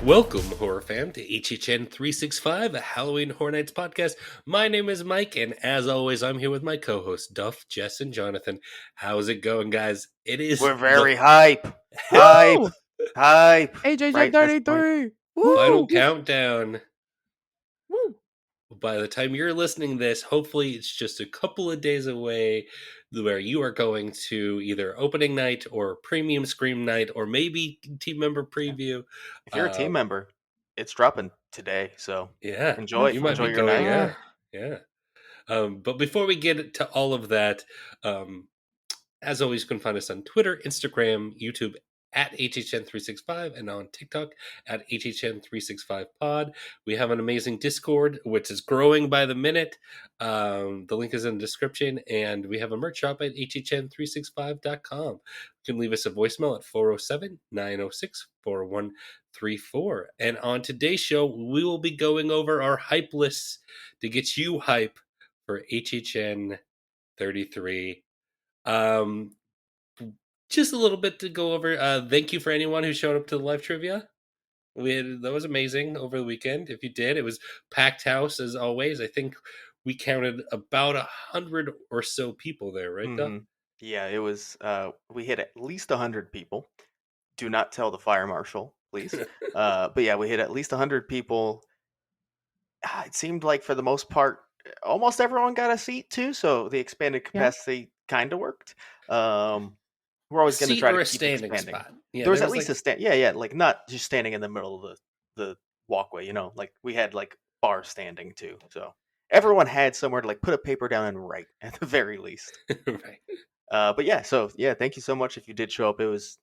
Welcome, horror fam, to HHN 365, a Halloween Horror Nights podcast. My name is Mike, and as always, I'm here with my co-hosts, Duff, Jess, and Jonathan. How's it going, guys? It is We're the very hype. Hype. Woo! Hype. HHN Right? That's the point. 33. final Woo! countdown. Woo! By the time you're listening to this, hopefully it's just a couple of days away where you are going to either opening night or premium scream night or maybe team member preview. If you're a team member, it's dropping today. So Yeah, enjoy you might be your going. night. Yeah. But before we get to all of that, as always, you can find us on Twitter, Instagram, YouTube at HHN365 and on TikTok at HHN365pod. We have an amazing Discord, which is growing by the minute. The link is in the description, and we have a merch shop at HHN365.com. You can leave us a voicemail at 407-906-4134. And on today's show, we will be going over our hype lists to get you hype for HHN 33. Just a little bit to go over. Thank you for anyone who showed up to the live trivia. That was amazing over the weekend. If you did, it was packed house as always. I think we counted about 100 or so people there, right? Mm-hmm. Yeah, it was. We hit at least 100 people. Do not tell the fire marshal, please. But yeah, we hit at least 100 people. It seemed like for the most part, almost everyone got a seat too. So the expanded capacity kind of worked. We're always going to try to keep standing expanding. Spot. Yeah, there was at least a stand. Yeah, like not just standing in the middle of the walkway. You know, like we had like bar standing too. So everyone had somewhere to like put a paper down and write at the very least. Right. But yeah, so yeah, thank you so much if you did show up. It's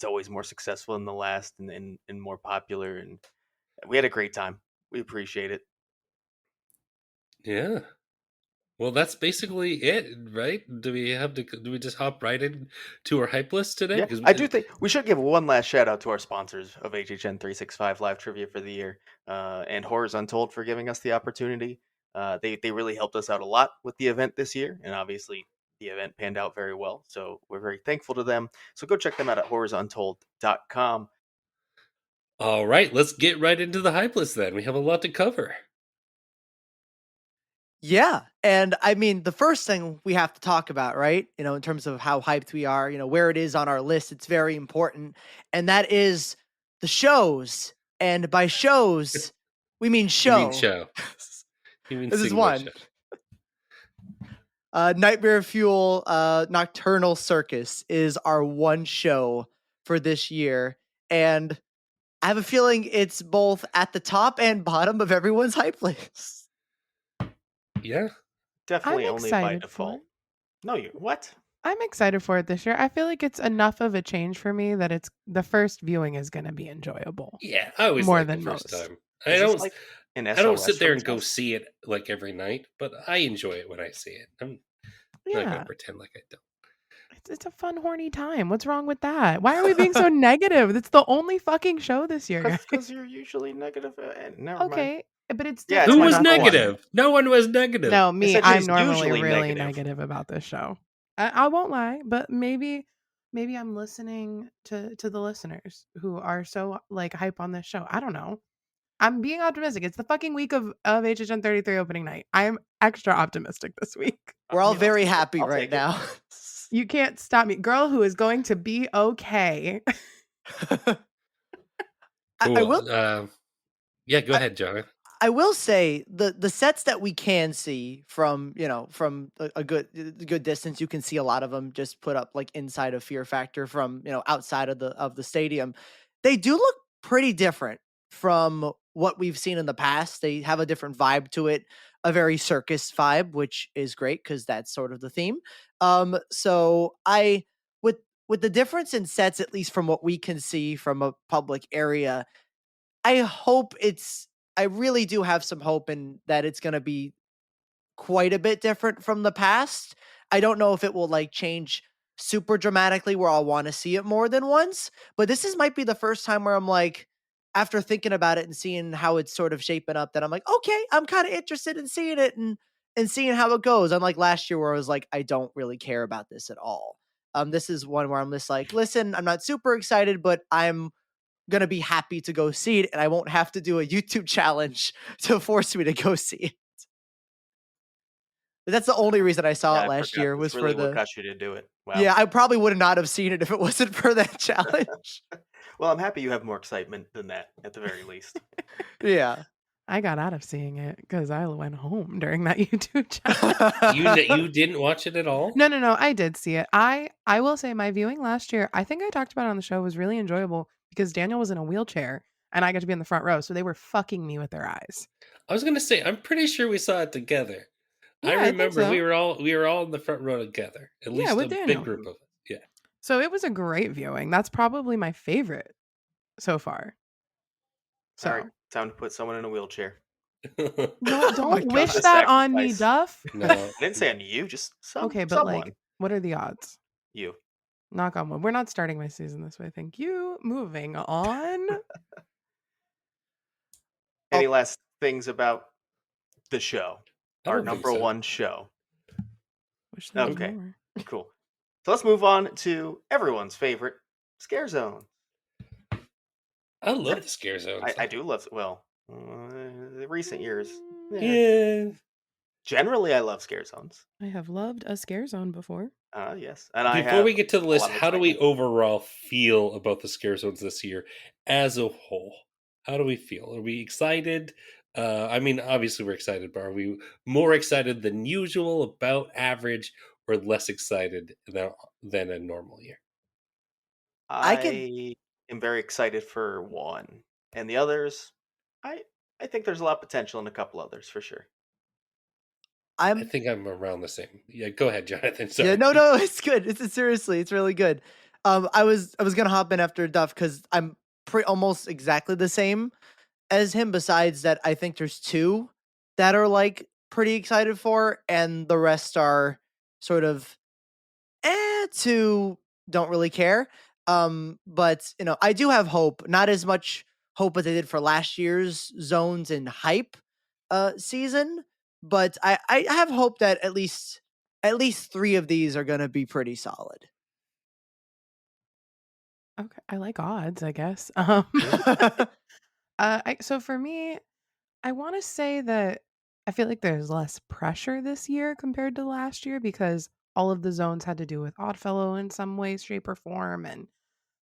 always more successful than the last and more popular, and we had a great time. We appreciate it. Yeah. Well, that's basically it, right? Do we just hop right into our hype list today? Yeah, I do think we should give one last shout out to our sponsors of HHN 365 Live Trivia for the year, and Horrors Untold for giving us the opportunity. They really helped us out a lot with the event this year, and obviously the event panned out very well. So we're very thankful to them. So go check them out at horrorsuntold.com. All right, let's get right into the hype list then. We have a lot to cover. Yeah, and I mean, the first thing we have to talk about, right? You know, in terms of how hyped we are, you know, where it is on our list, it's very important. And that is the shows. And by shows, we mean show. You mean show. You mean this is one. Show. Nightmare Fuel Nocturnal Circus is our one show for this year. And I have a feeling it's both at the top and bottom of everyone's hype list. Yeah. Definitely only by default. No, what? I'm excited for it this year. I feel like it's enough of a change for me that it's the first viewing is going to be enjoyable. Yeah, I always more like than the first most. time. I don't sit there and go house? see it like every night, but I enjoy it when I see it. I'm not going to pretend like I don't. It's a fun, horny time. What's wrong with that? Why are we being so negative? It's the only fucking show this year. Because you're usually negative. Okay, but it's who was negative? No one was negative. No, me. I'm normally really negative about this show. I won't lie, but maybe I'm listening to the listeners who are so like hype on this show. I don't know. I'm being optimistic. It's the fucking week of HHN 33 opening night. I'm extra optimistic this week. We're all very happy right now. You can't stop me. Girl who is going to be okay. Cool. I will. Yeah, go ahead, Jonathan. I will say the sets that we can see from a good distance, you can see a lot of them just put up like inside of Fear Factor from outside of the stadium. They do look pretty different from what we've seen in the past. They have a different vibe to it, a very circus vibe, which is great because that's sort of the theme. So with the difference in sets, at least from what we can see from a public area, I really do have some hope in that it's going to be quite a bit different from the past. I don't know if it will like change super dramatically where I'll want to see it more than once, but might be the first time where I'm like, after thinking about it and seeing how it's sort of shaping up, that I'm like, okay, I'm kind of interested in seeing it and seeing how it goes. Unlike last year where I was like, I don't really care about this at all. This is one where I'm just like, listen, I'm not super excited, but I'm gonna be happy to go see it, and I won't have to do a YouTube challenge to force me to go see it. But that's the only reason I saw Yeah, it I last forgot year that's was for really what the. got you to do it. Wow. Yeah, I probably would not have seen it if it wasn't for that challenge. Well, I'm happy you have more excitement than that, at the very least. Yeah. I got out of seeing it because I went home during that YouTube challenge. You didn't watch it at all? No, I did see it. I will say my viewing last year, I think I talked about it on the show, was really enjoyable because Daniel was in a wheelchair and I got to be in the front row, so they were fucking me with their eyes. I was gonna say, I'm pretty sure we saw it together. Yeah, I I think remember so. we were all in the front row together. At Yeah, least with a big Daniel. group of us. Yeah. So it was a great viewing. That's probably my favorite so far. All right, So time to put someone in a wheelchair. don't Oh my wish The god. that on me, sacrifice. Duff. No. I didn't say on you, just Okay, but someone. like, what are the odds? You. Knock on wood. We're not starting my season this way. Thank you. Moving on. Any Oh, last things about the show? I Our don't think number so. one show. Wish there was Okay. more. Cool. So let's move on to everyone's favorite Scare Zone. I love the scare zones. I do love, well, the recent years. Yeah. Generally, I love Scare Zones. I have loved a scare zone before. Yes. And I Before have we get to the a list, lot of how do we excitement. overall feel about the scare zones this year as a whole? How do we feel? Are we excited? I mean, obviously we're excited, but are we more excited than usual, about average, or less excited than a normal year? I can. I am very excited for one. And the others, I I think there's a lot of potential in a couple others for sure. I I'm. think I'm around the same. Yeah, go ahead, Jonathan. Yeah. Sorry. No. It's good. It's seriously. It's really good. I was gonna hop in after Duff because I'm almost exactly the same as him. Besides that, I think there's two that are like pretty excited for, and the rest are sort of to don't really care. But I do have hope. Not as much hope as I did for last year's zones and hype season, but I have hope that at least three of these are gonna be pretty solid. Okay, I like odds, I guess. So for me, I want to say that I feel like there's less pressure this year compared to last year because all of the zones had to do with Oddfellow in some way, shape, or form, and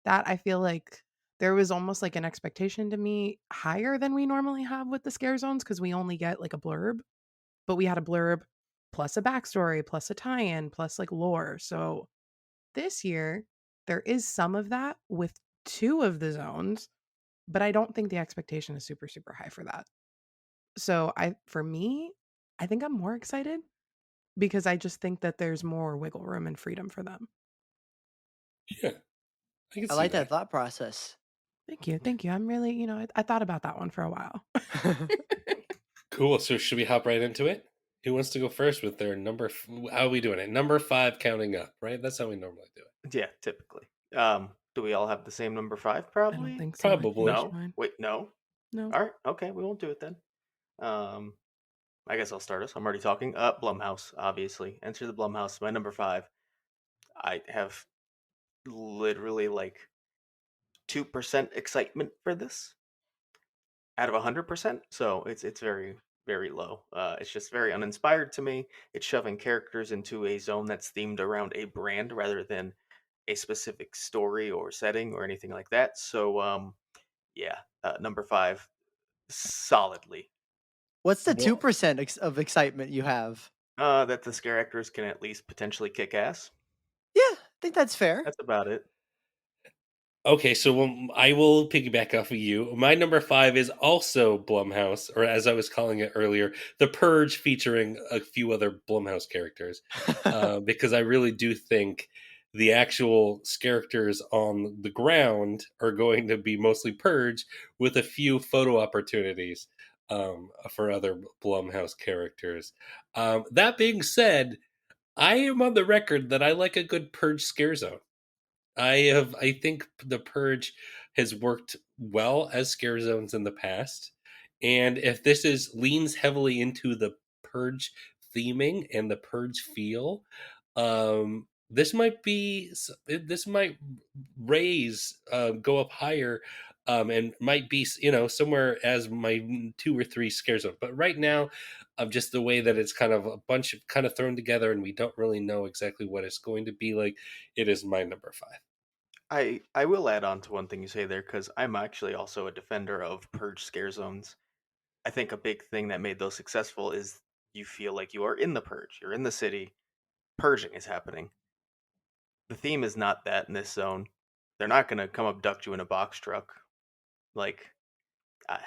that I feel like there was almost like an expectation to me higher than we normally have with the scare zones because we only get like a blurb, but we had a blurb plus a backstory plus a tie-in plus like lore. So this year there is some of that with two of the zones, but I don't think the expectation is super super high for that. So for me, I think I'm more excited because I just think that there's more wiggle room and freedom for them. Yeah, I can I see like that that. thought process. Thank you. Thank you. I'm really, I thought about that one for a while. Cool. So should we hop right into it? Who wants to go first with their number? How are we doing it? Number 5 counting up, right? That's how we normally do it. Yeah, typically. Do we all have the same number 5 I don't probably? think so. I think Probably. it's No. mine. Wait, no. No. All right. Okay, we won't do it then. Um I guess I'll start us. I'm already talking. Blumhouse, obviously. Enter the Blumhouse, my number 5. I have literally like 2% excitement for this out of 100%. So it's very very low. It's just very uninspired to me. It's shoving characters into a zone that's themed around a brand rather than a specific story or setting or anything like that. So yeah, number 5 solidly. What's the Well, 2% of excitement you have? That the scare actors can at least potentially kick ass. Yeah, I think that's fair. That's about it. okay, so I will piggyback off of you. My number 5 is also Blumhouse, or as I was calling it earlier, The Purge, featuring a few other Blumhouse characters, because I really do think the actual characters on the ground are going to be mostly Purge, with a few photo opportunities for other Blumhouse characters. That being said, I am on the record that I like a good Purge scare zone. I think the Purge has worked well as scare zones in the past. And if this is leans heavily into the Purge theming and the Purge feel, this might raise go up higher and might be somewhere as my 2 or 3 scare zone. But right now, just the way that it's kind of a bunch of kind of thrown together, and we don't really know exactly what it's going to be like. It is my number 5. I will add on to one thing you say there because I'm actually also a defender of purge scare zones. I think a big thing that made those successful is you feel like you are in the purge. You're in the city. Purging is happening. The theme is not that in this zone. They're not going to come abduct you in a box truck. Like, uh,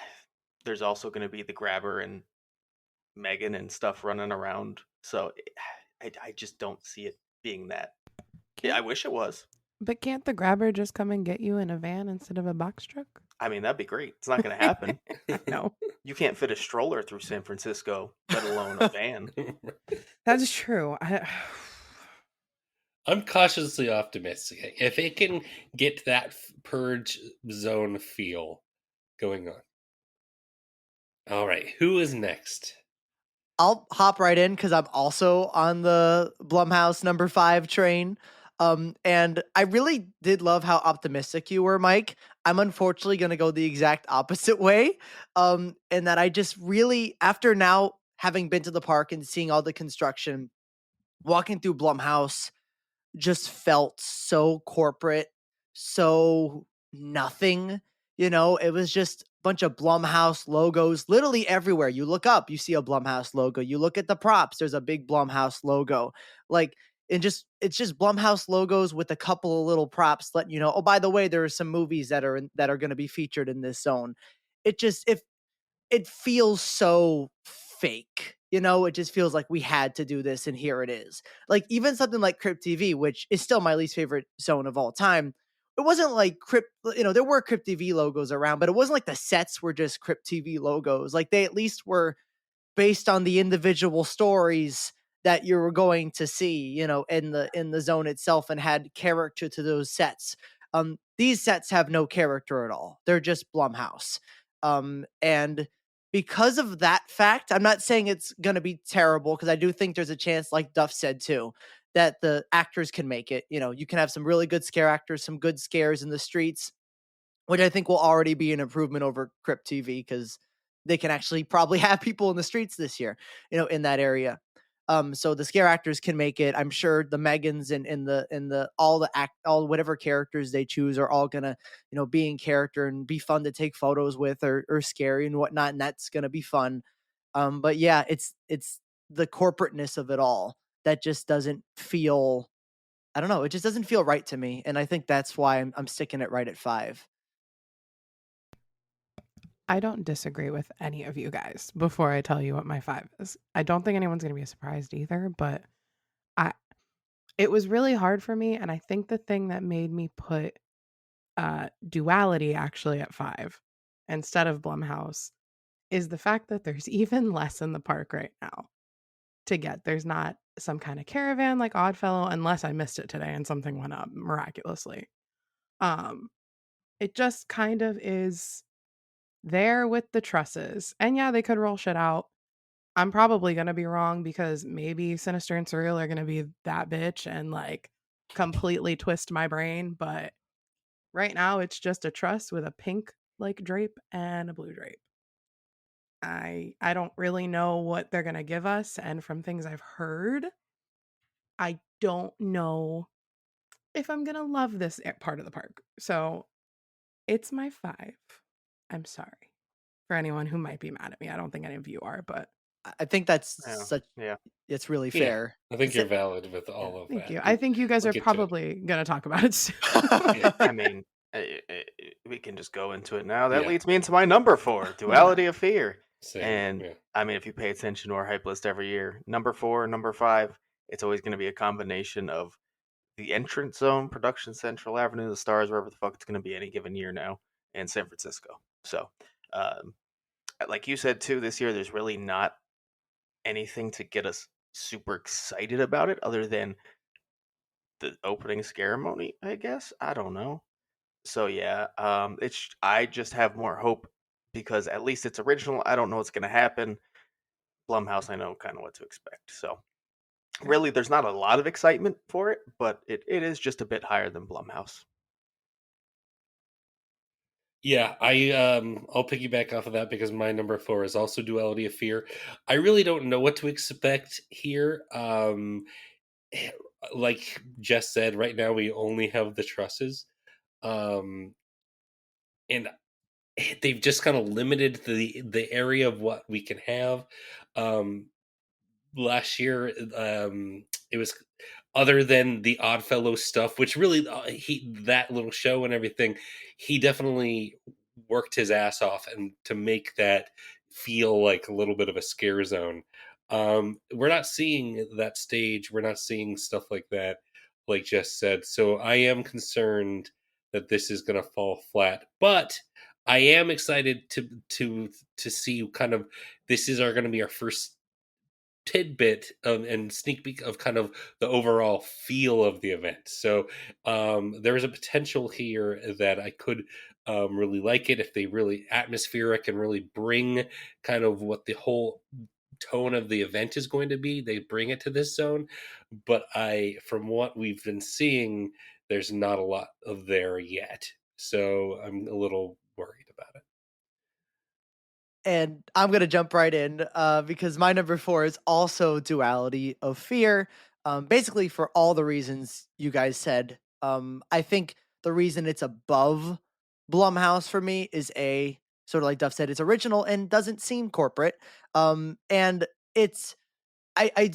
there's also going to be the grabber and Megan and stuff running around. So I just don't see it being that. Yeah, I Can't, wish it was. but can't the grabber just come and get you in a van instead of a box truck? I mean, that'd be great. It's not going to happen. I know. You can't fit a stroller through San Francisco, let alone a van. That's true. I'm cautiously optimistic. If it can get that purge zone feel going on. All right, who is next? I'll hop right in because I'm also on the Blumhouse number 5 train. And I really did love how optimistic you were, Mike. I'm unfortunately going to go the exact opposite way. And that I just really, after now having been to the park and seeing all the construction, walking through Blumhouse just felt so corporate, so nothing. It was just a bunch of Blumhouse logos literally everywhere. You look up, you see a Blumhouse logo. You look at the props, there's a big Blumhouse logo. Like, it's just Blumhouse logos with a couple of little props letting you know, oh, by the way, there are some movies that are going to be featured in this zone. It feels so fake. It just feels like we had to do this and here it is. Like even something like Crypt TV, which is still my least favorite zone of all time. It wasn't like Crypt, there were Crypt TV logos around, but it wasn't like the sets were just Crypt TV logos. Like they at least were based on the individual stories that you were going to see, in the zone itself and had character to those sets. These sets have no character at all. They're just Blumhouse. And because of that fact, I'm not saying it's going to be terrible because I do think there's a chance, like Duff said too, that the actors can make it. You can have some really good scare actors, some good scares in the streets, which I think will already be an improvement over Crypt TV because they can actually probably have people in the streets this year, in that area. So the scare actors can make it. I'm sure the Megans and all whatever characters they choose are all gonna, be in character and be fun to take photos with or scary and whatnot, and that's gonna be fun. But yeah, it's the corporateness of it all that just doesn't feel. I don't know. It just doesn't feel right to me, and I think that's why I'm sticking it right at 5. I don't disagree with any of you guys before I tell you what my 5 is. I don't think anyone's going to be surprised either, but I it was really hard for me, and I think the thing that made me put Duality actually at 5 instead of Blumhouse is the fact that there's even less in the park right now to get. There's not some kind of caravan like Oddfellow unless I missed it today and something went up miraculously. Um it just kind of is there with the trusses. And yeah, they could roll shit out. I'm probably going to be wrong because maybe Sinister and Surreal are going to be that bitch and like completely twist my brain, but right now it's just a truss with a pink like drape and a blue drape. I don't really know what they're going to give us, and from things I've heard, I don't know if I'm going to love this part of the park. So, it's my 5. I'm sorry for anyone who might be mad at me. I don't think any of you are, but I think that's Yeah. such. Yeah. It's really Yeah, fair. I think It's you're valid with all of thank that. you. I think you guys We'll are get to it. probably going to talk about it soon. I mean, we can just go into it now. That Yeah. leads me into my number 4, Duality of Fear. Same. And Yeah. I mean, if you pay attention to our hype list every year, number 4, number 5, it's always going to be a combination of the entrance zone, Production Central, Avenue of the Stars, wherever the fuck it's going to be any given year now, and San Francisco. So, um, like you said too, this year there's really not anything to get us super excited about it other than the opening ceremony, I guess. I don't know. So yeah, I just have more hope because at least it's original. I don't know what's gonna happen. Blumhouse, I know kind of what to expect. So really, there's not a lot of excitement for it, but it is just a bit higher than Blumhouse. Yeah, I'll piggyback off of that because my number 4 is also Duality of Fear. I really don't know what to expect here. Eh, like Jess said, right now we only have the trusses. Um, and they've just kind of limited the area of what we can have. Um, Last year, it was other than the Oddfellows stuff, which really he that little show and everything, he definitely worked his ass off and to make that feel like a little bit of a scare zone. We're not seeing that stage. We're not seeing stuff like that, like Jess said. So I am concerned that this is going to fall flat, but I am excited to see kind of this is our going to be our first tidbit and sneak peek of kind of the overall feel of the event. So there is a potential here that I could really like it if they really atmospheric and really bring kind of what the whole tone of the event is going to be. They bring it to this zone, but from what we've been seeing, there's not a lot of there yet. So I'm a little worried about it. And I'm gonna jump right in because my number 4 is also Duality of Fear. Basically, for all the reasons you guys said. I think the reason it's above Blumhouse for me is a sort of like Duff said, it's original and doesn't seem corporate. And it's I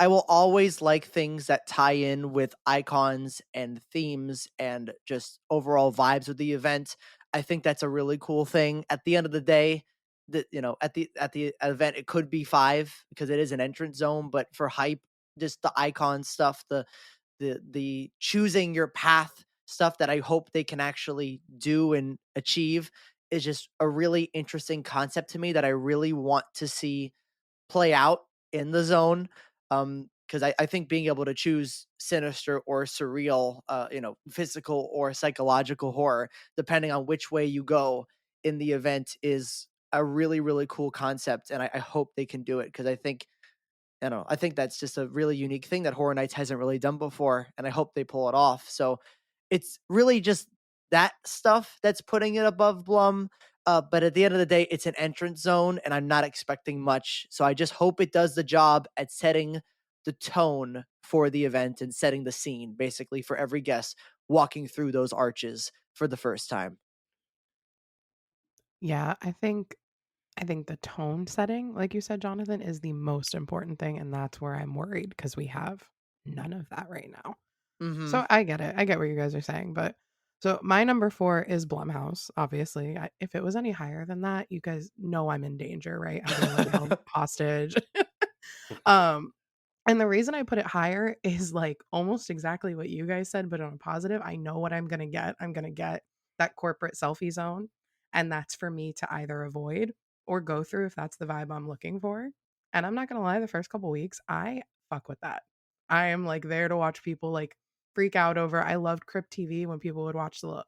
will always like things that tie in with icons and themes and just overall vibes of the event. I think that's a really cool thing. At the end of the day, at the event it could be 5 because it is an entrance zone, but for hype, just the icon stuff, the choosing your path stuff that I hope they can actually do and achieve is just a really interesting concept to me that I really want to see play out in the zone. Because I think being able to choose sinister or surreal, physical or psychological horror, depending on which way you go in the event, is a really, really cool concept. And I hope they can do it because I think that's just a really unique thing that Horror Nights hasn't really done before, and I hope they pull it off. So it's really just that stuff that's putting it above Blum. But at the end of the day, it's an entrance zone, and I'm not expecting much. So I just hope it does the job at setting the tone for the event and setting the scene, basically, for every guest walking through those arches for the first time. Yeah, I think the tone setting, like you said, Jonathan, is the most important thing, and that's where I'm worried because we have none of that right now. Mm-hmm. So I get it. I get what you guys are saying, but so my number 4 is Blumhouse, obviously. If it was any higher than that, you guys know I'm in danger, right? I'm getting like held hostage. um and the reason I put it higher is like almost exactly what you guys said, but on a positive. I know what I'm going to get. I'm going to get that corporate selfie zone. And that's for me to either avoid or go through if that's the vibe I'm looking for. And I'm not going to lie, the first couple weeks, I fuck with that. I am like there to watch people like freak out over. I loved Crypt TV when people would watch the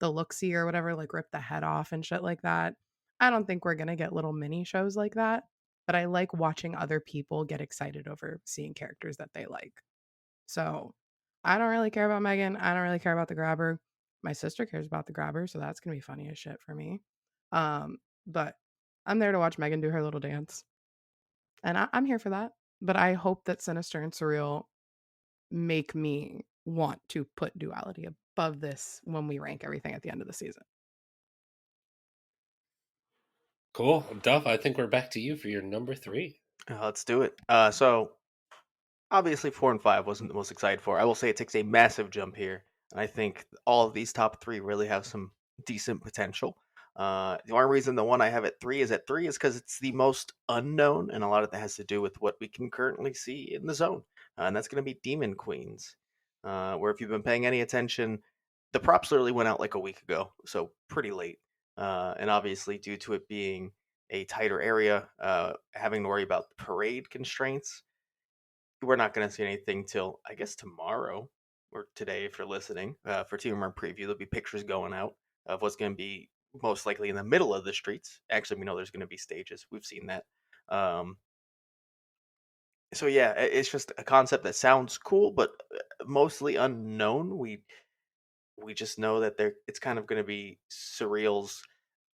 look see or whatever, like rip the head off and shit like that. I don't think we're gonna get little mini shows like that, but I like watching other people get excited over seeing characters that they like. So I don't really care about Megan. I don't really care about the grabber. My sister cares about the grabber, so that's gonna be funny as shit for me. But I'm there to watch Megan do her little dance, and I'm here for that. But I hope that Sinister and Surreal make me want to put Duality above this when we rank everything at the end of the season. Cool. Duff, I think we're back to you for your number 3. Let's do it. So obviously 4 and 5 wasn't the most excited for. I will say it takes a massive jump here, and I think all of these top 3 really have some decent potential. The only reason the one I have at 3 is because it's the most unknown, and a lot of that has to do with what we can currently see in the zone, and that's going to be Demon Queens. Where if you've been paying any attention, the props literally went out like a week ago, so pretty late. And obviously, due to it being a tighter area, having to worry about the parade constraints, we're not going to see anything till I guess tomorrow or today if you're listening. For TMR preview, there'll be pictures going out of what's going to be most likely in the middle of the streets. Actually, we know there's going to be stages. We've seen that. Um, so yeah, it's just a concept that sounds cool, but mostly unknown. We just know that it's kind of going to be Surreal's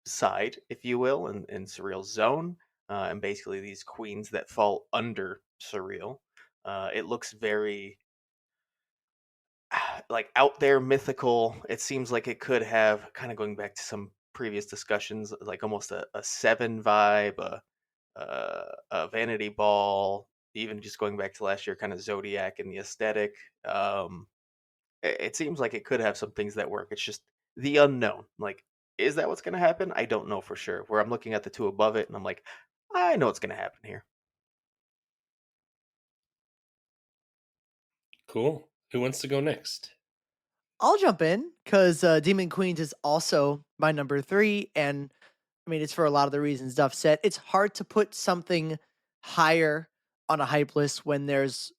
side, if you will, and Surreal's zone, and basically these queens that fall under Surreal. It looks very like out there mythical. It seems like it could have, kind of going back to some previous discussions, like almost a Seven vibe, a Vanity Ball, even just going back to last year, kind of Zodiac and the aesthetic. It seems like it could have some things that work. It's just the unknown. Like, is that what's going to happen? I don't know for sure. Where I'm looking at the two above it, and I'm like, I know what's going to happen here. Cool. Who wants to go next? I'll jump in because Demon Queens is also my number 3, and I mean it's for a lot of the reasons Duff said. It's hard to put something higher on a hype list when there's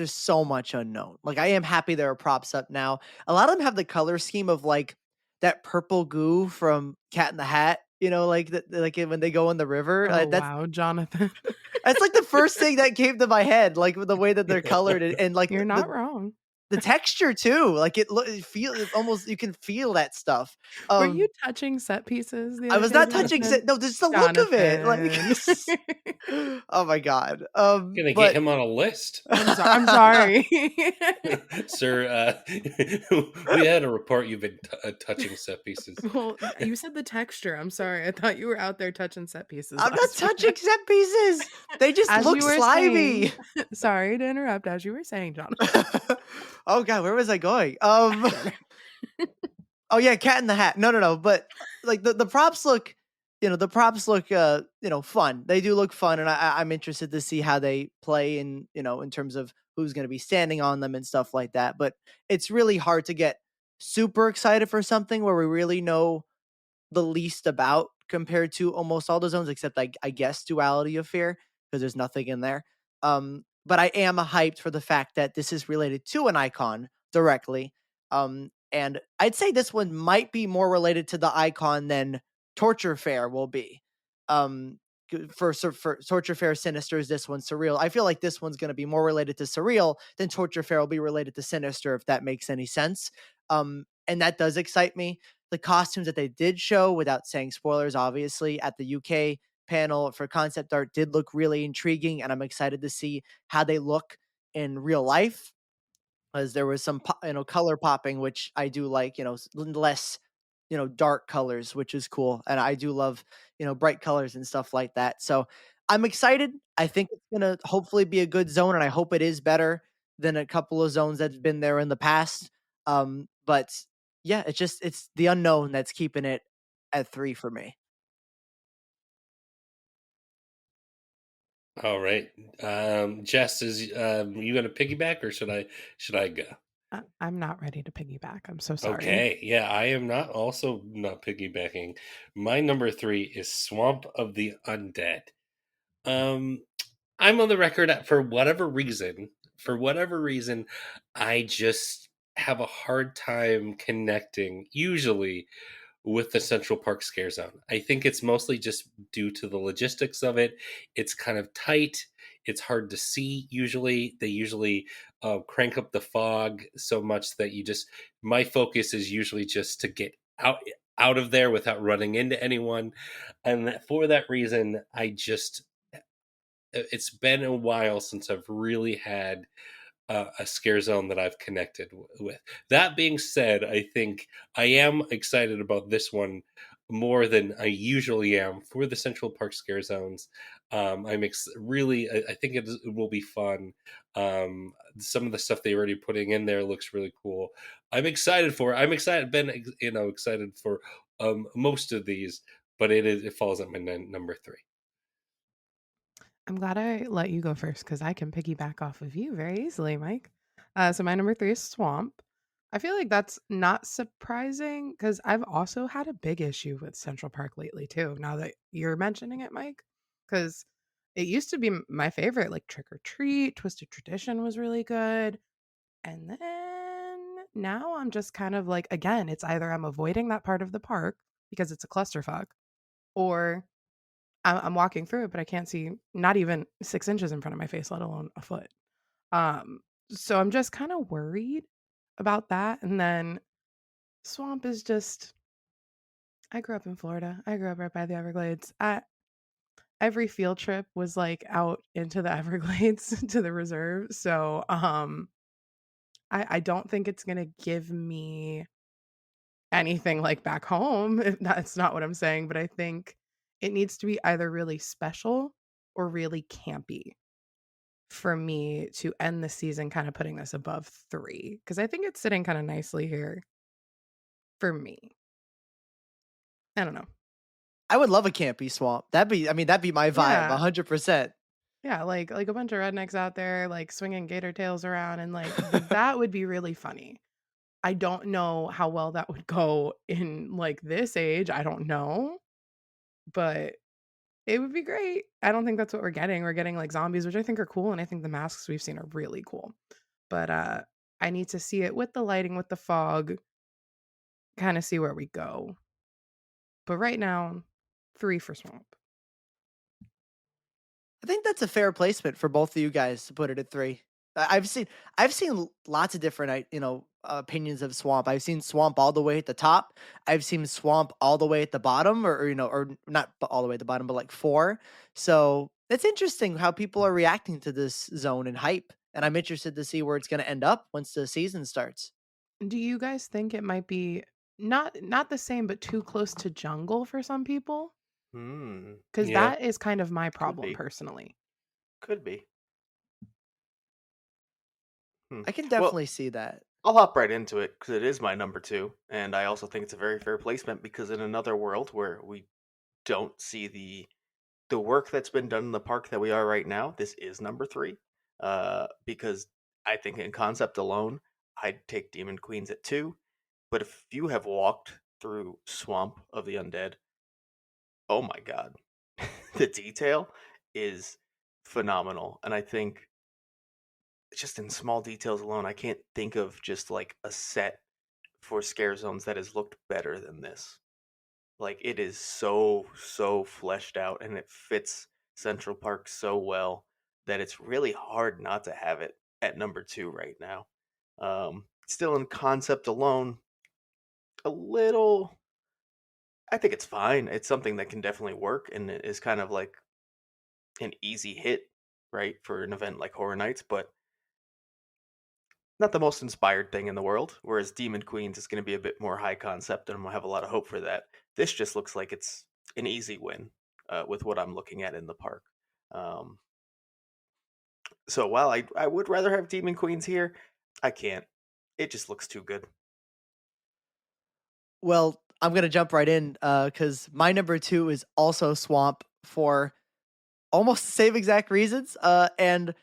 so much unknown. Like, I am happy there are props up now. A lot of them have the color scheme of like that purple goo from Cat in the Hat. Like like when they go in the river. Oh, That's wow, Jonathan. that's like the first thing that came to my head. Like the way that they're colored and like You're not wrong. the texture too. Like it almost you can feel that stuff. Were you Um, touching set pieces the I other was day, not touching Jonathan? no, just the look of it. Like, Jonathan. oh my god. Gonna get But him on a list. I'm sorry. Sir, we had a report you've been touching set pieces. Well, you said the texture. I'm sorry. I thought you were out there touching set pieces I'm not last week. touching set pieces. They just As look you were slimy. saying, sorry to interrupt. As you were saying, Jonathan. Oh god, where was I going? Oh yeah, Cat in the Hat. No. But like the props look, fun. They do look fun, and I'm interested to see how they play in terms of who's going to be standing on them and stuff like that. But it's really hard to get super excited for something where we really know the least about compared to almost all the zones, except I guess Duality of Fear, because there's nothing in there. But I am hyped for the fact that this is related to an icon directly. And I'd say this one might be more related to the icon than Torture Fair will be. Um, for Torture Fair Sinister is this one Surreal. I feel like this one's going to be more related to Surreal than Torture Fair will be related to Sinister, if that makes any sense. And that does excite me. The costumes that they did show, without saying spoilers, obviously, at the UK panel for concept art did look really intriguing, and I'm excited to see how they look in real life. As there was some, color popping, which I do like, less, dark colors, which is cool. And I do love, bright colors and stuff like that. So I'm excited. I think it's going to hopefully be a good zone, and I hope it is better than a couple of zones that's been there in the past. But yeah, it's the unknown that's keeping it at 3 for me. All right. Jess, is you gonna piggyback or should I go? I'm not ready to piggyback. I'm so sorry. Okay, yeah, I am not also not piggybacking. My number 3 is Swamp of the Undead. Um, I'm on the record that for whatever reason, I just have a hard time connecting, usually, with the Central Park Scare Zone. I think it's mostly just due to the logistics of it. It's kind of tight. It's hard to see usually. They usually crank up the fog so much that my focus is usually just to get out of there without running into anyone. And for that reason, it's been a while since I've really had a scare zone that I've connected with. That being said, I think I am excited about this one more than I usually am for the Central Park scare zones. Really, I think it will be fun. Some of the stuff they're already putting in there looks really cool. I'm excited for. I'm excited. Been excited for most of these, but it falls at my number 3. I'm glad I let you go first because I can piggyback off of you very easily, Mike. So my number 3 is Swamp. I feel like that's not surprising because I've also had a big issue with Central Park lately too. Now that you're mentioning it, Mike, because it used to be my favorite, like Trick or Treat, Twisted Tradition was really good, and then now I'm just kind of like, again, it's either I'm avoiding that part of the park because it's a clusterfuck, or I'm walking through it, but I can't see not even 6 inches in front of my face, let alone a foot. Um, so I'm just kind of worried about that. And then swamp is just, I grew up in Florida. I grew up right by the Everglades. Every field trip was like out into the Everglades to the reserve. So I don't think it's gonna give me anything like back home. If that's not what I'm saying, but I think it needs to be either really special or really campy for me to end the season kind of putting this above 3 because I think it's sitting kind of nicely here for me. I don't know. I would love a campy swamp. That'd be my vibe, Yeah. 100%. Yeah, like a bunch of rednecks out there like swinging gator tails around and like that would be really funny. I don't know how well that would go in like this age. I don't know, but it would be great. I don't think that's what we're getting. We're getting like zombies, which I think are cool, and I think the masks we've seen are really cool. But I need to see it with the lighting, with the fog, kind of see where we go. But right now, 3 for Swamp. I think that's a fair placement for both of you guys to put it at 3. I've seen lots of different opinions of Swamp. I've seen Swamp all the way at the top. I've seen Swamp all the way at the bottom, or not all the way at the bottom, but like 4. So it's interesting how people are reacting to this zone and hype, and I'm interested to see where it's going to end up once the season starts. Do you guys think it might be not the same, but too close to jungle for some people? Because Yeah, that is kind of my could problem be. personally. Could be. Hmm. I can Well, definitely see that. I'll hop right into it because it is my number 2, and I also think it's a very fair placement because in another world where we don't see the work that's been done in the park that we are right now, this is number 3. Because I think in concept alone, I'd take Demon Queens at 2. But if you have walked through Swamp of the Undead, oh my god, the detail is phenomenal, and I think just in small details alone, I can't think of just like a set for scare zones that has looked better than this. Like it is so fleshed out and it fits Central Park so well that it's really hard not to have it at number 2 right now. Still in concept alone, a little I think it's fine. It's something that can definitely work and it is kind of like an easy hit, right, for an event like Horror Nights, but not the most inspired thing in the world. Whereas Demon Queens is going to be a bit more high concept, and I'm gonna have a lot of hope for that. This just looks like it's an easy win with what I'm looking at in the park. Um, so while I would rather have Demon Queens here, I can't. It just looks too good. Well, I'm gonna jump right in because my number 2 is also Swamp for almost the same exact reasons. And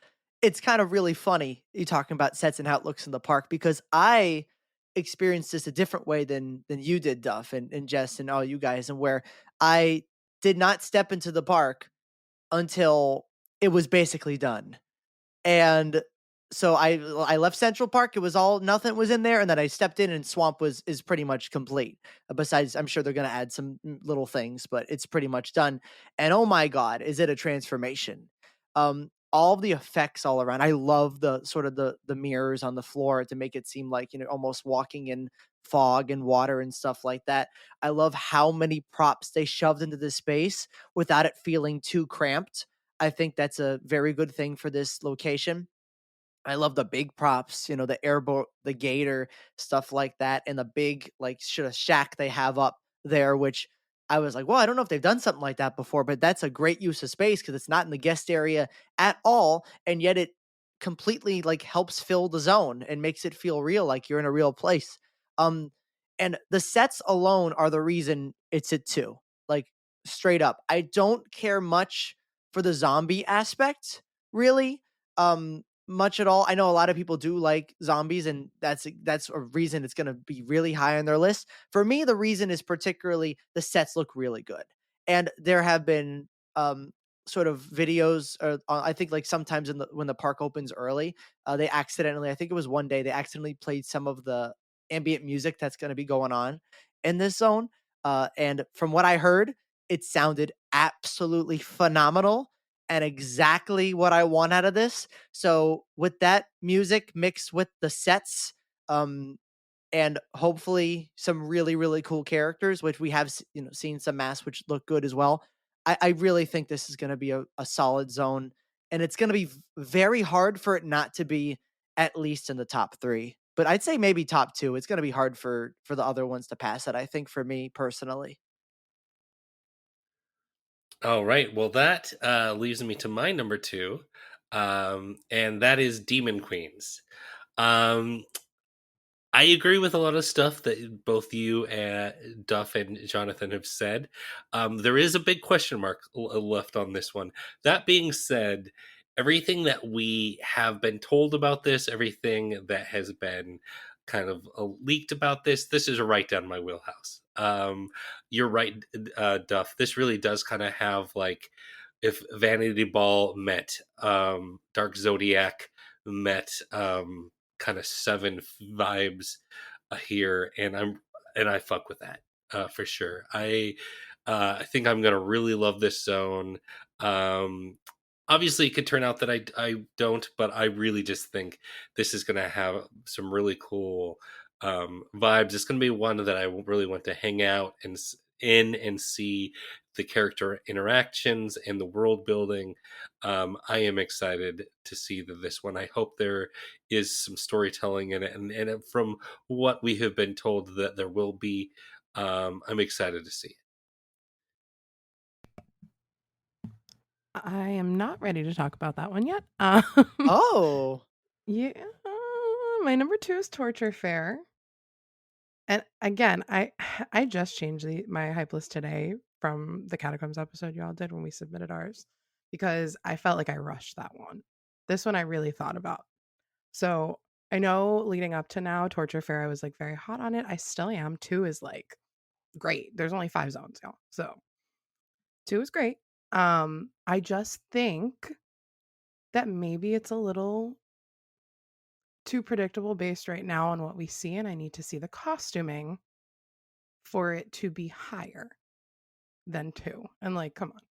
it's kind of really funny you talking about sets and how it looks in the park because I experienced this a different way than you did, Duff and Jess and all you guys, and where I did not step into the park until it was basically done. And so I left Central Park, it was all nothing was in there, and then I stepped in and Swamp is pretty much complete. Besides, I'm sure they're gonna add some little things, but it's pretty much done. And oh my god, is it a transformation? All the effects all around. I love the sort of the mirrors on the floor to make it seem like, almost walking in fog and water and stuff like that. I love how many props they shoved into this space without it feeling too cramped. I think that's a very good thing for this location. I love the big props, the airboat, the gator, stuff like that, and the big like sort of shack they have up there, which I was like, well, I don't know if they've done something like that before, but that's a great use of space because it's not in the guest area at all, and yet it completely like helps fill the zone and makes it feel real, like you're in a real place. Um, and the sets alone are the reason it's at 2, like straight up. I don't care much for the zombie aspect, really. Much at all. I know a lot of people do like zombies, and that's a reason it's going to be really high on their list. For me, the reason is particularly the sets look really good, and there have been sort of videos. I think like sometimes when the park opens early, they accidentally. I think it was one day they accidentally played some of the ambient music that's going to be going on in this zone. And from what I heard, it sounded absolutely phenomenal and exactly what I want out of this. So with that music mixed with the sets, and hopefully some really, really cool characters, which we have seen some masks which look good as well. I really think this is going to be a solid zone, and it's going to be very hard for it not to be at least in the top 3. But I'd say maybe top 2. It's going to be hard for the other ones to pass it, I think, for me personally. All right. Well, that leaves me to my number 2, and that is Demon Queens. Um, I agree with a lot of stuff that both you, Duff, and Jonathan have said. There is a big question mark left on this one. That being said, everything that we have been told about this, everything that has been kind of leaked about this is right down my wheelhouse. You're right, Duff. This really does kind of have like if Vanity Ball met Dark Zodiac met kind of seven vibes here, and I fuck with that for sure. I think I'm gonna really love this zone. Um, Obviously, it could turn out that I don't, but I really just think this is gonna have some really cool vibes. It's gonna be one that I really want to hang out in and see the character interactions and the world building. I am excited to see this one. I hope there is some storytelling in it, and from what we have been told that there will be, I'm excited to see it. I am not ready to talk about that one yet. Oh. Yeah, my number 2 is Torture Fair. And again, I just changed my hype list today from the Catacombs episode y'all did when we submitted ours because I felt like I rushed that one. This one I really thought about. So I know leading up to now, Torture Fair, I was like very hot on it. I still am. 2 is like great. There's only 5 zones, y'all. So 2 is great. I just think that maybe it's a little too predictable based right now on what we see, and I need to see the costuming for it to be higher than 2. And like, come on.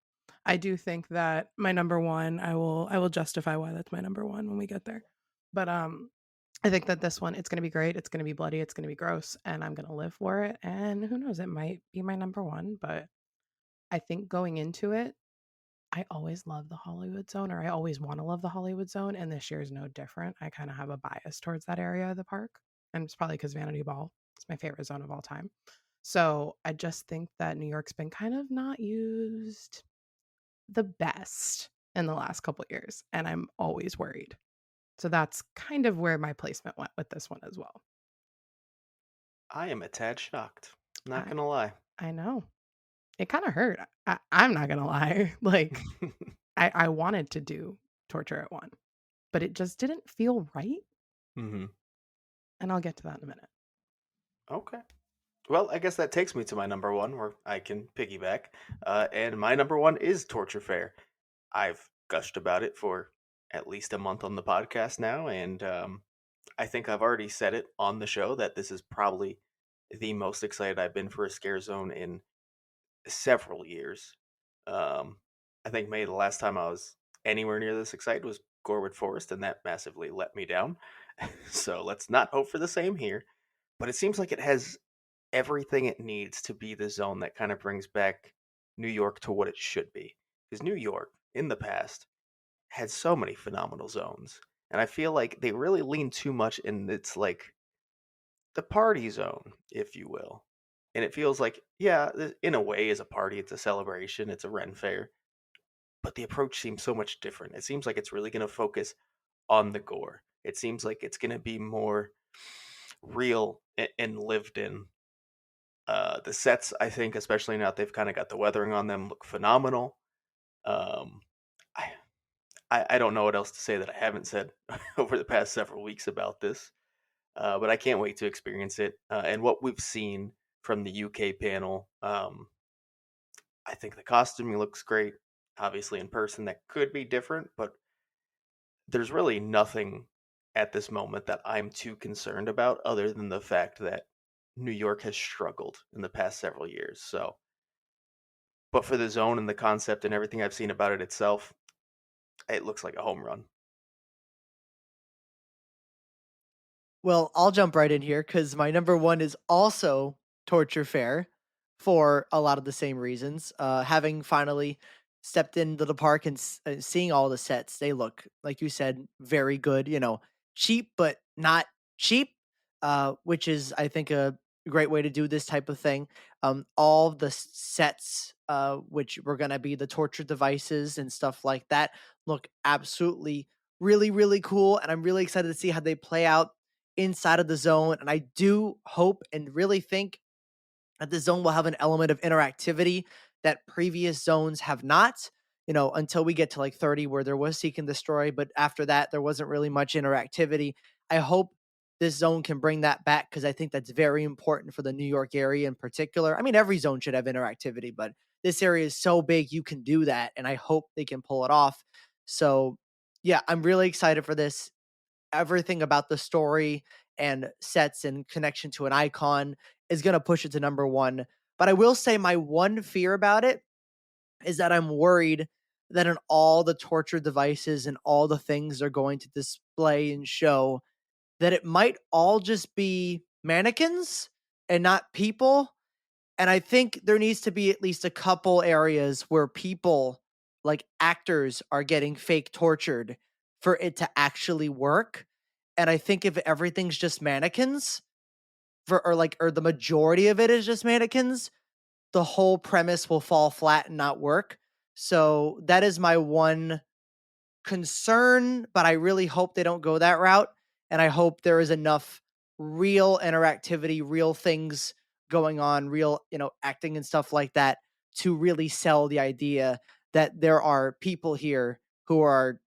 I do think that my number 1, I will justify why that's my number 1 when we get there. But I think that this one, it's going to be great. It's going to be bloody. It's going to be gross, and I'm going to live for it. And who knows, it might be my number 1. But I think going into it, I always love the Hollywood Zone, or I always want to love the Hollywood Zone, and this year is no different. I kind of have a bias towards that area of the park, and it's probably because Vanity Ball is my favorite zone of all time. So I just think that New York's been kind of not used the best in the last couple years, and I'm always worried. So that's kind of where my placement went with this one as well. I am a tad shocked. Not I, gonna lie. I know. It kind of hurt. I'm not going to lie. Like, I wanted to do Torture at 1, but it just didn't feel right. Mm-hmm. And I'll get to that in a minute. Okay. Well, I guess that takes me to my number 1, where I can piggyback. And my number 1 is Torture Fair. I've gushed about it for at least a month on the podcast now, and I think I've already said it on the show that this is probably the most excited I've been for a scare zone in several years. Um, I think maybe the last time I was anywhere near this excited was Gorwood Forest, and that massively let me down. So let's not hope for the same here. But it seems like it has everything it needs to be the zone that kind of brings back New York to what it should be. Because New York, in the past, had so many phenomenal zones. And I feel like they really lean too much in its like the party zone, if you will. And it feels like, yeah, in a way, is a party, it's a celebration, it's a Ren fair. But the approach seems so much different. It seems like it's really going to focus on the gore. It seems like it's going to be more real and lived in. The sets, I think, especially now that they've kind of got the weathering on them, look phenomenal. Um, I, I don't know what else to say that I haven't said over the past several weeks about this, but I can't wait to experience it. And what we've seen from the UK panel, I think the costuming looks great. Obviously, in person, that could be different, but there's really nothing at this moment that I'm too concerned about other than the fact that New York has struggled in the past several years. So, but for the zone and the concept and everything I've seen about it itself, it looks like a home run. Well, I'll jump right in here because my number one is also Torture Fair for a lot of the same reasons. Having finally stepped into the park and seeing all the sets, they look, like you said, very good. Cheap, but not cheap, which is, I think, a great way to do this type of thing. All the sets, which were going to be the torture devices and stuff like that, look absolutely really, really cool. And I'm really excited to see how they play out inside of the zone. And I do hope and really think that the zone will have an element of interactivity that previous zones have not, until we get to like 30 where there was seek and destroy. But after that, there wasn't really much interactivity. I hope this zone can bring that back because I think that's very important for the New York area in particular. I mean, every zone should have interactivity, but this area is so big you can do that. And I hope they can pull it off. So, yeah, I'm really excited for this. Everything about the story and sets and connection to an icon is going to push it to number one. But I will say my one fear about it is that I'm worried that in all the torture devices and all the things they're going to display and show, that it might all just be mannequins and not people. And I think there needs to be at least a couple areas where people, like actors, are getting fake tortured for it to actually work. And I think if everything's just mannequins, or the majority of it is just mannequins, the whole premise will fall flat and not work. So that is my one concern, but I really hope they don't go that route. And I hope there is enough real interactivity, real things going on, real, acting and stuff like that to really sell the idea that there are people here who are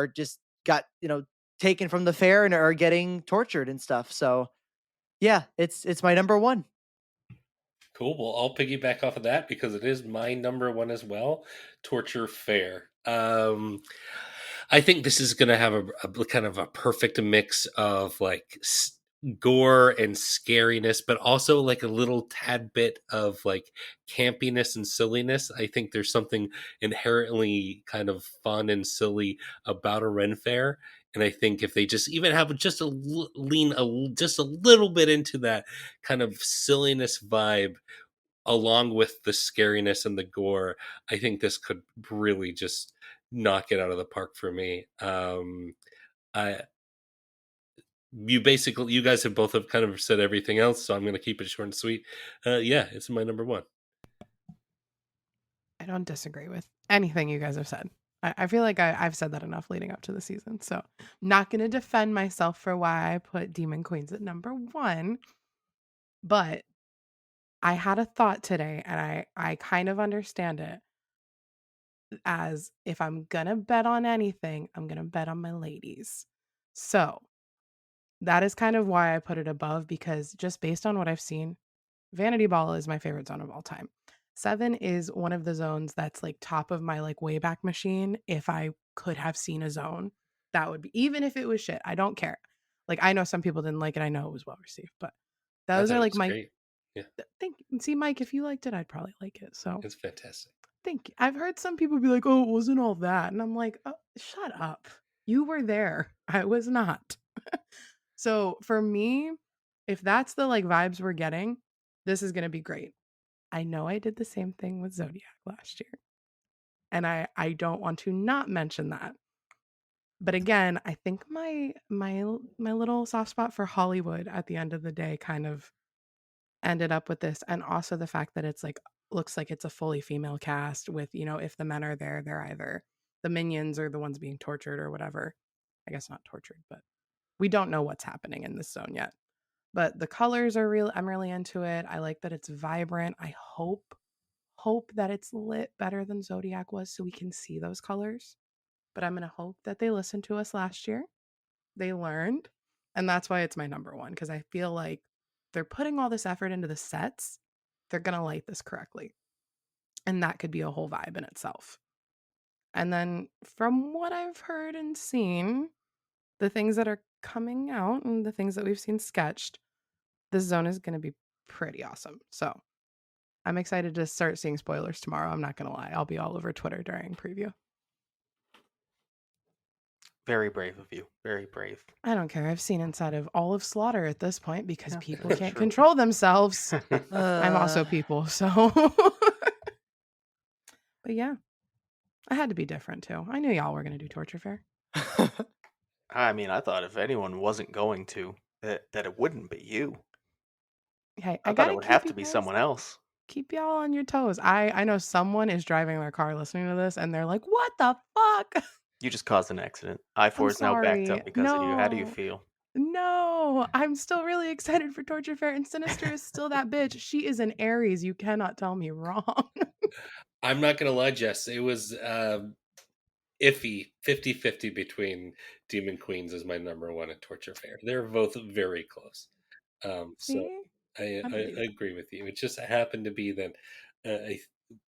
just got, taken from the fair and are getting tortured and stuff. So yeah, it's my number one. Cool. Well, I'll piggyback off of that because it is my number one as well. Torture Fair. I think this is going to have a kind of a perfect mix of like gore and scariness, but also like a little tad bit of like campiness and silliness. I think there's something inherently kind of fun and silly about a Ren Fair. And I think if they just even have just just a little bit into that kind of silliness vibe, along with the scariness and the gore, I think this could really just knock it out of the park for me. I you guys have both have kind of said everything else, so I'm going to keep it short and sweet. Yeah, it's my number one. I don't disagree with anything you guys have said. I feel like I've said that enough leading up to the season. So, not going to defend myself for why I put Demon Queens at number one. But I had a thought today and I kind of understand it as if I'm going to bet on anything, I'm going to bet on my ladies. So, that is kind of why I put it above because just based on what I've seen, Vanity Ball is my favorite zone of all time. 7 is one of the zones that's like top of my like Wayback Machine. If I could have seen a zone, that would be, even if it was shit, I don't care. Like I know some people didn't like it. I know it was well received, but I those thought are it like was my great. Yeah, think. See, Mike, if you liked it, I'd probably like it. So it's fantastic. thank you. I've heard some people be like, "Oh, it wasn't all that," and I'm like, "Oh, shut up. You were there. I was not." So for me, if that's the like vibes we're getting, this is gonna be great. I know I did the same thing with Zodiac last year. And I don't want to not mention that. But again, I think my little soft spot for Hollywood at the end of the day kind of ended up with this, and also the fact that it's like looks like it's a fully female cast with, if the men are there, they're either the minions or the ones being tortured or whatever. I guess not tortured, but we don't know what's happening in this zone yet. But the colors are real. I'm really into it. I like that it's vibrant. I hope that it's lit better than Zodiac was so we can see those colors. But I'm going to hope that they listened to us last year. They learned. And that's why it's my number one because I feel like they're putting all this effort into the sets. They're going to light this correctly. And that could be a whole vibe in itself. And then from what I've heard and seen, the things that are coming out and the things that we've seen sketched, this zone is going to be pretty awesome. So I'm excited to start seeing spoilers tomorrow. I'm not going to lie. I'll be all over Twitter during preview. Very brave of you. Very brave. I don't care. I've seen inside of all of Slaughter at this point because Yeah, people that's can't true. control themselves. I'm also Uh, people, so. But yeah, I had to be different too. I knew y'all were gonna do Torture Fair. I mean, I thought if anyone wasn't going to, that it wouldn't be you. Hey, I I thought it gotta would keep have you to be guys someone else. keep y'all on your toes. I know someone is driving their car listening to this and they're like, "What the fuck?" You just caused an accident. I-4 I'm is now backed sorry. up because of you. How do you No. feel? No. I'm still really excited for Torture Fair, and Sinister is still that bitch. She is an Aries. You cannot tell me wrong. I'm not gonna lie, Jess. It was iffy 50-50 between Demon Queens as my number one and Torture Fair. They're both very close. So See? I, I I, believe I agree with you. It just happened to be that I,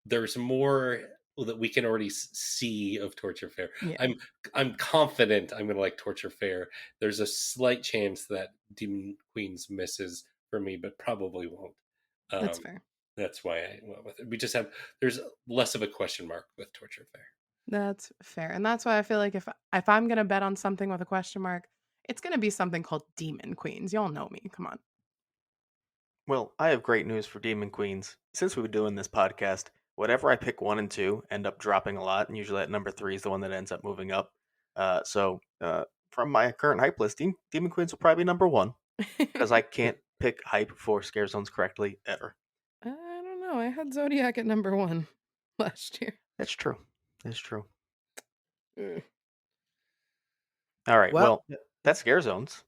there's more that we can already see of Torture Fair. it. Yeah, I'm confident I'm going to like Torture Fair. There's a slight chance that Demon Queens misses for me, but probably won't. that's Um, fair. that's why I went with it. We just have there's less of a question mark with Torture Fair. That's fair. And that's why I feel like if I'm gonna bet on something with a question mark, it's gonna be something called Demon Queens. Y'all know me. Come on. Well, I have great news for Demon Queens. Since we've been doing this podcast, whatever I pick 1 and 2 end up dropping a lot, and usually at number 3 is the one that ends up moving up. From my current hype list, Demon Queens will probably be number 1 because I can't pick hype for scare zones correctly ever. I don't know. I had Zodiac at number 1 last year. That's true. That's true. Mm. All right. well, Well, that's scare zones.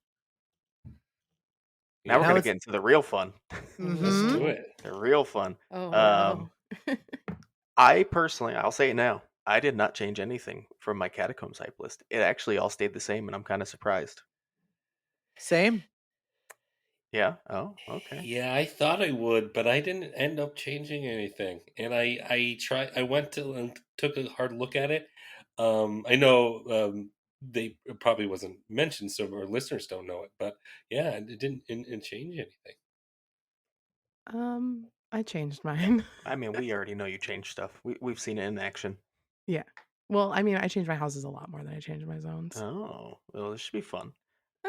Now we're Yeah, now gonna it's get into the real fun. let's mm-hmm. do Oh. it. The real fun. Oh Um, no. I personally, I'll say it now. I did not change anything from my catacombs hype list. It actually all stayed the same, and I'm kind of surprised. Same. Yeah. Oh, okay. Yeah, I thought I would, but I didn't end up changing anything. And I went to and took a hard look at it. I know they it probably wasn't mentioned, so our listeners don't know it, but yeah, it didn't change anything. I changed mine. I mean, we already know you change stuff. We've seen it in action. Yeah. Well, I mean, I changed my houses a lot more than I changed my zones. Oh, well, this should be fun. Uh,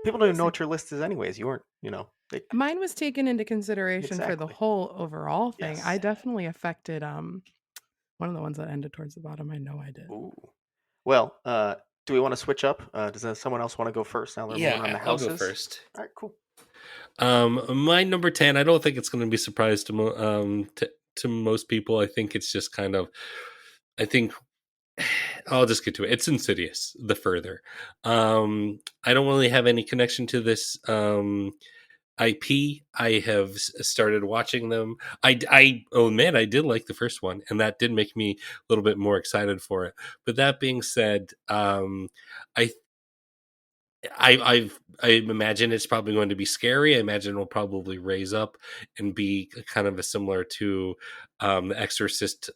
People don't we'll even know see. what your list is, anyways. You weren't, they, Mine was taken into consideration for the exactly. whole overall thing. I Yes. definitely affected one of the ones that ended towards the bottom. I know I did. Ooh. Well, do we want to switch up? Does someone else want to go first now they're moving on Yeah, the I'll go houses? first. All right, cool. My number 10, I don't think it's going to be a surprise to most people. I think it's just kind of, I think I'll just get to it. It's Insidious, The Further. I don't really have any connection to this IP. I have started watching them. Oh man, I did like the first one, and that did make me a little bit more excited for it. But that being said, I I imagine it's probably going to be scary. I imagine it'll probably raise up and be kind of a similar to the Exorcist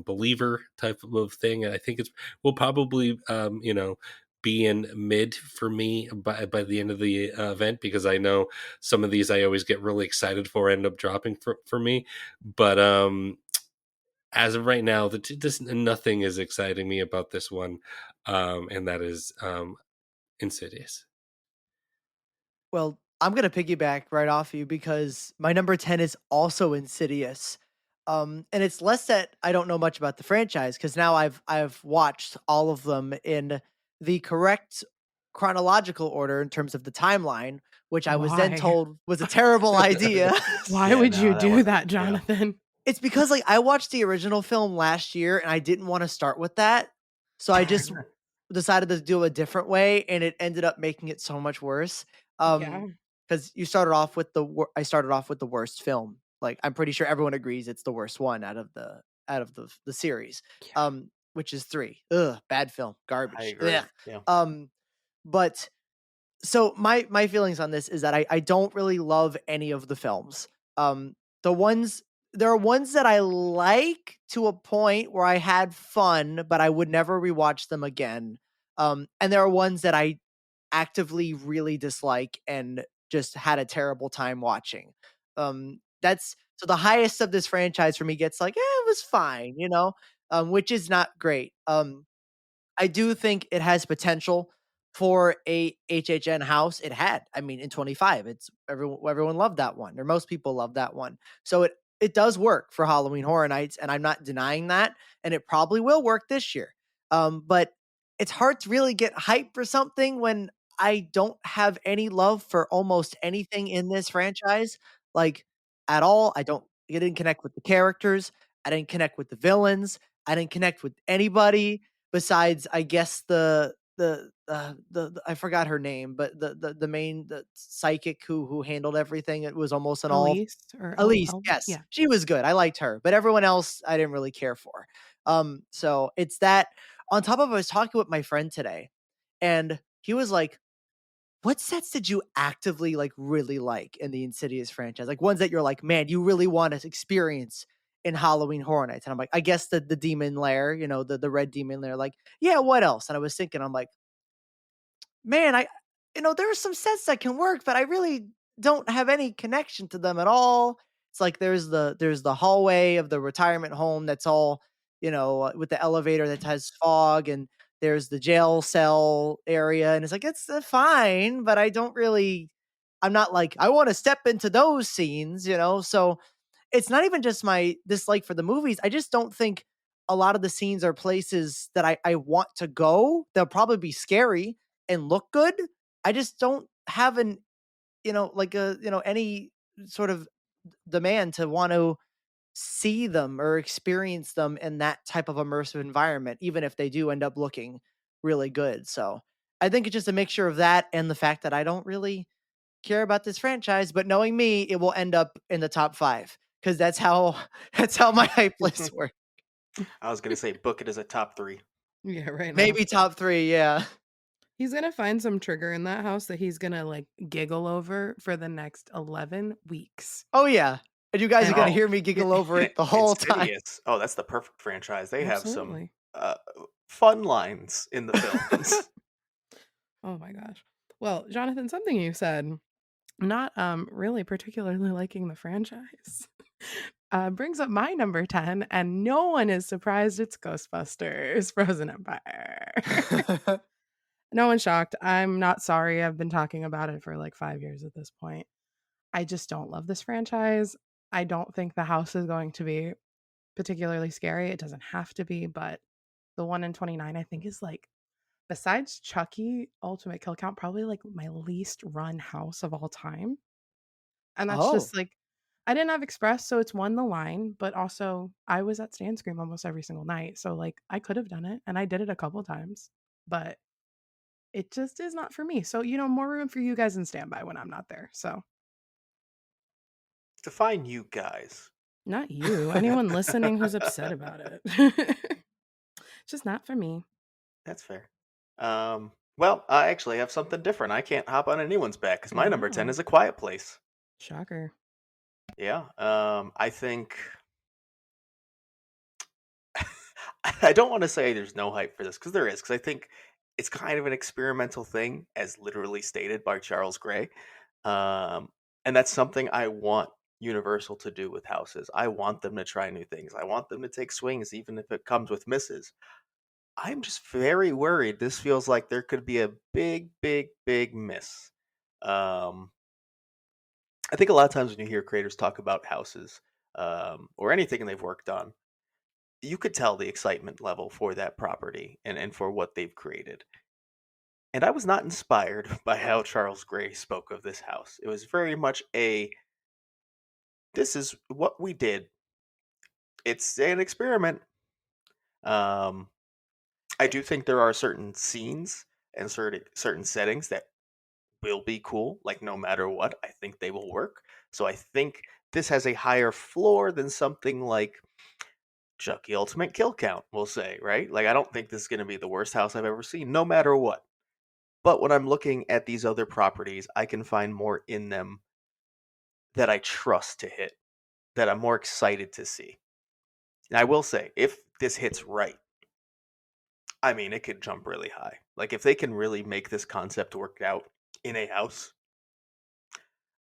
believer type of thing. I think it's will probably be in mid for me by the end of the event, because I know some of these I always get really excited for end up dropping for me. But as of right now, this nothing is exciting me about this one, and that is Insidious. Well, I'm gonna piggyback right off you because my number 10 is also Insidious. And it's less that I don't know much about the franchise because now I've watched all of them in the correct chronological order in terms of the timeline, which I was then Why? told was a terrible idea. Why Yeah, would you no, that do wasn't. that, Yeah. Jonathan? It's because, like, I watched the original film last year, and I didn't wanna start with that, so I just decided to do a different way, and it ended up making it so much worse. Yeah. Because you started off with I started off with the worst film. Like, I'm pretty sure everyone agrees it's the worst one out of the series, Yeah. which is 3. Ugh, bad film, I garbage. agree. Ugh. Yeah. But so my feelings on this is that I don't really love any of the films. Um, the ones there are ones that I like to a point where I had fun, but I would never rewatch them again. And there are ones that I actively really dislike and just had a terrible time watching. That's so the highest of this franchise for me gets like, it was fine, which is not great. I do think it has potential for a HHN house. It had. I mean, in 25, it's everyone loved that one, or most people loved that one. So it does work for Halloween Horror Nights, and I'm not denying that. And it probably will work this year. But it's hard to really get hyped for something when I don't have any love for almost anything in this franchise, like at all. I didn't connect with the characters. I didn't connect with the villains. I didn't connect with anybody besides, I guess, the I forgot her name, but the main the psychic who handled everything. It was almost an all. Elise or Elise, yes, yeah. she was good. I liked her, but everyone else I didn't really care for. So it's that. On top of, I was talking with my friend today, and he was like, what sets did you actively like really like in the Insidious franchise? Like ones that you're like, man, you really want to experience in Halloween Horror Nights. And I'm like, I guess the demon lair, the red demon lair. Like, yeah, what else? And I was thinking, I'm like, man, there are some sets that can work, but I really don't have any connection to them at all. It's like there's the hallway of the retirement home that's all, with the elevator that has fog, and there's the jail cell area, and it's like it's fine, but I'm not like I want to step into those scenes. So it's not even just my dislike for the movies. I just don't think a lot of the scenes are places that I want to go. They'll probably be scary and look good. I just don't have any sort of demand to want to see them or experience them in that type of immersive environment, even if they do end up looking really good. So I think it's just a mixture of that and the fact that I don't really care about this franchise, but knowing me, it will end up in the top 5 because that's how that's how my hype list works. I was gonna say book it as a top 3. Yeah, right now. Maybe top 3, yeah. He's gonna find some trigger in that house that he's gonna like giggle over for the next 11 weeks. Oh, yeah. And you guys are And gonna Oh, hear me giggle over and it the whole time. Insidious. Oh, that's the perfect franchise. They have some absolutely. uh, fun lines in the films. Oh my gosh. Well, Jonathan, something you said, not really particularly liking the franchise, brings up my number 10, and no one is surprised it's Ghostbusters Frozen Empire. No one's shocked. I'm not sorry. I've been talking about it for like 5 years at this point. I just don't love this franchise. I don't think the house is going to be particularly scary. It doesn't have to be, but the one in 29, I think, is like, besides Chucky Ultimate Kill Count, probably like my least run house of all time. And that's Oh. just like, I didn't have Express, so it's won the line, but also I was at Stand Scream almost every single night. So like I could have done it and I did it a couple times, but it just is not for me. So, more room for you guys in standby when I'm not there. So, Define you guys. not you. Anyone listening who's upset about it. It's just not for me. That's fair. Well, I actually have something different. I can't hop on anyone's back because my number 10 Wow. is A Quiet Place. Shocker. Yeah. I think I don't want to say there's no hype for this because there is, because I think it's kind of an experimental thing, as literally stated by Charles Gray. Um, and that's something I want Universal to do with houses. I want them to try new things. I want them to take swings, even if it comes with misses. I'm just very worried. This feels like there could be a big, big, big miss. Um, I think a lot of times when you hear creators talk about houses or anything they've worked on, you could tell the excitement level for that property and for what they've created. And I was not inspired by how Charles Gray spoke of this house. It was very much this is what we did. It's an experiment. Um, I do think there are certain scenes and certain settings that will be cool, like no matter what, I think they will work. So I think this has a higher floor than something like Chucky Ultimate Kill Count, we'll say, right? Like I don't think this is going to be the worst house I've ever seen, no matter what. But when I'm looking at these other properties, I can find more in them that I trust to hit, that I'm more excited to see. And I will say, if this hits right, I mean, it could jump really high. Like, if they can really make this concept work out in a house,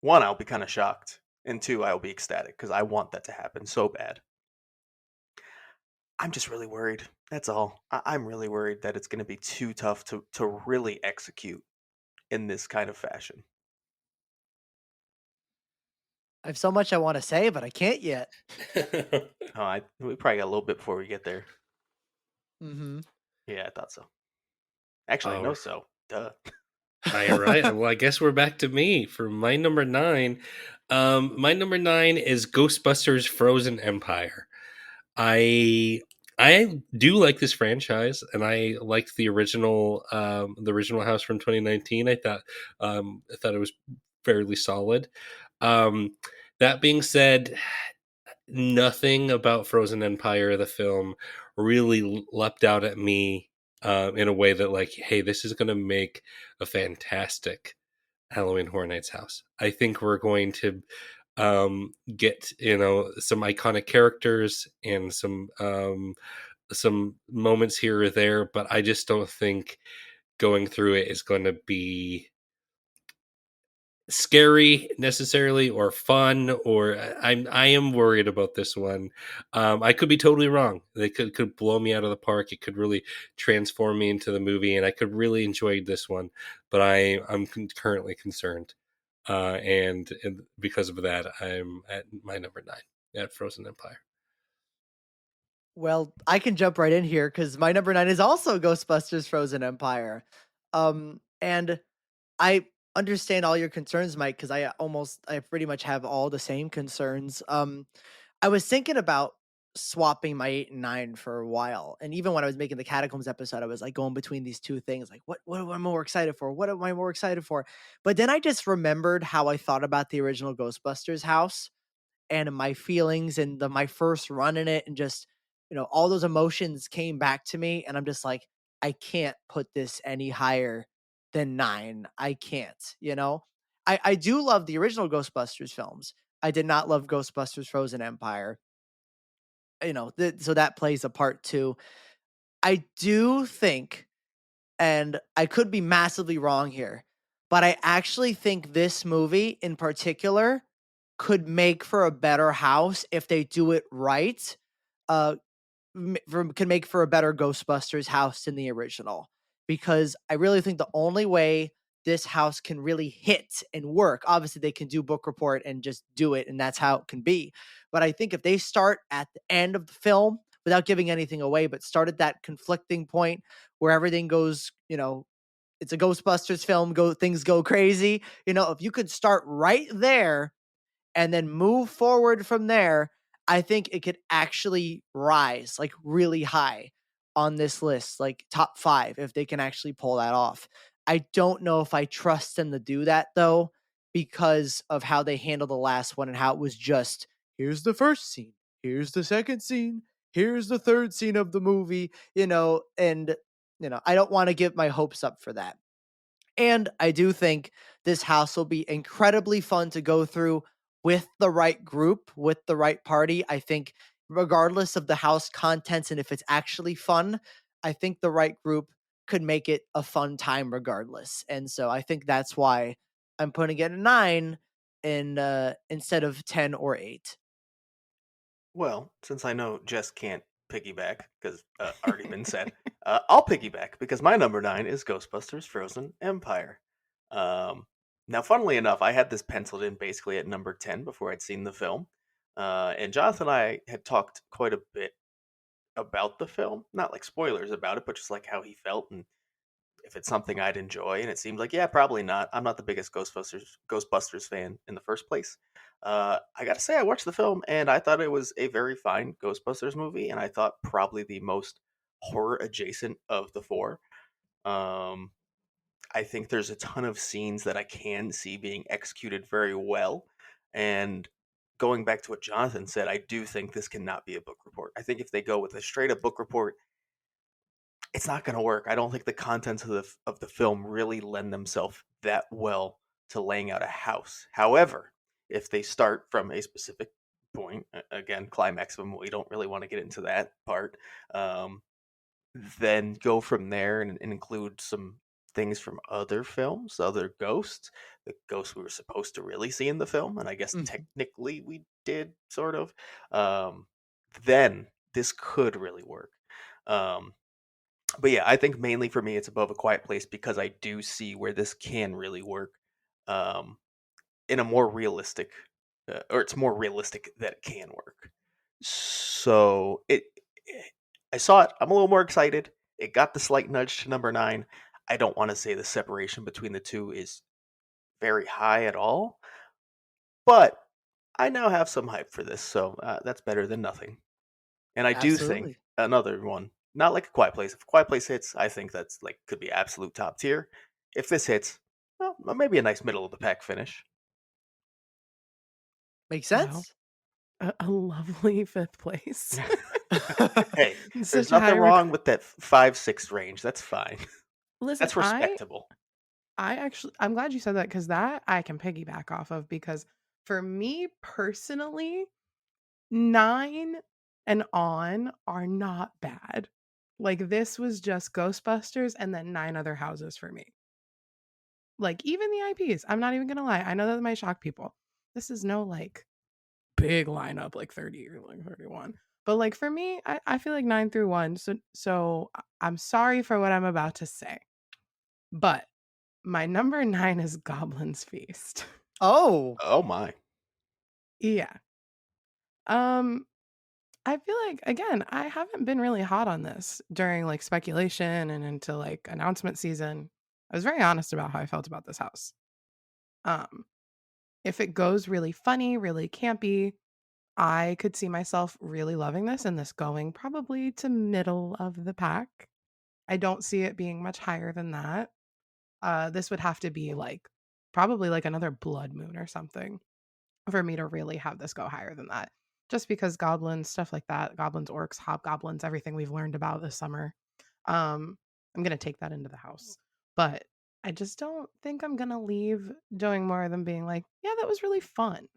one, I'll be kind of shocked. And two, I'll be ecstatic because I want that to happen so bad. I'm just really worried. That's all. I'm really worried that it's going to be too tough to really execute in this kind of fashion. I have so much I want to say, but I can't yet. Oh, we probably got a little bit before we get there. Mm-hmm. Yeah, I thought so. Actually, I All know so. Duh. All right. Well, I guess we're back to me for my number 9. My number 9 is Ghostbusters Frozen Empire. I I do like this franchise, and I liked the original house from 2019. I thought it was fairly solid. Um, that being said, nothing about Frozen Empire, the film, really leapt out at me in a way that, like, hey, this is going to make a fantastic Halloween Horror Nights house. I think we're going to get some iconic characters and some moments here or there, but I just don't think going through it is going to be scary necessarily or fun. Or I am worried about this one. I could be totally wrong. They could blow me out of the park. It could really transform me into the movie, and I could really enjoy this one. But I'm currently concerned, and because of that, I'm at my number 9 at Frozen Empire. Well, I can jump right in here because my number 9 is also Ghostbusters Frozen Empire. And I understand all your concerns, Mike, because I pretty much have all the same concerns. I was thinking about swapping my 8 and 9 for a while. And even when I was making the Catacombs episode, I was like going between these two things, like what am I more excited for? What am I more excited for? But then I just remembered how I thought about the original Ghostbusters house and my feelings and my first run in it, and just, all those emotions came back to me, and I'm just like, I can't put this any higher than 9. I can't, I do love the original Ghostbusters films. I did not love Ghostbusters Frozen Empire. So that plays a part too. I do think, and I could be massively wrong here, but I actually think this movie in particular could make for a better house if they do it right. Uh, can make for a better Ghostbusters house than the original, because I really think the only way this house can really hit and work, obviously they can do book report and just do it, and that's how it can be. But I think if they start at the end of the film without giving anything away, but start at that conflicting point where everything goes, it's a Ghostbusters film, things go crazy. If you could start right there and then move forward from there, I think it could actually rise like really high on this list, like top 5, if they can actually pull that off. I don't know if I trust them to do that though, because of how they handled the last one and how it was just, here's the first scene, here's the second scene, here's the third scene of the movie, and I don't want to give my hopes up for that. And I do think this house will be incredibly fun to go through with the right group, with the right party. I think, regardless of the house contents and if it's actually fun, I think the right group could make it a fun time regardless. And so I think that's why I'm putting it a 9 instead of 10 or 8. Well, since I know Jess can't piggyback because already been said, I'll piggyback because my number 9 is Ghostbusters Frozen Empire. Um, Now, funnily enough, I had this penciled in basically at number 10 before I'd seen the film. And Jonathan and I had talked quite a bit about the film, not like spoilers about it, but just like how he felt and if it's something I'd enjoy. And it seemed like, yeah, probably not. I'm not the biggest Ghostbusters fan in the first place. I got to say, I watched the film and I thought it was a very fine Ghostbusters movie, and I thought probably the most horror adjacent of the four. Um, I think there's a ton of scenes that I can see being executed very well. And going back to what Jonathan said, I do think this cannot be a book report. I think if they go with a straight up book report, it's not going to work. I don't think the contents of the film really lend themselves that well to laying out a house. However, if they start from a specific point, again, climax of them, we don't really want to get into that part. Um, then go from there and include some things from other films, other ghosts, the ghosts we were supposed to really see in the film, and I guess Mhm. technically we did sort of. Um, then this could really work. Um, but yeah, I think mainly for me it's Above a Quiet Place because I do see where this can really work um, in a more realistic, or it's more realistic that it can work. So I saw it. I'm a little more excited. It got the slight nudge to number 9. I don't want to say the separation between the two is very high at all, but I now have some hype for this, so that's better than nothing. And I do think Absolutely. another one, not like a Quiet Place. If Quiet Place hits, I think that's like could be absolute top tier. If this hits, well, maybe a nice middle of the pack finish. Makes Wow. sense. A lovely 5th place. Hey, there's Such a nothing high wrong with that 5-6 range. That's fine. Listen, That's respectable. I'm glad you said that because that I can piggyback off of because for me personally, 9 and on are not bad. Like this was just Ghostbusters and then 9 other houses for me. Like even the IPs, I'm not even gonna lie. I know that might shock people. This is no like big lineup like 30 or like 31. But like for me, I feel like 9 through 1. So I'm sorry for what I'm about to say. But my number 9 is Goblin's Feast. Oh, Oh my. Yeah. Um, I feel like again, I haven't been really hot on this during like speculation and into like announcement season. I was very honest about how I felt about this house. Um, if it goes really funny, really campy, I could see myself really loving this and this going probably to middle of the pack. I don't see it being much higher than that. This would have to be like probably like another blood moon or something for me to really have this go higher than that. Just because goblins, stuff like that, goblins, orcs, hobgoblins, everything we've learned about this summer. I'm gonna take that into the house. But I just don't think I'm gonna leave doing more than being like, yeah, that was really fun.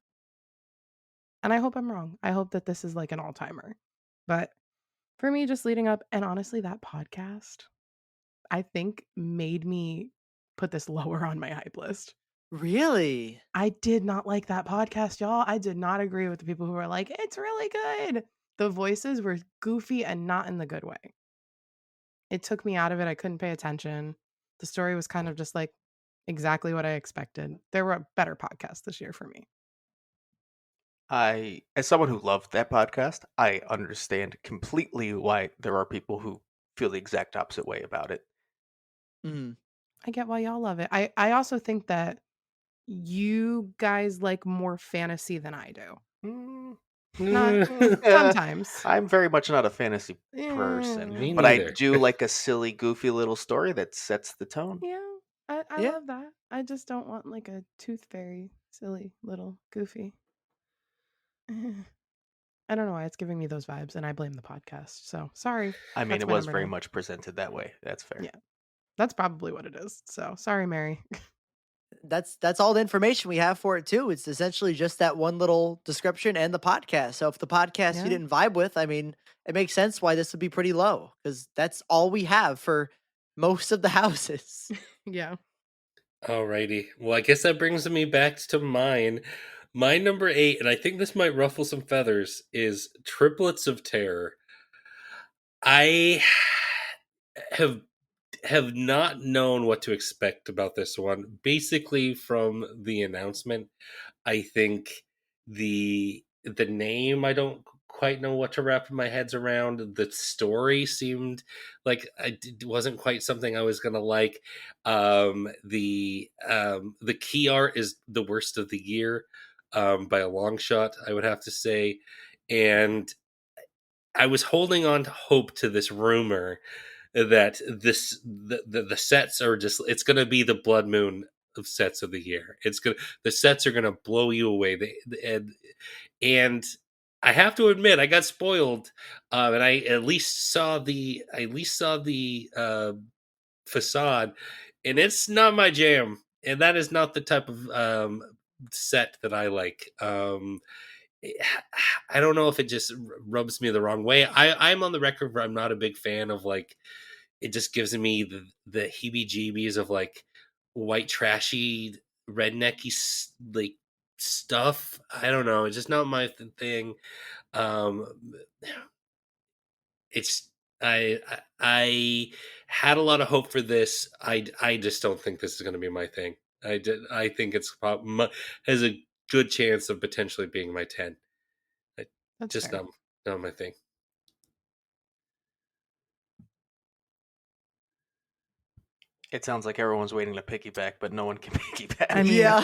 And I hope I'm wrong. I hope that this is like an all-timer. But for me, just leading up, and honestly, that podcast, I think made me put this lower on my hype list. really? I did not like that podcast, y'all. I did not agree with the people who were like, "It's really good." The voices were goofy and not in the good way. It took me out of it. I couldn't pay attention. The story was kind of just like exactly what I expected. There were better podcasts this year for me. As someone who loved that podcast, I understand completely why there are people who feel the exact opposite way about it. Mm. I get why y'all love it. I also think that you guys like more fantasy than I do. Mm, Not eh, sometimes. I'm very much not a fantasy person, Yeah. Me but I neither. do like a silly, goofy little story that sets the tone. Yeah, I Yeah. love that. I just don't want like a tooth fairy, silly little goofy. I don't know why it's giving me those vibes, and I blame the podcast. So sorry. I mean, That's it my was number very 9. much presented that way. That's fair. Yeah, that's probably what it is. So sorry, Mary. That's all the information we have for it too. It's essentially just that one little description and the podcast. So if the podcast you Yeah, didn't vibe with, I mean, it makes sense why this would be pretty low because that's all we have for most of the houses. yeah. Alrighty. Well, I guess that brings me back to mine. My number 8, and I think this might ruffle some feathers, is Triplets of Terror. I have not known what to expect about this one. Basically, from the announcement, I think the name I don't quite know what to wrap my heads around. The story seemed like it wasn't quite something I was gonna like. The key art is the worst of the year, by a long shot, I would have to say, and I was holding on to hope to this rumor that the sets are just, it's going to be the blood moon of sets of the year. It's going to, the sets are going to blow you away. And I have to admit I got spoiled, and I at least saw the facade, and it's not my jam, and that is not the type of set that I like. I don't know if it just rubs me the wrong way. I'm on the record where I'm not a big fan of like, it just gives me the heebie-jeebies of like white trashy rednecky like stuff. I don't know. It's just not my thing. Um, it's I had a lot of hope for this. I just don't think this is going to be my thing. I think it's has a good chance of potentially being my 10. I, That's just fair. not my thing. It sounds like everyone's waiting to piggyback, but no one can I piggyback. mean, Yeah.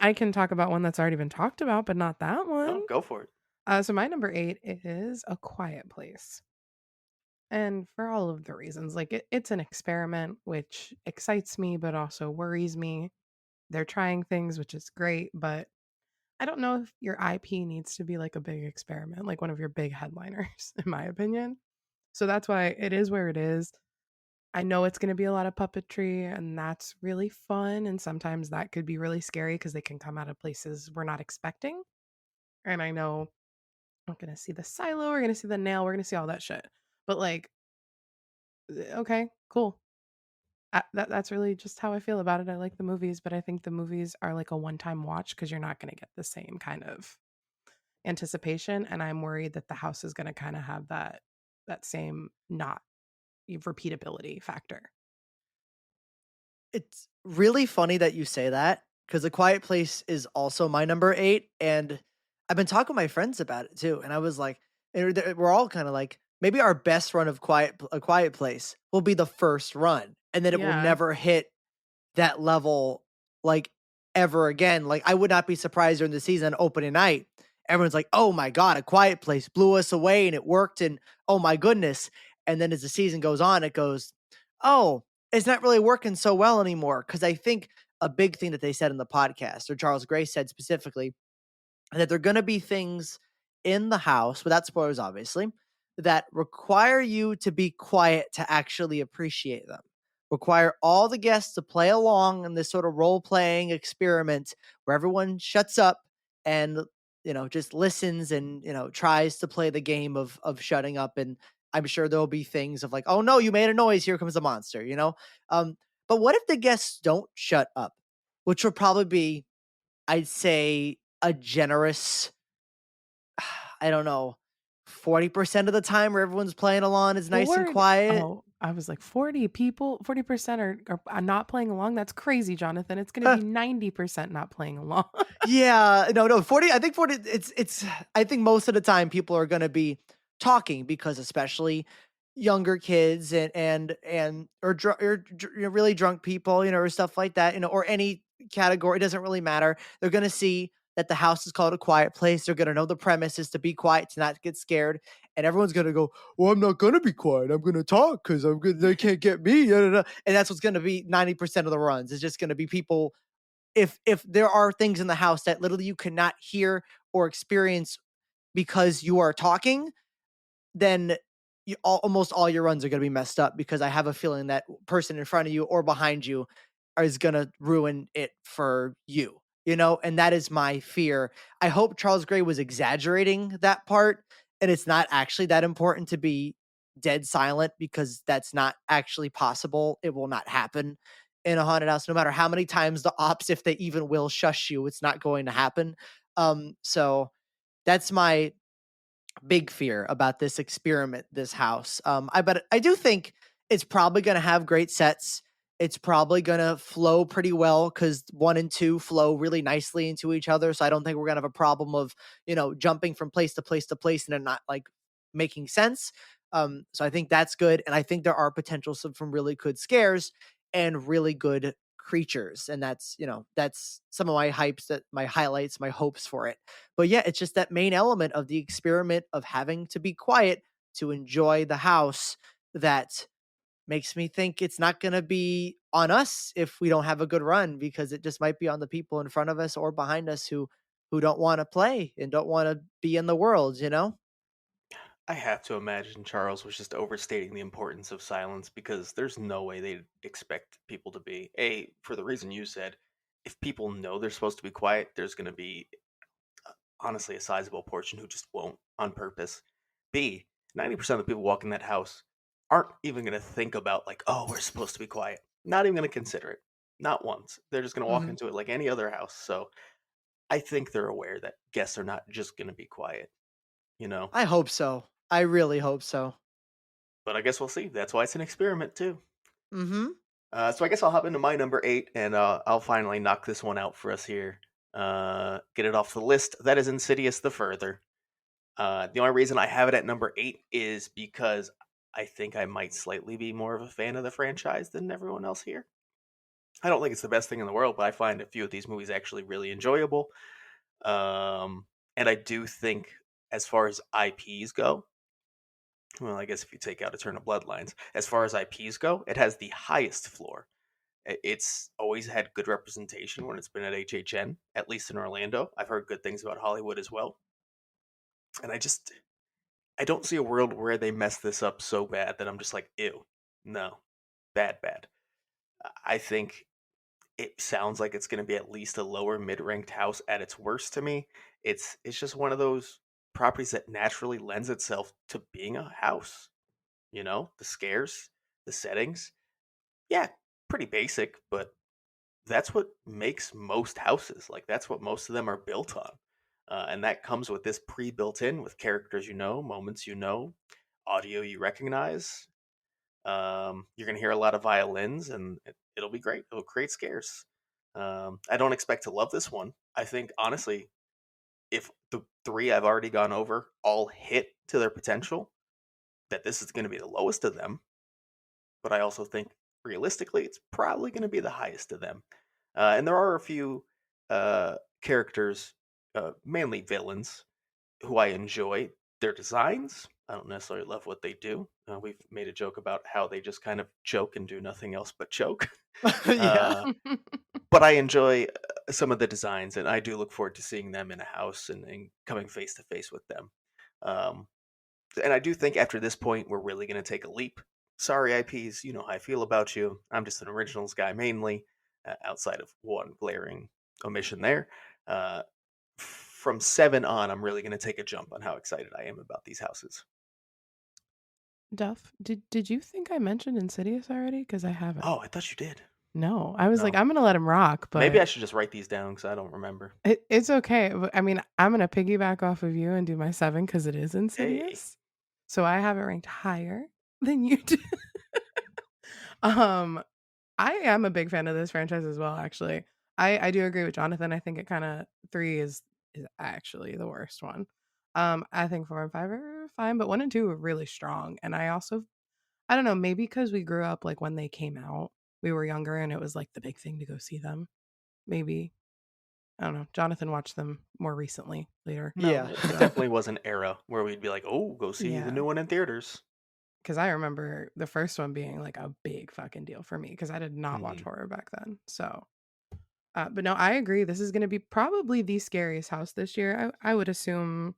I can talk about one that's already been talked about, but not that one. No, go for it. So my number 8 is A Quiet Place. And for all of the reasons, like it's an experiment, which excites me, but also worries me. They're trying things, which is great, but I don't know if your IP needs to be like a big experiment, like one of your big headliners, in my opinion. So that's why it is where it is. I know it's going to be a lot of puppetry, and that's really fun. And sometimes that could be really scary because they can come out of places we're not expecting. And I know we're going to see the silo, we're going to see the nail, we're going to see all that shit. But like, okay, cool. That's really just how I feel about it. I like the movies, but I think the movies are like a one-time watch because you're not going to get the same kind of anticipation. And I'm worried that the house is going to kind of have that same not repeatability factor. It's really funny that you say that because A Quiet Place is also my number 8, and I've been talking to my friends about it too, and I was like, we're all kind of like, maybe our best run of A Quiet Place will be the first run, and then it will Yeah. never hit that level, like, ever again. Like, I would not be surprised during the season opening night. Everyone's like, "Oh my god, A Quiet Place blew us away and it worked, and oh my goodness." And then as the season goes on, it goes, "Oh, it's not really working so well anymore." Because I think a big thing that they said in the podcast, or Charles Gray said specifically, that there are going to be things in the house, without spoilers, obviously, that require you to be quiet to actually appreciate them. Require all the guests to play along in this sort of role playing experiment where everyone shuts up and just listens and tries to play the game of shutting up. And I'm sure there'll be things of like, oh no, you made a noise, here comes the monster. Um, but what if the guests don't shut up? Which would probably be, I'd say, a generous, I don't know, 40% of the time where everyone's playing along is nice and 40 quiet. Oh, I was like 40 people, 40% are not playing along. That's crazy, Jonathan. It's going to be 90% not playing along. Yeah, no, 40, I think 40, it's I think most of the time people are gonna be talking because especially younger kids and really drunk people, or stuff like that, or any category, it doesn't really matter. They're gonna see that the house is called A Quiet Place. They're gonna know the premise is to be quiet, to not get scared, and everyone's gonna go, "Well, I'm not gonna be quiet. I'm gonna talk because I'm good. They can't get me." Da, da, da. And that's what's gonna be 90% of the runs. It's just gonna be people, if there are things in the house that literally you cannot hear or experience because you are talking, then almost all your runs are going to be messed up because I have a feeling that person in front of you or behind you is going to ruin it for you, and that is my fear. I hope Charles Gray was exaggerating that part and it's not actually that important to be dead silent, because that's not actually possible. It will not happen in a haunted house, no matter how many times the ops, if they even will shush you, it's not going to happen. So that's my big fear about this experiment, this house. I do think it's probably going to have great sets. It's probably going to flow pretty well because 1 and 2 flow really nicely into each other. So I don't think we're going to have a problem of jumping from place to place to place and it not like making sense. So I think that's good, and I think there are potential from really good scares and really good creatures, and that's some of my hypes, that my highlights, my hopes for it. But yeah, it's just that main element of the experiment of having to be quiet to enjoy the house that makes me think it's not going to be on us if we don't have a good run, because it just might be on the people in front of us or behind us who don't want to play and don't want to be in the world. I have to imagine Charles was just overstating the importance of silence because there's no way they'd expect people to be. For the reason you said, if people know they're supposed to be quiet, there's going to be honestly a sizable portion who just won't on purpose. B, 90% of the people walking that house aren't even going to think about, like, oh, we're supposed to be quiet. Not even going to consider it. Not once. They're just going to walk Mhm. into it like any other house. So I think they're aware that guests are not just going to be quiet, you know? I hope so. I really hope so. But I guess we'll see. That's why it's an experiment too. Mm-hmm. So I guess I'll hop into my number 8, and I'll finally knock this one out for us here. Get it off the list. That is Insidious the Further. The only reason I have it at number 8 is because I think I might slightly be more of a fan of the franchise than everyone else here. I don't think it's the best thing in the world, but I find a few of these movies actually really enjoyable. And I do think, as far as IPs go, well, I guess if you take out Eternal Bloodlines, as far as IPs go, it has the highest floor. It's always had good representation when it's been at HHN, at least in Orlando. I've heard good things about Hollywood as well. And I don't see a world where they mess this up so bad that I'm just like, ew, no, bad, bad. I think it sounds like it's going to be at least a lower mid-ranked house at its worst to me. It's just one of those properties that naturally lends itself to being a house. You know, the scares, the settings, yeah, pretty basic, but that's what makes most houses. Like that's what most of them are built on. And that comes with this pre-built in with characters you know, moments you know, audio you recognize. You're gonna hear a lot of violins, and it'll be great. It'll create scares. I don't expect to love this one. I think honestly, if the three I've already gone over all hit to their potential, that this is going to be the lowest of them. But I also think realistically, it's probably going to be the highest of them. And there are a few characters, mainly villains, who I enjoy their designs. I don't necessarily love what they do. We've made a joke about how they just kind of choke and do nothing else but choke. Yeah. uh, but I enjoy some of the designs, and I do look forward to seeing them in a house and coming face to face with them. Um, and I do think after this point, we're really going to take a leap. Sorry, IPs, you know how I feel about you. I'm just an originals guy mainly, outside of one glaring omission there. Uh, from 7 on, I'm really going to take a jump on how excited I am about these houses. Duff, did you think I mentioned Insidious already? Because I haven't. Oh, I thought you did. No, I was like, No. I'm gonna let him rock, Maybe I but should just write these down because I don't remember. it's okay. I mean, I'm gonna piggyback off of you and do my 7 because it is Hey. Insidious. So I have it ranked higher than you do. um, I am a big fan of this franchise as well, actually. I do agree with Jonathan. I think it kind of 3 is actually the worst one. I think 4 and 5 are fine, but 1 and 2 are really strong. And I don't know, maybe because we grew up like when they came out, we were younger and it was like the big thing to go see them. Maybe. I don't know. Jonathan watched them more recently later. No, Yeah. it So definitely was an era where we'd be like, oh, go see the yeah. new one in theaters. Because I remember the first one being like a big fucking deal for me because I did not watch Mhm. horror back then. So but no, I agree. This is going to be probably the scariest house this year. I would assume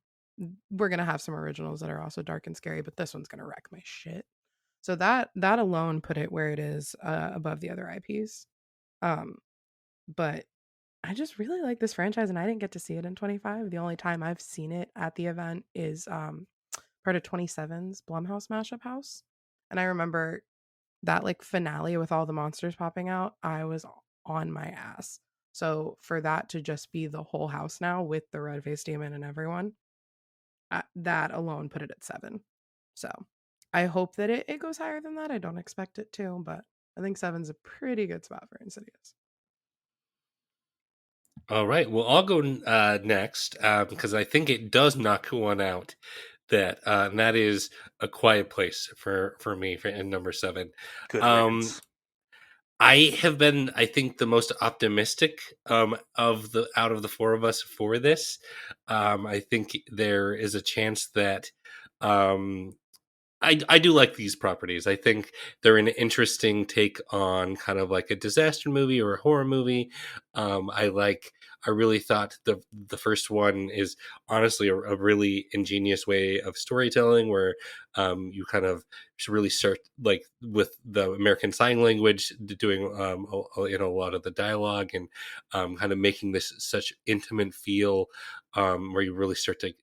we're going to have some originals that are also dark and scary, but this one's going to wreck my shit. So that alone put it where it is above the other IPs. Um, but I just really like this franchise, and I didn't get to see it in 25. The only time I've seen it at the event is part of 27's Blumhouse Mashup House, and I remember that like finale with all the monsters popping out. I was on my ass. So for that to just be the whole house now with the red faced demon and everyone, that alone put it at 7. So I hope that it goes higher than that. I don't expect it to, but I think 7's a pretty good spot for Insidious. All right. Well, I'll go next because I think it does knock one out. And that is A Quiet Place for me for in number 7. Good Um, riddance. I have been, I think, the most optimistic of the out of the four of us for this. I think there is a chance that um, I do like these properties. I think they're an interesting take on kind of like a disaster movie or a horror movie. I really thought the first one is honestly a really ingenious way of storytelling where you kind of should really start like with the American Sign Language doing a lot of the dialogue and kind of making this such intimate feel where you really start to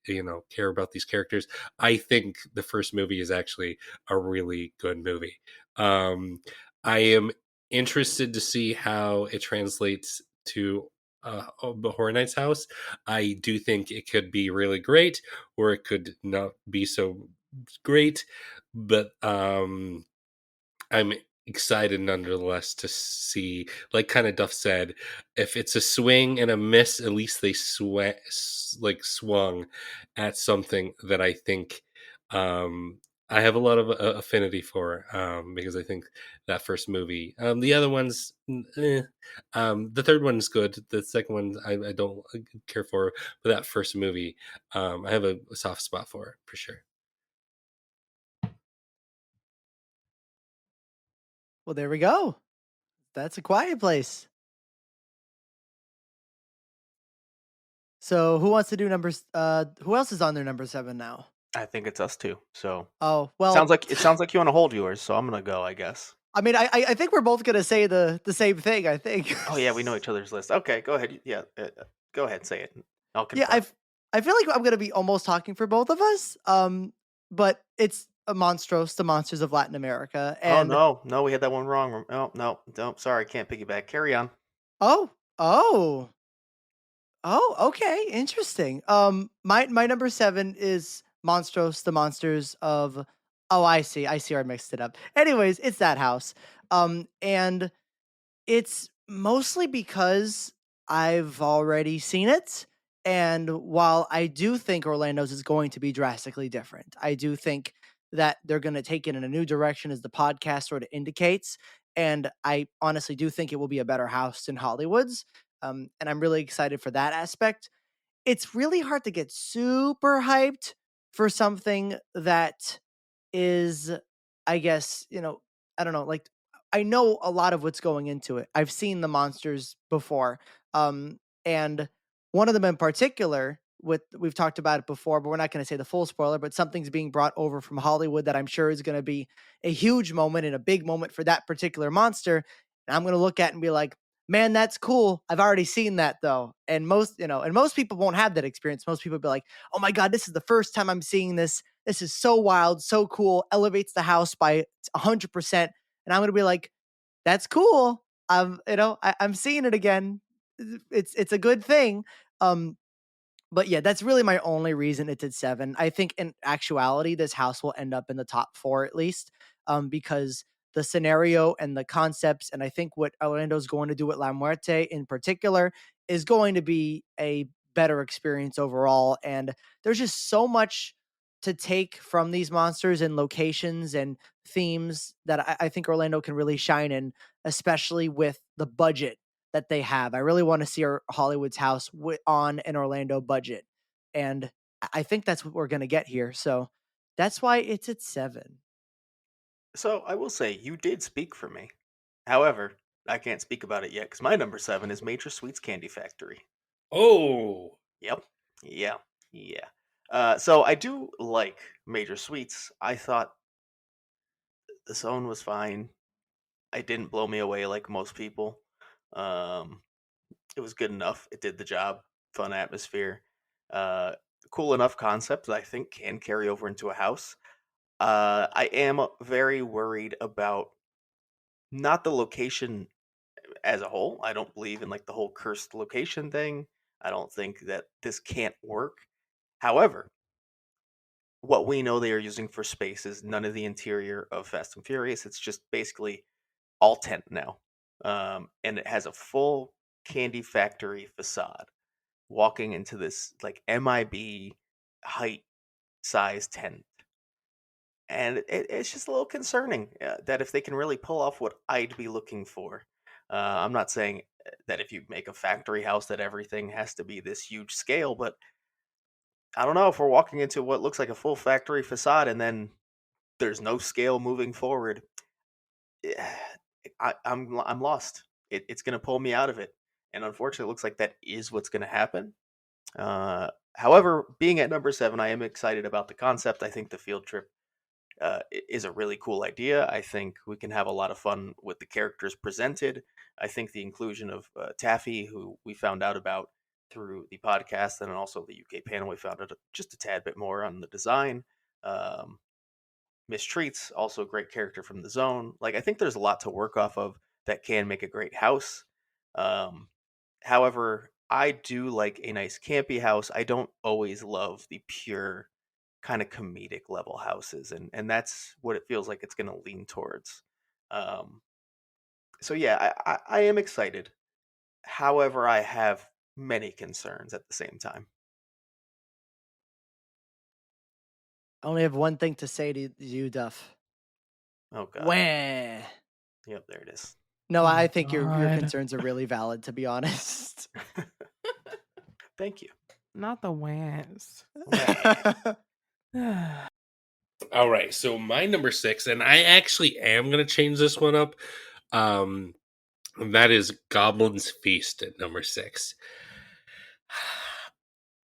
care about these characters. I think the first movie is actually a really good movie. I am interested to see how it translates to the Horror Nights house. I do think it could be really great, or it could not be so great, but I'm excited nonetheless to see, like kind of Duff said, if it's a swing and a miss, at least they like swung at something that I think um, I have a lot of affinity for, because I think that first movie, the other ones, the third one's good. The second one I don't care for, but that first movie, I have a soft spot for sure. Well, there we go. That's A Quiet Place. So who wants to do numbers? Who else is on their number 7 now? I think it's us two. So Oh sounds well, like it sounds like you want to hold yours. So I'm gonna go, I guess. I mean, I think we're both gonna say the same thing. I think. Oh yeah, we know each other's list. Okay, go ahead. Yeah, go ahead, say it. I'll Yeah, confirm. I feel like I'm gonna be almost talking for both of us. But it's a Monstros, the Monsters of Latin America, Oh and no, no, we had that one wrong. Oh no, no, sorry, can't piggyback. Carry on. oh, oh, oh, okay, interesting. My number 7 is Monstros, the Monsters of. Oh, I see. I mixed it up. Anyways, it's that house. And it's mostly because I've already seen it, and while I do think Orlando's is going to be drastically different, I do think that they're gonna take it in a new direction as the podcast sort of indicates, and I honestly do think it will be a better house than Hollywood's, and I'm really excited for that aspect. It's really hard to get super hyped for something that is, I guess, I don't know, like I know a lot of what's going into it. I've seen the monsters before. And one of them in particular, with we've talked about it before, but we're not going to say the full spoiler, but something's being brought over from Hollywood that I'm sure is going to be a huge moment and a big moment for that particular monster. And I'm going to look at it and be like, man, that's cool. I've already seen that though. And most people won't have that experience. Most people be like, oh my God, this is the first time I'm seeing this. This is so wild, so cool, elevates the house by 100%. And I'm going to be like, that's cool. I'm seeing it again. It's a good thing. Um, but yeah, that's really my only reason it's at 7. I think in actuality, this house will end up in the top 4 at least, because the scenario and the concepts, and I think what Orlando's going to do with La Muerte in particular is going to be a better experience overall. And there's just so much to take from these monsters and locations and themes that I think Orlando can really shine in, especially with the budget that they have. I really want to see our Hollywood's house on an Orlando budget, and I think that's what we're gonna get here. So that's why it's at 7. So I will say you did speak for me. However, I can't speak about it yet because my number 7 is Major Sweets Candy Factory. Oh, Yep. Yeah. Yeah. So I do like Major Sweets. I thought the zone was fine. It didn't blow me away like most people. Um, it was good enough. It did the job. Fun atmosphere. Uh, cool enough concept that I think can carry over into a house. I am very worried about not the location as a whole. I don't believe in like the whole cursed location thing. I don't think that this can't work. However, what we know they are using for space is none of the interior of Fast and Furious. It's just basically all tent now. And it has a full candy factory facade walking into this like MIB height size tent. And it's just a little concerning that if they can really pull off what I'd be looking for. I'm not saying that if you make a factory house that everything has to be this huge scale, but I don't know if we're walking into what looks like a full factory facade and then there's no scale moving forward. eh, I'm lost. It's going to pull me out of it, and unfortunately, it looks like that is what's going to happen. However, being at number 7, I am excited about the concept. I think the field trip is a really cool idea. I think we can have a lot of fun with the characters presented. I think the inclusion of Taffy, who we found out about through the podcast, and also the UK panel, we found out just a tad bit more on the design. Um, Mistreats, also a great character from the zone. Like I think there's a lot to work off of that can make a great house. Um, However, I do like a nice campy house. I don't always love the pure kind of comedic level houses, and that's what it feels like it's going to lean towards. Um, so yeah, I am excited. However, I have many concerns at the same time. I only have one thing to say to you, Duff. Oh God. Wah. Yep, there it is. No, Oh I my think your god. concerns are really valid, to be honest. Thank you. Not the whans. Wah. All right, so my number 6, and I actually am going to change this one up. Um, that is Goblin's Feast at number 6.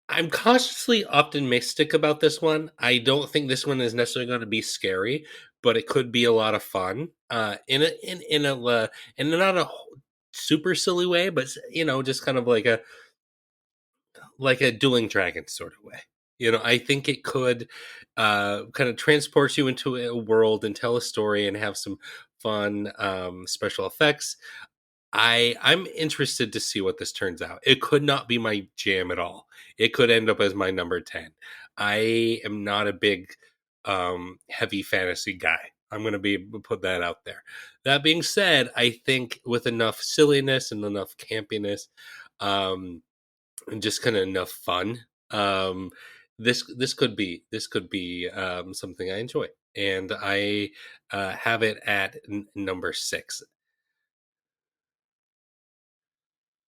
I'm cautiously optimistic about this one. I don't think this one is necessarily going to be scary, but it could be a lot of fun. In not a super silly way, but just kind of like a Dueling Dragons sort of way. I think it could kind of transport you into a world and tell a story and have some fun special effects. I'm interested to see what this turns out. It could not be my jam at all. It could end up as my number 10. I am not a big heavy fantasy guy. I'm going to be put that out there. That being said, I think with enough silliness and enough campiness, um, and just kind of enough fun, this could be something I enjoy, and I have it at number 6.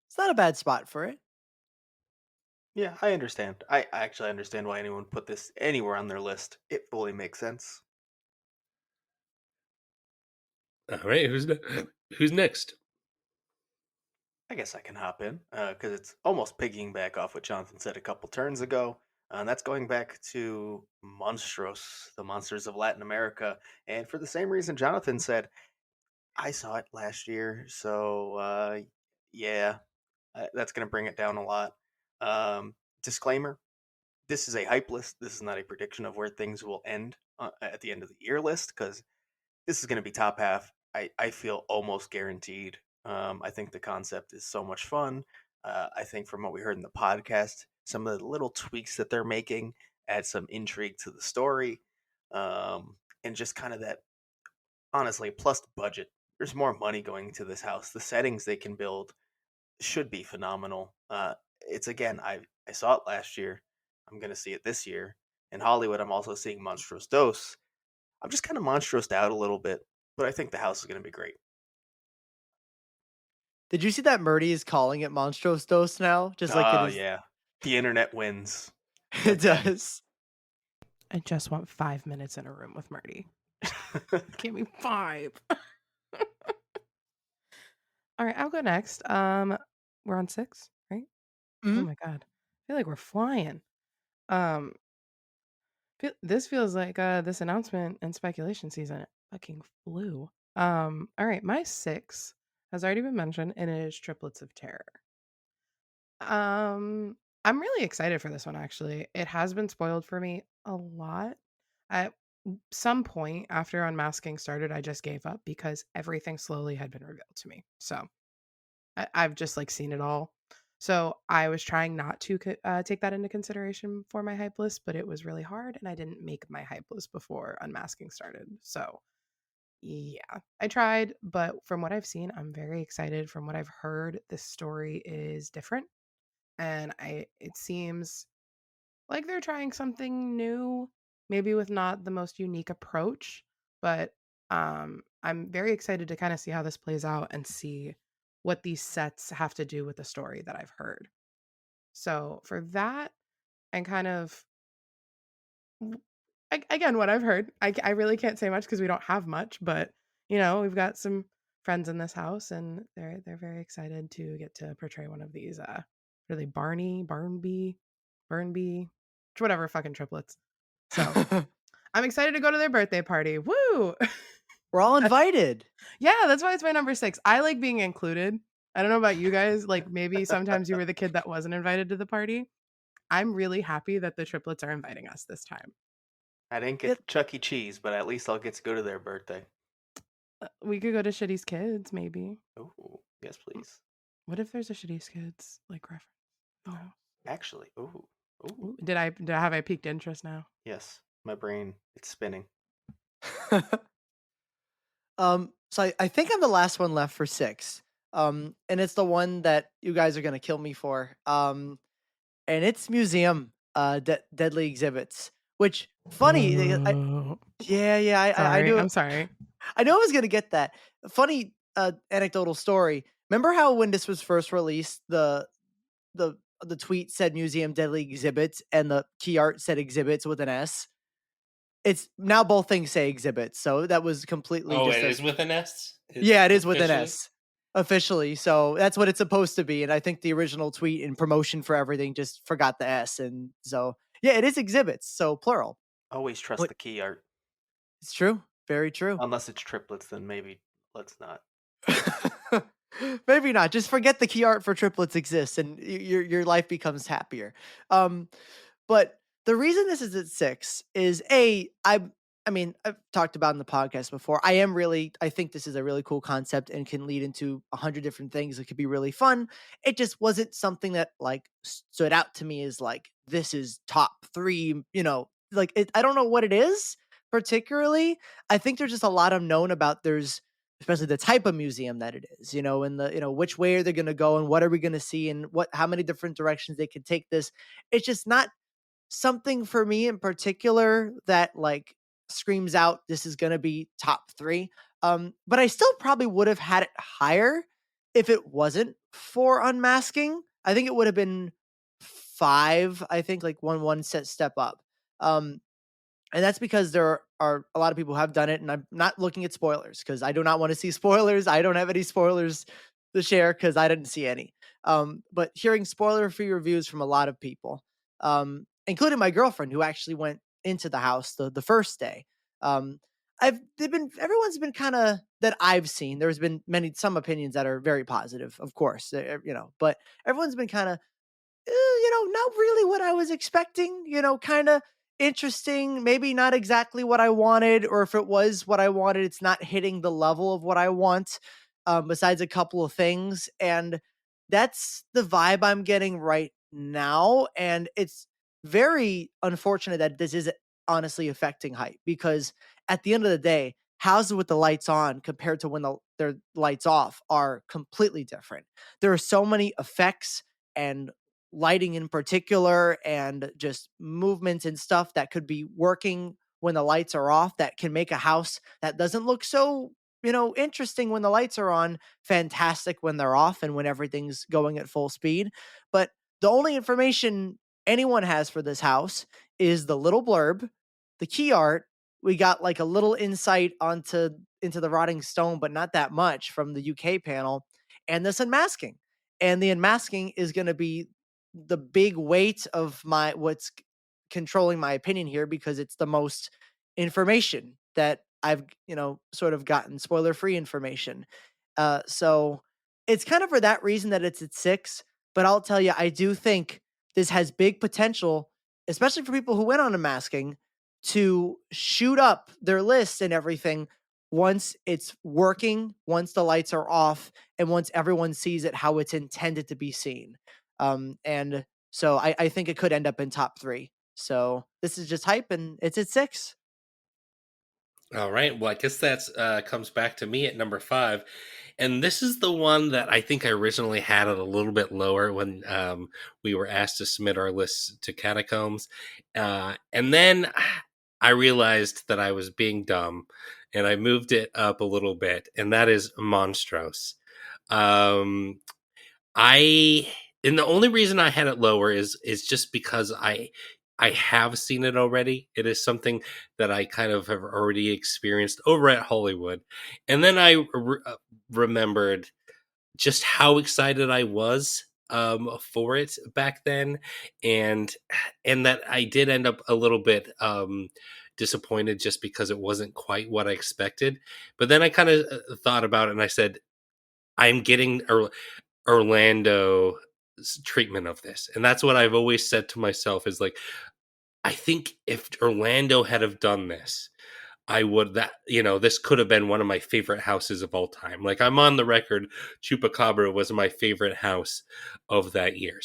It's not a bad spot for it. Yeah, I understand. I actually understand why anyone put this anywhere on their list. It fully makes sense. All right, who's next? I guess I can hop in because it's almost piggying off what Jonathan said a couple turns ago. And that's going back to Monstros, the monsters of Latin America. And for the same reason Jonathan said, I saw it last year. So, yeah, that's going to bring it down a lot. Disclaimer, this is a hype list. This is not a prediction of where things will end at the end of the year list because this is going to be top half. I feel almost guaranteed. I think the concept is so much fun. I think from what we heard in the podcast, some of the little tweaks that they're making add some intrigue to the story, and just kind of that, honestly, plus the budget. There's more money going into this house. The settings they can build should be phenomenal. It's again, I saw it last year. I'm gonna see it this year. In Hollywood, I'm also seeing Monstros Dos. I'm just kind of monstrosed out a little bit, but I think the house is going to be great. Did you see that Murdy is calling it Monstros Dos now? Just like it Oh, is. yeah. The internet wins It again. does. I just want 5 minutes in a room with Marty. Give me 5. All right, I'll go next. We're on 6, right? Oh Mhm. my god. I feel like we're flying. Um, this feels like this announcement and speculation season fucking flew. All right, my 6 has already been mentioned, and it is Triplets of Terror. I'm really excited for this one actually. It has been spoiled for me a lot. At some point after unmasking started, I just gave up because everything slowly had been revealed to me. So I've just like seen it all. So I was trying not to take that into consideration for my hype list, but it was really hard, and I didn't make my hype list before unmasking started. So yeah, I tried, but from what I've seen, I'm very excited. From what I've heard, this story is different, and it seems like they're trying something new, maybe with not the most unique approach, but I'm very excited to kind of see how this plays out and see what these sets have to do with the story that I've heard. So for that, and kind of again what I've heard, I really can't say much because we don't have much, but we've got some friends in this house, and they're very excited to get to portray one of these. Really Burnby, whatever fucking triplets. So I'm excited to go to their birthday party. Woo! We're all invited. Yeah, that's why it's my number 6. I like being included. I don't know about you guys. Like maybe sometimes you were the kid that wasn't invited to the party. I'm really happy that the triplets are inviting us this time. I didn't It, get Chuck E. Cheese, but at least I'll get to go to their birthday. We could go to Shitty's Kids, maybe. Oh, yes, please. What if there's a Shitty's Kids like reference? Oh, actually, ooh. Ooh. Did I have a peaked interest now? Yes, my brain, it's spinning. So I think I'm the last one left for 6. And it's the one that you guys are gonna kill me for. And it's museum deadly exhibits. Which funny, Oh, I sorry. knew I'm sorry. I knew I was gonna get that. Funny anecdotal story. Remember how when this was first released, the the tweet said museum deadly exhibits and the key art said exhibits with an S? It's now both things say exhibits, so that was completely Oh, just it a is with an S? yeah, it is with an Officially? S officially. So that's what it's supposed to be. And I think the original tweet and promotion for everything just forgot the S. And so, yeah, it is exhibits. So plural. Always trust What the key art. it's true. Very true. Unless it's triplets, then maybe let's not. Maybe not. Just forget the key art for triplets exists and your life becomes happier. Um, But the reason this is at 6 is I mean, I've talked about in the podcast before. I think this is a really cool concept and can lead into 100 different things. It could be really fun. It just wasn't something that like stood out to me as like this is top 3, like I don't know what it is particularly. I think there's just a lot unknown about there's especially the type of museum that it is, and which way are they going to go and what are we going to see and how many different directions they could take this. It's just not something for me in particular that like screams out this is going to be top 3. But I still probably would have had it higher if it wasn't for unmasking. I think it would have been 5. I think like one step up. um and that's because there are a lot of people who have done it, and I'm not looking at spoilers because I do not want to see spoilers. I don't have any spoilers to share because I didn't see any. But hearing spoiler-free reviews from a lot of people, including my girlfriend who actually went into the house the first day. Um, everyone's been kind of that I've seen. There's been some opinions that are very positive, of course, but everyone's been kind of not really what I was expecting, kind of interesting, maybe not exactly what I wanted, or if it was what I wanted, it's not hitting the level of what I want, besides a couple of things. And that's the vibe I'm getting right now. And it's very unfortunate that this is honestly affecting hype because at the end of the day, houses with the lights on compared to when their lights off are completely different. There are so many effects and lighting in particular and just movements and stuff that could be working when the lights are off that can make a house that doesn't look so interesting when the lights are on fantastic when they're off and when everything's going at full speed. But the only information anyone has for this house is the little blurb, the key art. We got like a little insight into the rotting stone, but not that much from the UK panel, and this unmasking. And the unmasking is going to be the big weight of what's controlling my opinion here because it's the most information that I've, sort of gotten spoiler free information. So it's kind of for that reason that it's at 6. But I'll tell you, I do think this has big potential, especially for people who went on a masking, to shoot up their lists and everything once it's working, once the lights are off, and once everyone sees it how it's intended to be seen. And so I think it could end up in top 3. So this is just hype, and it's at 6. All right. Well, I guess that's comes back to me at number 5, and this is the one that I think I originally had it a little bit lower when we were asked to submit our lists to Catacombs, and then I realized that I was being dumb, and I moved it up a little bit, and that is Monstrose. Um, I and the only reason I had it lower is just because I have seen it already. It is something that I kind of have already experienced over at Hollywood. And then I remembered just how excited I was for it back then, and that I did end up a little bit disappointed just because it wasn't quite what I expected. But then I kind of thought about it and I said, I'm getting Orlando's treatment of this. And that's what I've always said to myself is like, I think if Orlando had have done this, I would this could have been one of my favorite houses of all time. Like I'm on the record, Chupacabra was my favorite house of that year.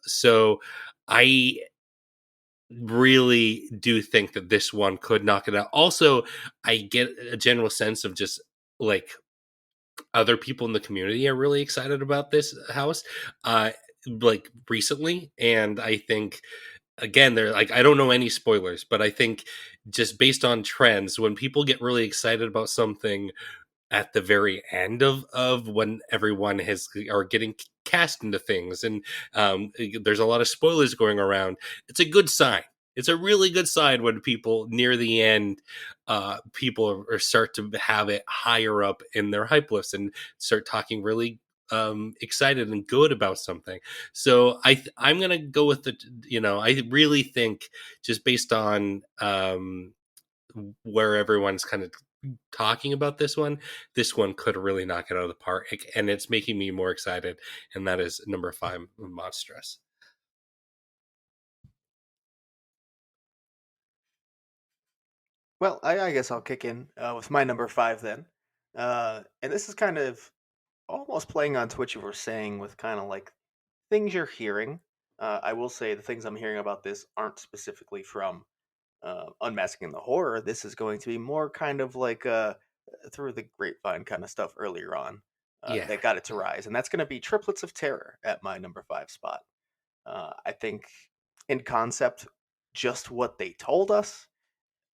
So I really do think that this one could knock it out. Also, I get a general sense of just like other people in the community are really excited about this house, uh, like recently, and I think again they're like, I don't know any spoilers, but I think just based on trends, when people get really excited about something at the very end of when everyone has are getting cast into things, and there's a lot of spoilers going around, it's a good sign. It's a really good sign when people near the end, people are start to have it higher up in their hype lists and start talking really excited and good about something. So I'm gonna go with the, I really think just based on where everyone's kind of talking about this one could really knock it out of the park, and it's making me more excited. And that is number 5, Monstrous. Well, I guess I'll kick in with my number 5 then. And this is kind of almost playing on to what you were saying with kind of like things you're hearing. I will say the things I'm hearing about this aren't specifically from Unmasking the Horror. This is going to be more kind of like through the grapevine kind of stuff earlier on Yeah, that got it to rise. And that's going to be Triplets of Terror at my number 5 spot. I think in concept, just what they told us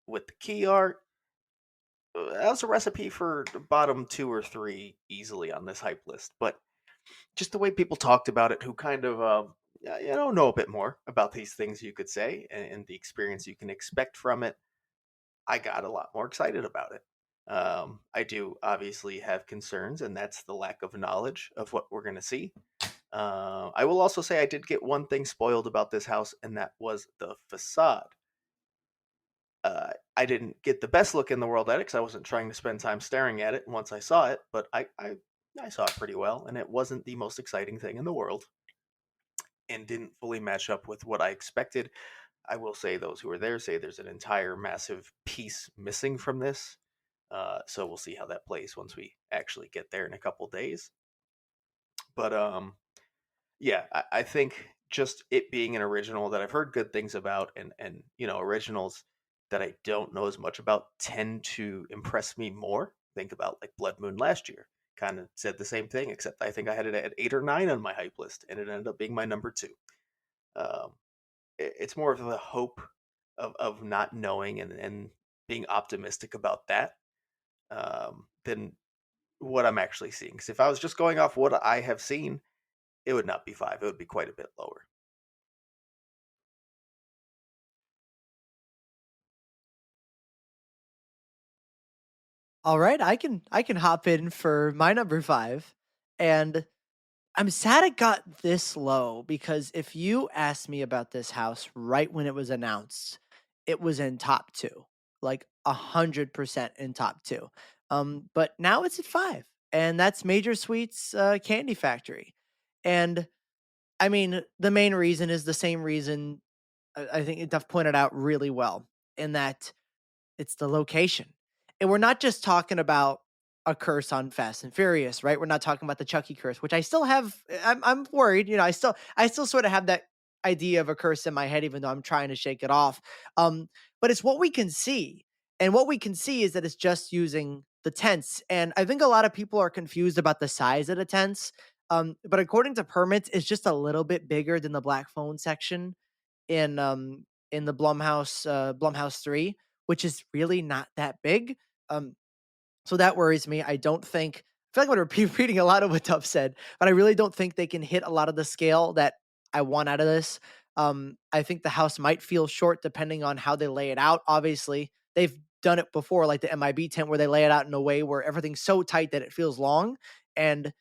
with the key art, that was a recipe for the bottom 2 or 3 easily on this hype list. But just the way people talked about it, who kind of know a bit more about these things, you could say, and the experience you can expect from it, I got a lot more excited about it. I do obviously have concerns, and that's the lack of knowledge of what we're going to see. I will also say I did get one thing spoiled about this house, and that was the facade. I didn't get the best look in the world at it because I wasn't trying to spend time staring at it once I saw it, but I saw it pretty well, and it wasn't the most exciting thing in the world and didn't fully match up with what I expected. I will say those who are there say there's an entire massive piece missing from this. So we'll see how that plays once we actually get there in a couple days. But yeah, I think just it being an original that I've heard good things about, and originals that I don't know as much about tend to impress me more. Think about like Blood Moon last year, kind of said the same thing, except I think I had it at 8 or 9 on my hype list, and it ended up being my number 2. Um, it's more of the hope of not knowing and being optimistic about that than what I'm actually seeing. Because if I was just going off what I have seen, it would not be 5. It would be quite a bit lower. All right, I can hop in for my number 5, and I'm sad it got this low because if you asked me about this house right when it was announced, it was in top 2, like 100% in top 2. But now it's at 5, and that's Major Sweet's Candy Factory. And I mean, the main reason is the same reason I think Duff pointed out really well, in that it's the location. And we're not just talking about a curse on Fast and Furious, right? We're not talking about the Chucky curse, which I still have. I'm worried, I still sort of have that idea of a curse in my head, even though I'm trying to shake it off. But it's what we can see. And what we can see is that it's just using the tents. And I think a lot of people are confused about the size of the tents. But according to permits, it's just a little bit bigger than the black phone section in the Blumhouse 3, which is really not that big. Um, so that worries me. I feel like I'm repeating a lot of what Tuff said, but I really don't think they can hit a lot of the scale that I want out of this. I think the house might feel short depending on how they lay it out. Obviously, they've done it before, like the MIB tent, where they lay it out in a way where everything's so tight that it feels long. And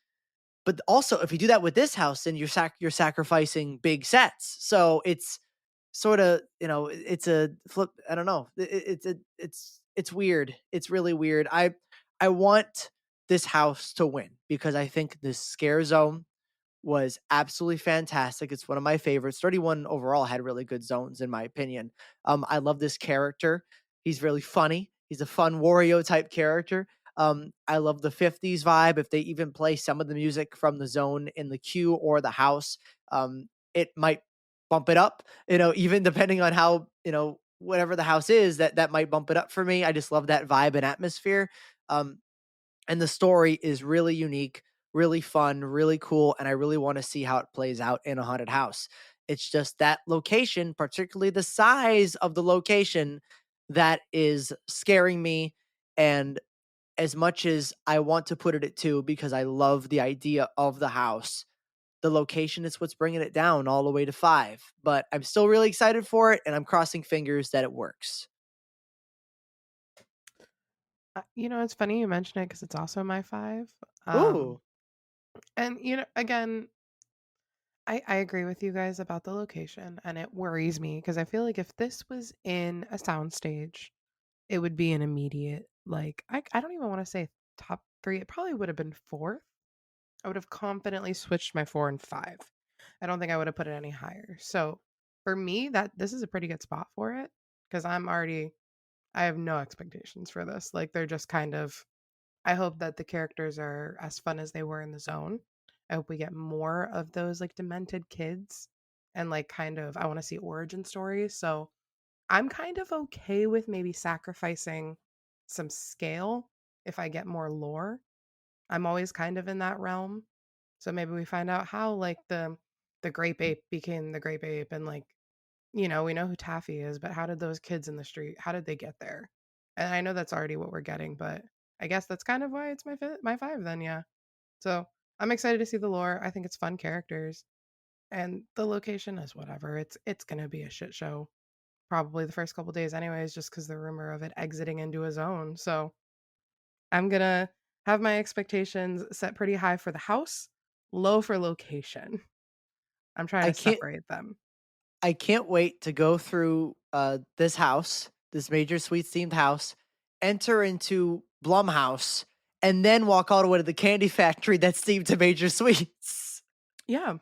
but also, if you do that with this house, then you're sacrificing big sets. So it's sort of, it's a flip. I don't know. It's weird. It's really weird. I want this house to win because I think this scare zone was absolutely fantastic. It's one of my favorites. 31 overall had really good zones in my opinion. I love this character. He's really funny. He's a fun Wario type character. I love the 50s vibe. If they even play some of the music from the zone in the queue or the house, it might bump it up, even depending on how, whatever the house is, that might bump it up for me. I just love that vibe and atmosphere. Um, and the story is really unique, really fun, really cool, and I really want to see how it plays out in a haunted house. It's just that location, particularly the size of the location, that is scaring me. And as much as I want to put it at 2 because I love the idea of the house, the location is what's bringing it down all the way to 5. But I'm still really excited for it, and I'm crossing fingers that it works. It's funny you mention it because it's also my 5. Ooh. And again, I agree with you guys about the location, and it worries me because I feel like if this was in a soundstage, it would be an immediate, like, I don't even want to say top 3. It probably would have been 4th. I would have confidently switched my 4 and 5. I don't think I would have put it any higher. So for me, that this is a pretty good spot for it because I have no expectations for this. Like, they're just kind of, I hope that the characters are as fun as they were in the zone. I hope we get more of those like demented kids and like kind of, I want to see origin stories. So I'm kind of okay with maybe sacrificing some scale if I get more lore. I'm always kind of in that realm. So maybe we find out how like the grape ape became the grape ape and like, we know who Taffy is, but how did those kids in the street, how did they get there? And I know that's already what we're getting, but I guess that's kind of why it's my 5 then, yeah. So, I'm excited to see the lore. I think it's fun characters and the location is whatever. It's going to be a shit show probably the first couple days anyways just cuz the rumor of it exiting into a zone. So, I'm going to have my expectations set pretty high for the house, low for location. I'm trying I to can't separate them. I can't wait to go through this house, this Major Sweets themed house, enter into Blumhouse, and then walk all the way to the candy factory that's themed to Major Sweets. Yeah.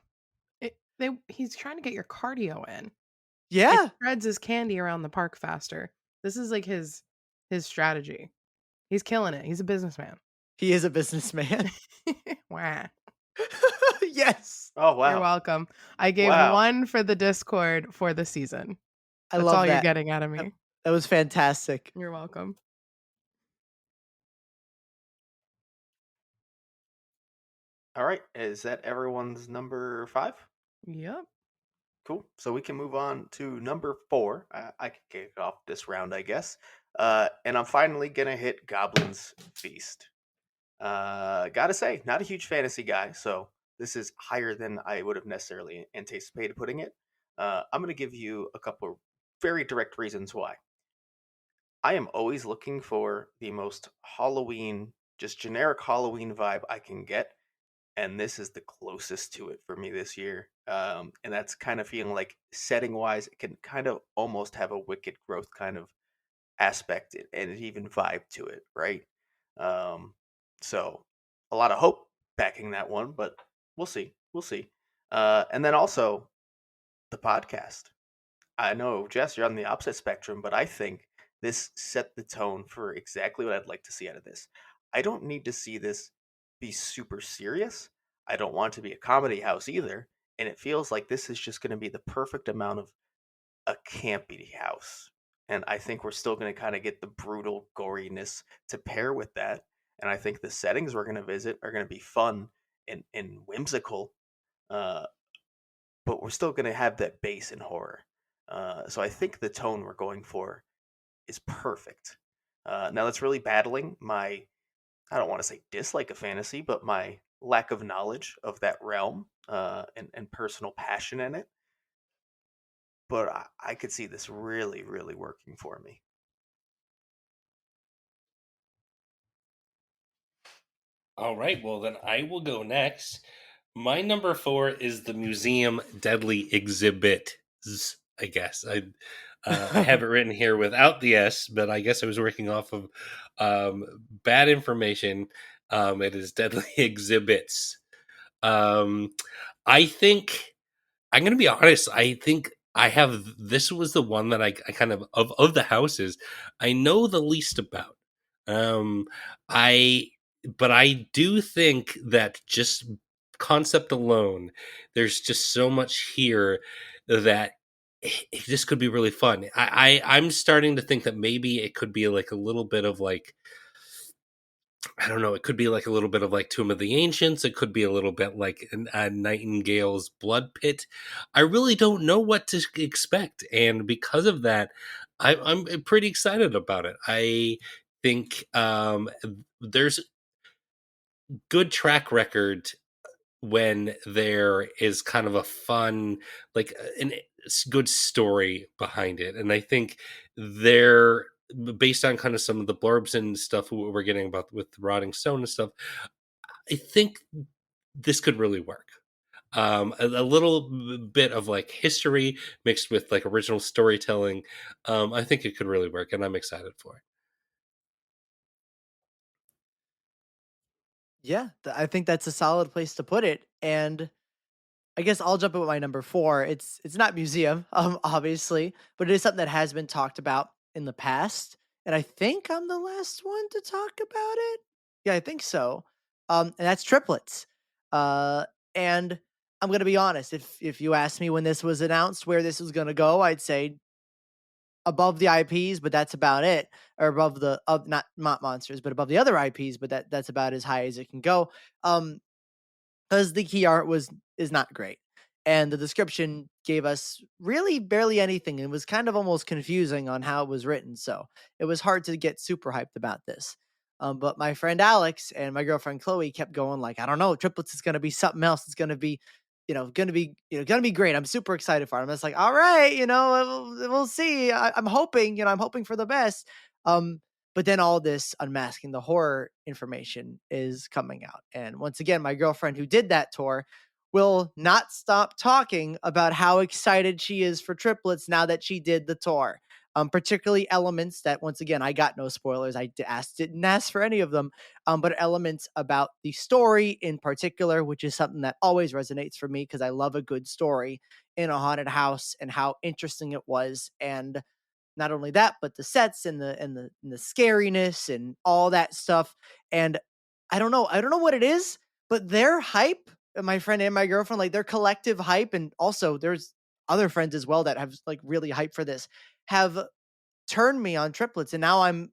He's trying to get your cardio in. It Yeah, spreads his candy around the park faster. This is like his strategy. He's killing it. He's a businessman. he is a businessman. Wow. Yes, Oh You're wow, welcome. I gave wow. 1 for the Discord for the season. I That's love all you're that. getting out of That, me. that was fantastic. You're welcome. All right, is that everyone's number 5? Yep. Cool. So we can move on to number 4. I can kick off this round, I guess. And I'm finally gonna hit Goblin's Feast. Gotta say, not a huge fantasy guy, so this is higher than I would have necessarily anticipated putting it. I'm gonna give you a couple very direct reasons why. I am always looking for the most Halloween, just generic Halloween vibe I can get, and this is the closest to it for me this year. And that's kind of feeling like setting wise, it can kind of almost have a Wicked Growth kind of aspect and even vibe to it, right? Um, so a lot of hope backing that one, but we'll see. We'll see. And then also the podcast. I know, Jess, you're on the opposite spectrum, but I think this set the tone for exactly what I'd like to see out of this. I don't need to see this be super serious. I don't want it to be a comedy house either. And it feels like this is just going to be the perfect amount of a campy house. And I think we're still going to kind of get the brutal goriness to pair with that. And I think the settings we're going to visit are going to be fun and whimsical. Uh, but we're still going to have that base in horror. So I think the tone we're going for is perfect. Now that's really battling my, I don't want to say dislike of fantasy, but my lack of knowledge of that realm and personal passion in it. But I could see this really, really working for me. All right, well then I will go next. My number 4 is the Museum Deadly Exhibit. I guess I have it written here without the S, but I guess I was working off of bad information. It is Deadly Exhibits. Um, I think I'm going to be honest. I think I have this was the one that I kind of the houses I know the least about. Um, I but I do think that just concept alone, there's just so much here that this could be really fun. I'm starting to think that maybe it could be like a little bit of like, I don't know. It could be like a little bit of like Tomb of the Ancients. It could be a little bit like a Nightingale's Blood Pit. I really don't know what to expect, and because of that, I'm pretty excited about it. I think there's good track record when there is kind of a fun, like good story behind it, and I think they're based on kind of some of the blurbs and stuff we're getting about with Rotting Stone and stuff. I think this could really work. A little bit of like history mixed with like original storytelling. I think it could really work, and I'm excited for it. Yeah, I think that's a solid place to put it. And I guess I'll jump in with my number 4. It's not museum, obviously, but it is something that has been talked about in the past, and I think I'm the last one to talk about it. Yeah, I think so. And that's triplets. Uh, and I'm gonna be honest. If you asked me when this was announced where this was gonna go, I'd say above the IPs, but that's about it. Or above the of not monsters, but above the other IPs, but that's about as high as it can go. Um, because the key art is not great. And the description gave us really barely anything. It was kind of almost confusing on how it was written. So it was hard to get super hyped about this. But my friend Alex and my girlfriend Chloe kept going like, I don't know, triplets is gonna be something else. It's gonna be, gonna be great. I'm super excited for it. I'm just like, all right, we'll see. I'm hoping, I'm hoping for the best. Um, but then all this unmasking the horror information is coming out. And once again, my girlfriend who did that tour will not stop talking about how excited she is for triplets now that she did the tour. Particularly elements that, once again, I got no spoilers. Didn't ask for any of them, but elements about the story in particular, which is something that always resonates for me because I love a good story in a haunted house and how interesting it was. And not only that, but the sets and the scariness and all that stuff. And I don't know what it is, but their hype, my friend and my girlfriend, like their collective hype, and also there's other friends as well that have like really hyped for this, have turned me on triplets, and now I'm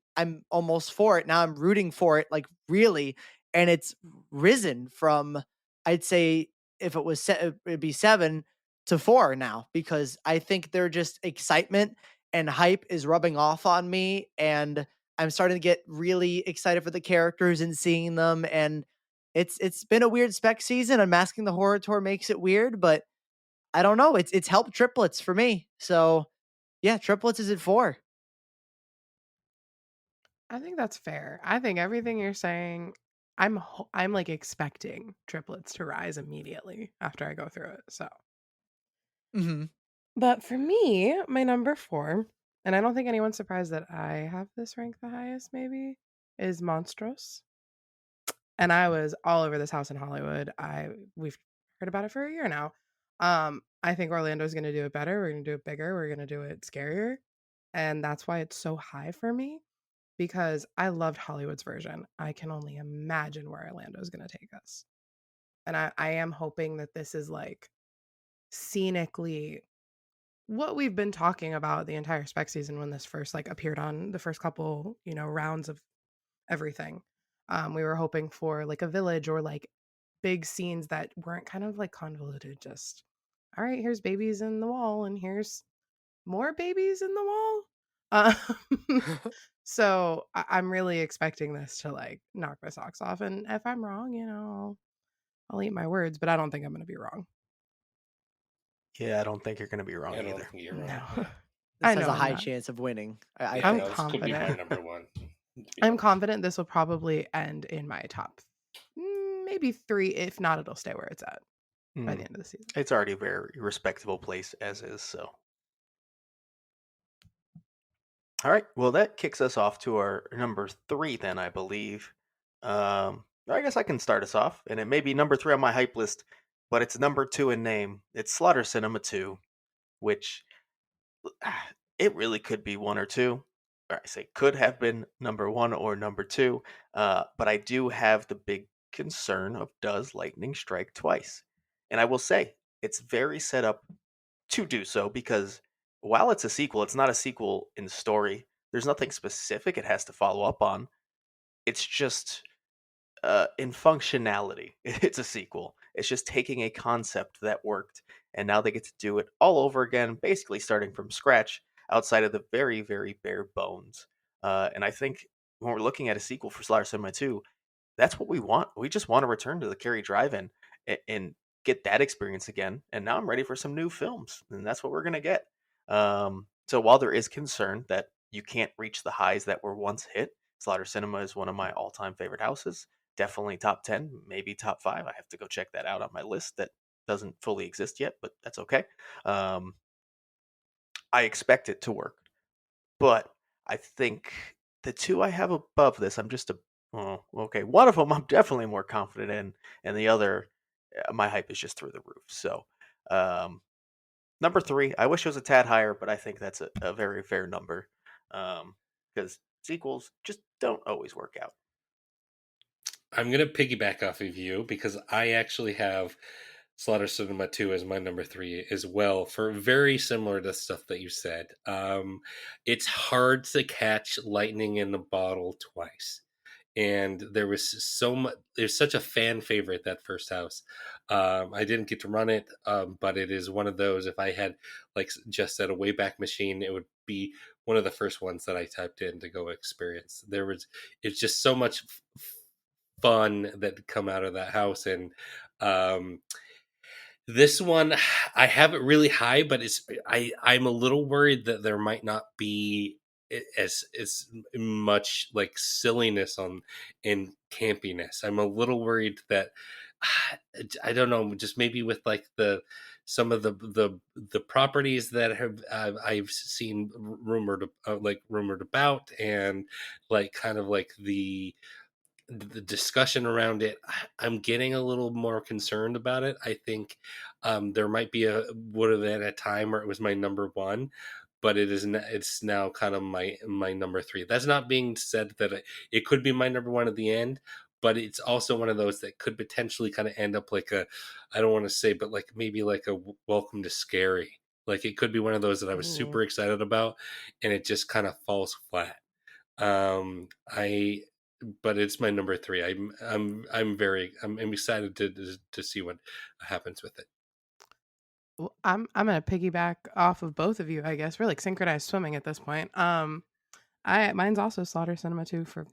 almost for it. Now I'm rooting for it, like really, and it's risen from, I'd say, if it was it'd be 7 to 4 now because I think they're just excitement and hype is rubbing off on me, and I'm starting to get really excited for the characters and seeing them. And it's been a weird spec season. Unmasking the Horror Tour makes it weird, but I don't know. It's helped triplets for me. So yeah, triplets is at 4. I think that's fair. I think everything you're saying, I'm like expecting triplets to rise immediately after I go through it. So, Mhm. but for me, my number 4, and I don't think anyone's surprised that I have this ranked the highest, maybe, is Monstros. And I was all over this house in Hollywood. We've heard about it for a year now. I think Orlando's going to do it better. We're going to do it bigger. We're going to do it scarier, and that's why it's so high for me because I loved Hollywood's version. I can only imagine where Orlando's going to take us, and I am hoping that this is like scenically what we've been talking about the entire spec season when this first like appeared on the first couple rounds of everything. We were hoping for like a village or like big scenes that weren't kind of like convoluted. Just all right, here's babies in the wall, and here's more babies in the wall. So I'm really expecting this to like knock my socks off. And if I'm wrong, I'll eat my words, but I don't think I'm going to be wrong. Yeah, I don't think you're going to be wrong I don't either. think you're No, wrong. Yeah, This I has know a I'm high not. chance of winning, I yeah, I'm think. this could be my confident. number one. To be I'm honest. confident this will probably end in my top maybe 3. If not, it'll stay where it's at by the Mm. end of the season. It's already a very respectable place as is, so. All right. Well, that kicks us off to our number 3 then, I believe. I guess I can start us off, and it may be number 3 on my hype list, but it's number 2 in name. It's Slaughter Cinema 2, which it really could be 1 or 2. Or I say could have been number 1 or number 2, but I do have the big concern of does lightning strike twice? And I will say it's very set up to do so because while it's a sequel, it's not a sequel in story. There's nothing specific it has to follow up on. It's just in functionality, it's a sequel. It's just taking a concept that worked, and now they get to do it all over again, basically starting from scratch, outside of the very, very bare bones. And I think when we're looking at a sequel for Slaughter Cinema 2, that's what we want. We just want to return to the Cary Drive-In and get that experience again. And now I'm ready for some new films, and that's what we're gonna get. So while there is concern that you can't reach the highs that were once hit, Slaughter Cinema is one of my all-time favorite houses. Definitely top 10, maybe top 5. I have to go check that out on my list that doesn't fully exist yet, but that's okay. Um, I expect it to work, but I think the two I have above this, I'm just a okay. One of them I'm definitely more confident in, and the other, my hype is just through the roof. So, um, number 3, I wish it was a tad higher, but I think that's a very fair number because sequels just don't always work out. I'm gonna piggyback off of you because I actually have Slaughter Cinema 2 as my number 3 as well, for very similar to stuff that you said. It's hard to catch lightning in a bottle twice. And there was so much, there's such a fan favorite, that first house. I didn't get to run it, but it is one of those, if I had, like just said, a Wayback Machine, it would be one of the first ones that I typed in to go experience. It's just so much fun that come out of that house. And um this one, I have it really high, but I'm a little worried that there might not be as much like silliness on in campiness. I'm a little worried that I don't know, just maybe with like the some of the properties that have I've seen rumored, rumored about, and like kind of like the discussion around it, I'm getting a little more concerned about it. I think there might be a would have been a time where it was my number one, but it's now kind of my number 3. That's not being said that it could be my number one at the end, but it's also one of those that could potentially kind of end up like a, I don't want to say, but like maybe like a Welcome to Scary. Like it could be one of those that I was Ooh. super excited about, and it just kind of falls flat. I But it's my number 3. I'm excited to see what happens with it. Well, I'm gonna piggyback off of both of you, I guess. We're like synchronized swimming at this point. I mine's also Slaughter Cinema 2 for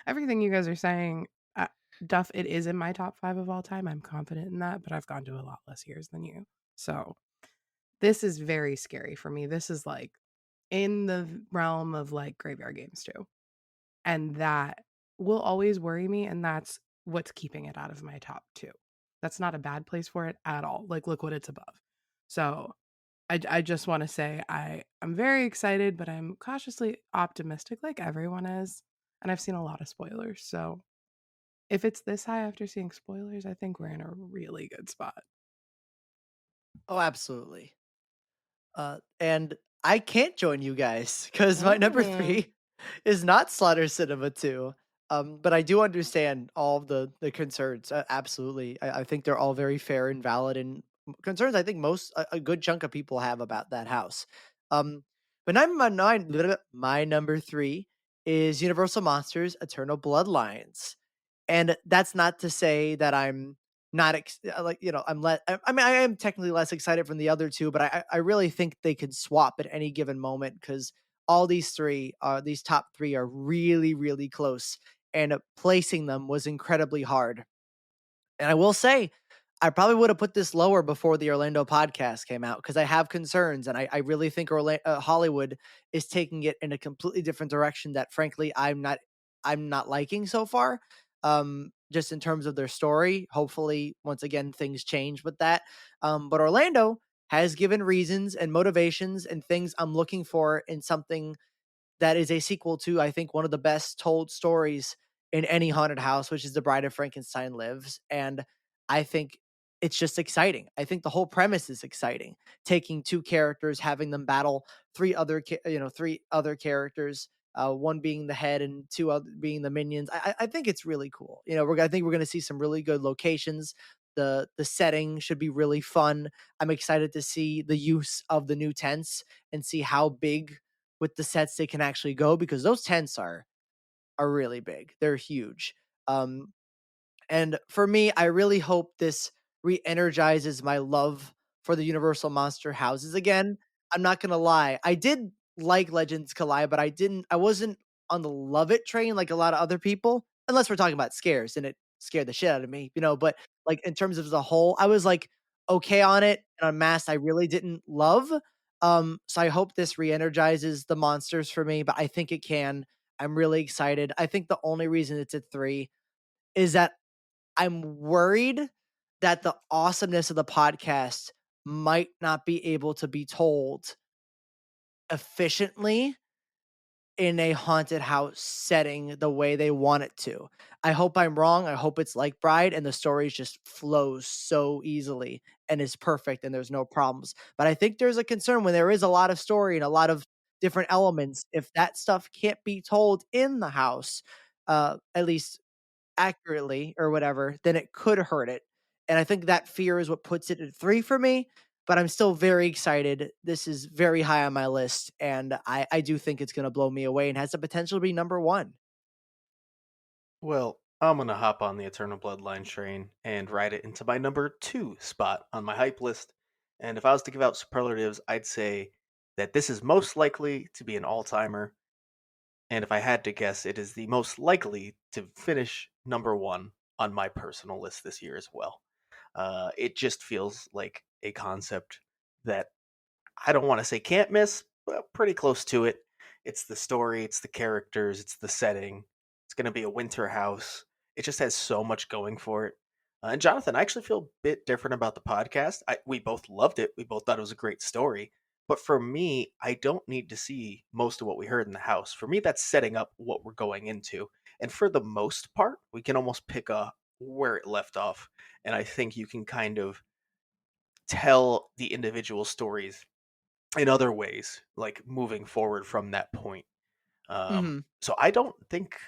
everything you guys are saying. Duff, it is in my top 5 of all time. I'm confident in that, but I've gone to a lot less years than you. So this is very scary for me. This is like in the realm of like Graveyard Games too. And that will always worry me, and that's what's keeping it out of my top 2. That's not a bad place for it at all. Like, look what it's above. So, I just wanna say I'm very excited, but I'm cautiously optimistic like everyone is, and I've seen a lot of spoilers, so if it's this high after seeing spoilers, I think we're in a really good spot. Oh, absolutely. And I can't join you guys because my number Mm. 3 is not Slaughter Cinema 2. But I do understand all of the concerns. Absolutely, I think they're all very fair and valid and concerns. I think a good chunk of people have about that house. Um, but my number 3 is Universal Monsters: Eternal Bloodlines, and that's not to say that I'm not like, I'm I mean, I am technically less excited from the other two, but I really think they could swap at any given moment because all these top 3 are really, really close, and placing them was incredibly hard. And I will say, I probably would have put this lower before the Orlando podcast came out because I have concerns, and I really think Hollywood is taking it in a completely different direction that, frankly, I'm not liking so far. Just in terms of their story, hopefully, once again, things change with that. But Orlando has given reasons and motivations and things I'm looking for in something that is a sequel to, I think, one of the best told stories in any haunted house, which is The Bride of Frankenstein Lives. And I think it's just exciting. I think the whole premise is exciting. Taking two characters, having them battle three other characters, one being the head and two other being the minions. I think it's really cool. I think we're going to see some really good locations. The setting should be really fun. I'm excited to see the use of the new tents and see how big with the sets they can actually go, because those tents are really big. They're huge. Um, and for me, I really hope this re-energizes my love for the Universal Monster houses again. I'm not gonna lie, I did like Legends Collide, but I wasn't on the love it train like a lot of other people, unless we're talking about scares, and it scared the shit out of me, but like in terms of as a whole, I was like okay on it, and on Mass I really didn't love. So I hope this re-energizes the monsters for me, but I think it can. I'm really excited. I think the only reason it's at 3 is that I'm worried that the awesomeness of the podcast might not be able to be told efficiently in a haunted house setting the way they want it to. I hope I'm wrong. I hope it's like Bride and the story just flows so easily and is perfect and there's no problems. But I think there's a concern when there is a lot of story and a lot of different elements. If that stuff can't be told in the house, at least accurately or whatever, then it could hurt it. And I think that fear is what puts it at 3 for me, but I'm still very excited. This is very high on my list, and I do think it's gonna blow me away and has the potential to be number 1. Well, I'm gonna hop on the Eternal Bloodline train and ride it into my number 2 spot on my hype list. And if I was to give out superlatives, I'd say that this is most likely to be an all-timer. And if I had to guess, it is the most likely to finish number 1 on my personal list this year as well. It just feels like a concept that I don't want to say can't miss, but pretty close to it. It's the story, it's the characters, it's the setting. It's going to be a winter house. It just has so much going for it. And Jonathan, I actually feel a bit different about the podcast. We both loved it. We both thought it was a great story. But for me, I don't need to see most of what we heard in the house. For me, that's setting up what we're going into. And for the most part, we can almost pick up where it left off. And I think you can kind of tell the individual stories in other ways, like moving forward from that point. Mhm. So I don't think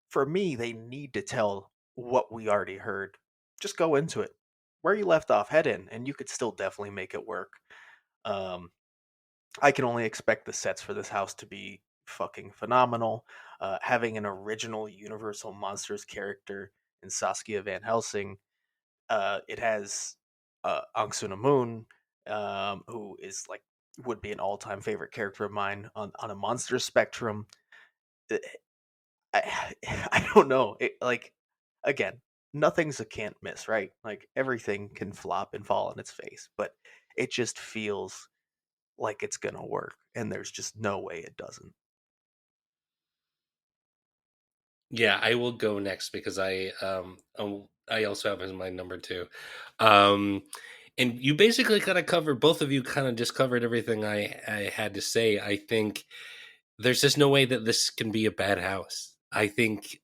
for me they need to tell what we already heard. Just go into it. Where you left off, head in, and you could still definitely make it work. Um, I can only expect the sets for this house to be fucking phenomenal. Having an original Universal Monsters character in Saskia Van Helsing, it has Aung Suna Moon, who is like would be an all-time favorite character of mine on a monster spectrum. Uh, I I don't know. Like again, nothing's a can't miss, right? Like everything can flop and fall on its face, but it just feels like it's gonna work, and there's just no way it doesn't. Yeah, I will go next because I also have as my number 2. Um and you basically kind of covered, both of you kind of just covered everything I had to say. I think there's just no way that this can be a bad house. I think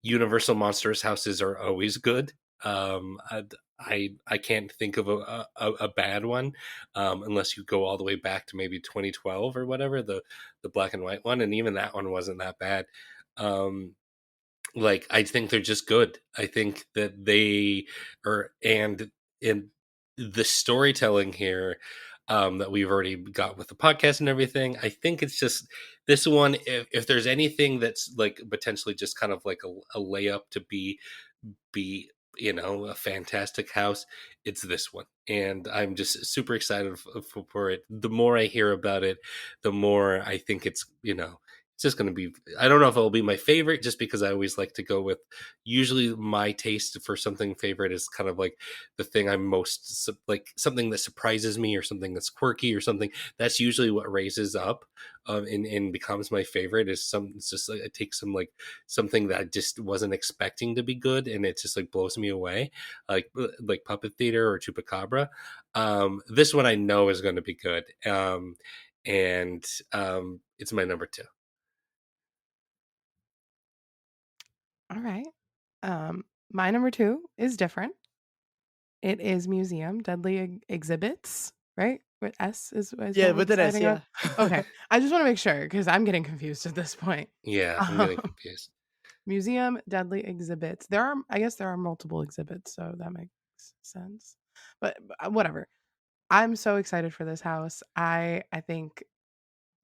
Universal Monsters houses are always good. I can't think of a bad one, unless you go all the way back to maybe 2012 or whatever, the black and white one, and even that one wasn't that bad. Um, like, I think they're just good. I think that they are, and in the storytelling here, that we've already got with the podcast and everything, I think it's just this one. If there's anything that's like potentially just kind of like a layup to be a fantastic house, it's this one, and I'm just super excited for it. The more I hear about it, the more I think it's just going to be, I don't know if it'll be my favorite, just because I always like to go with, usually my taste for something favorite is kind of like the thing I'm most like, something that surprises me or something that's quirky or something. That's usually what raises up, and becomes my favorite. Is some It's just like, it takes some like something that I just wasn't expecting to be good, and it just like blows me away, like Puppet Theater or Chupacabra. This one I know is going to be good, and it's my number 2. All right. My number 2 is different. It is Museum Deadly Exhibits, right? With S is Yeah, what we're with an S, deciding on? yeah. Okay. I just wanna make sure because 'cause I'm getting confused at this point. Yeah, I'm getting Um, confused. Museum deadly exhibits. I guess there are multiple exhibits, so that makes sense. But whatever. I'm so excited for this house. I think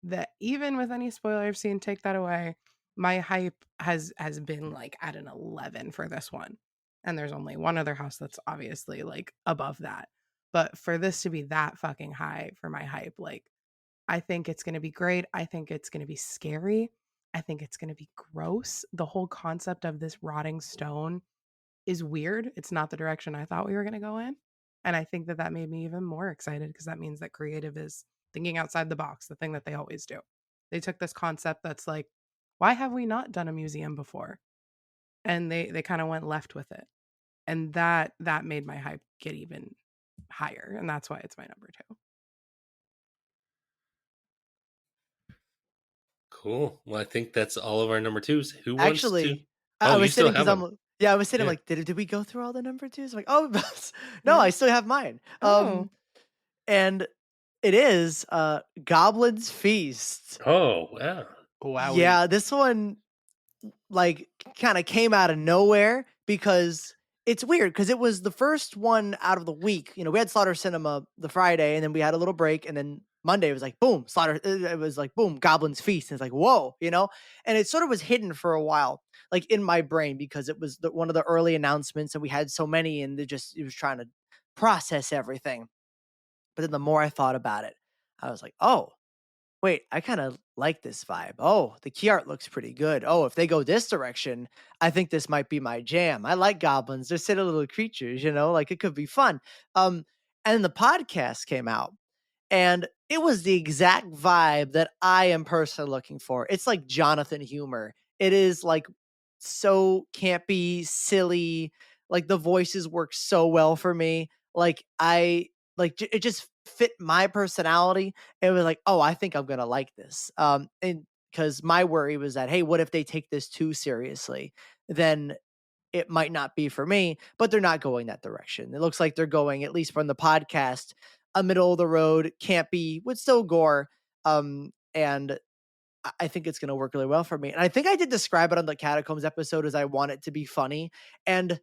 that even with any spoiler I've seen, take that away, my hype has been like at an 11 for this one. And there's only one other house that's obviously like above that. But for this to be that fucking high for my hype, like I think it's going to be great. I think it's going to be scary. I think it's going to be gross. The whole concept of this rotting stone is weird. It's not the direction I thought we were going to go in. And I think that that made me even more excited because that means that creative is thinking outside the box, the thing that they always do. They took this concept that's like, why have we not done a museum before? And they kind of went left with it. And that made my hype get even higher. And that's why it's my number 2. Cool. Well, I think that's all of our number 2s. Who wants to? Actually, I Oh, you was still sitting because have them. I was sitting Yeah. like, did we go through all the number twos? I'm like, oh, no, Yeah. I still have mine. Oh. And it is Goblin's Feast. Oh, wow. Wowie. Yeah, this one like kind of came out of nowhere because it's weird because it was the first one out of the week. You know, we had Slaughter Cinema the Friday, and then we had a little break, and then Monday was like boom, Slaughter. It was like boom, Goblin's Feast, and it's like whoa, you know. And it sort of was hidden for a while, like in my brain because it was one of the early announcements, and we had so many, and it was trying to process everything. But then the more I thought about it, I was like, oh, wait, I kind of like this vibe. Oh, the key art looks pretty good. Oh, if they go this direction, I think this might be my jam. I like goblins. They're silly little creatures, you know, like it could be fun. And then the podcast came out and it was the exact vibe that I am personally looking for. It's like Jonathan humor. It is like so campy, silly. Like the voices work so well for me. Like it just fit my personality. It was like, oh, I think I'm gonna like this. And because my worry was that, hey, what if they take this too seriously? Then it might not be for me, but they're not going that direction. It looks like they're going, at least from the podcast, a middle of the road, campy, with still gore. And I think it's going to work really well for me. And I think I did describe it on the Catacombs episode as I want it to be funny. And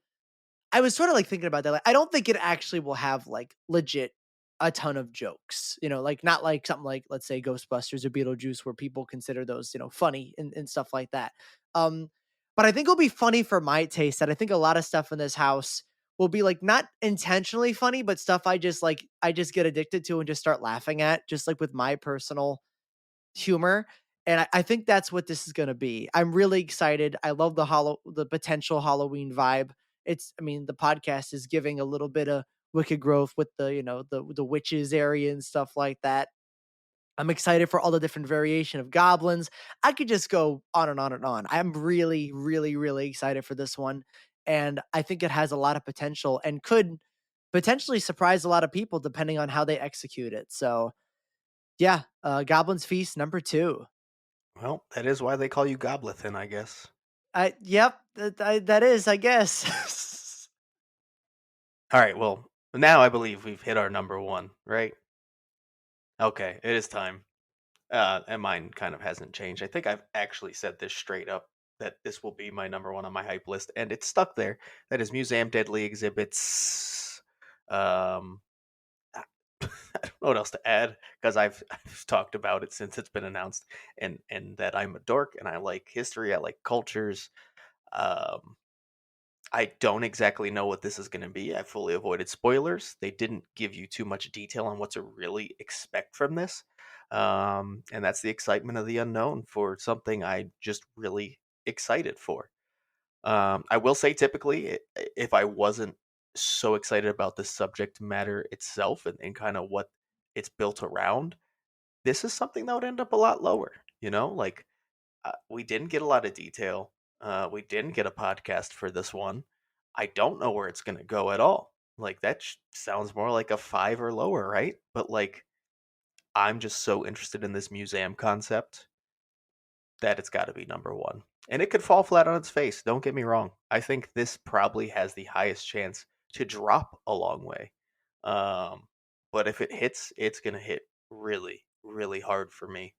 I was sort of like thinking about that. Like, I don't think it actually will have like legit a ton of jokes, you know, like not like something like, let's say, Ghostbusters or Beetlejuice, where people consider those, you know, funny and stuff like that. Um, but I think it'll be funny for my taste. That I think a lot of stuff in this house will be like not intentionally funny, but stuff I just get addicted to and just start laughing at, just like with my personal humor. And I think that's what this is going to be. I'm really excited. I love the potential Halloween vibe. I mean, the podcast is giving a little bit of wicked growth with the, you know, the witches area and stuff like that. I'm excited for all the different variation of goblins. I could just go on and on and on. I'm really, really, really excited for this one. And I think it has a lot of potential and could potentially surprise a lot of people depending on how they execute it. So yeah, Goblin's Feast number 2. Well, that is why they call you Goblithin, I guess. Yep, that is, I guess. All right, well, now I believe we've hit our number 1, right? Okay, it is time. And mine kind of hasn't changed. I think I've actually said this straight up that this will be my number 1 on my hype list, and it's stuck there. That is Museum Deadly Exhibits. I don't know what else to add because I've talked about it since it's been announced, and that I'm a dork and I like history, I like cultures. Um, I don't exactly know what this is going to be. I fully avoided spoilers. They didn't give you too much detail on what to really expect from this. And that's the excitement of the unknown for something I just really excited for. I will say, typically, if I wasn't so excited about the subject matter itself and kind of what it's built around, this is something that would end up a lot lower. You know, like we didn't get a lot of detail. We didn't get a podcast for this one. I don't know where it's going to go at all. Like that sounds more like a 5 or lower, right? But like I'm just so interested in this museum concept that it's got to be number 1. And it could fall flat on its face. Don't get me wrong. I think this probably has the highest chance to drop a long way. Um, but if it hits, it's going to hit really, really hard for me.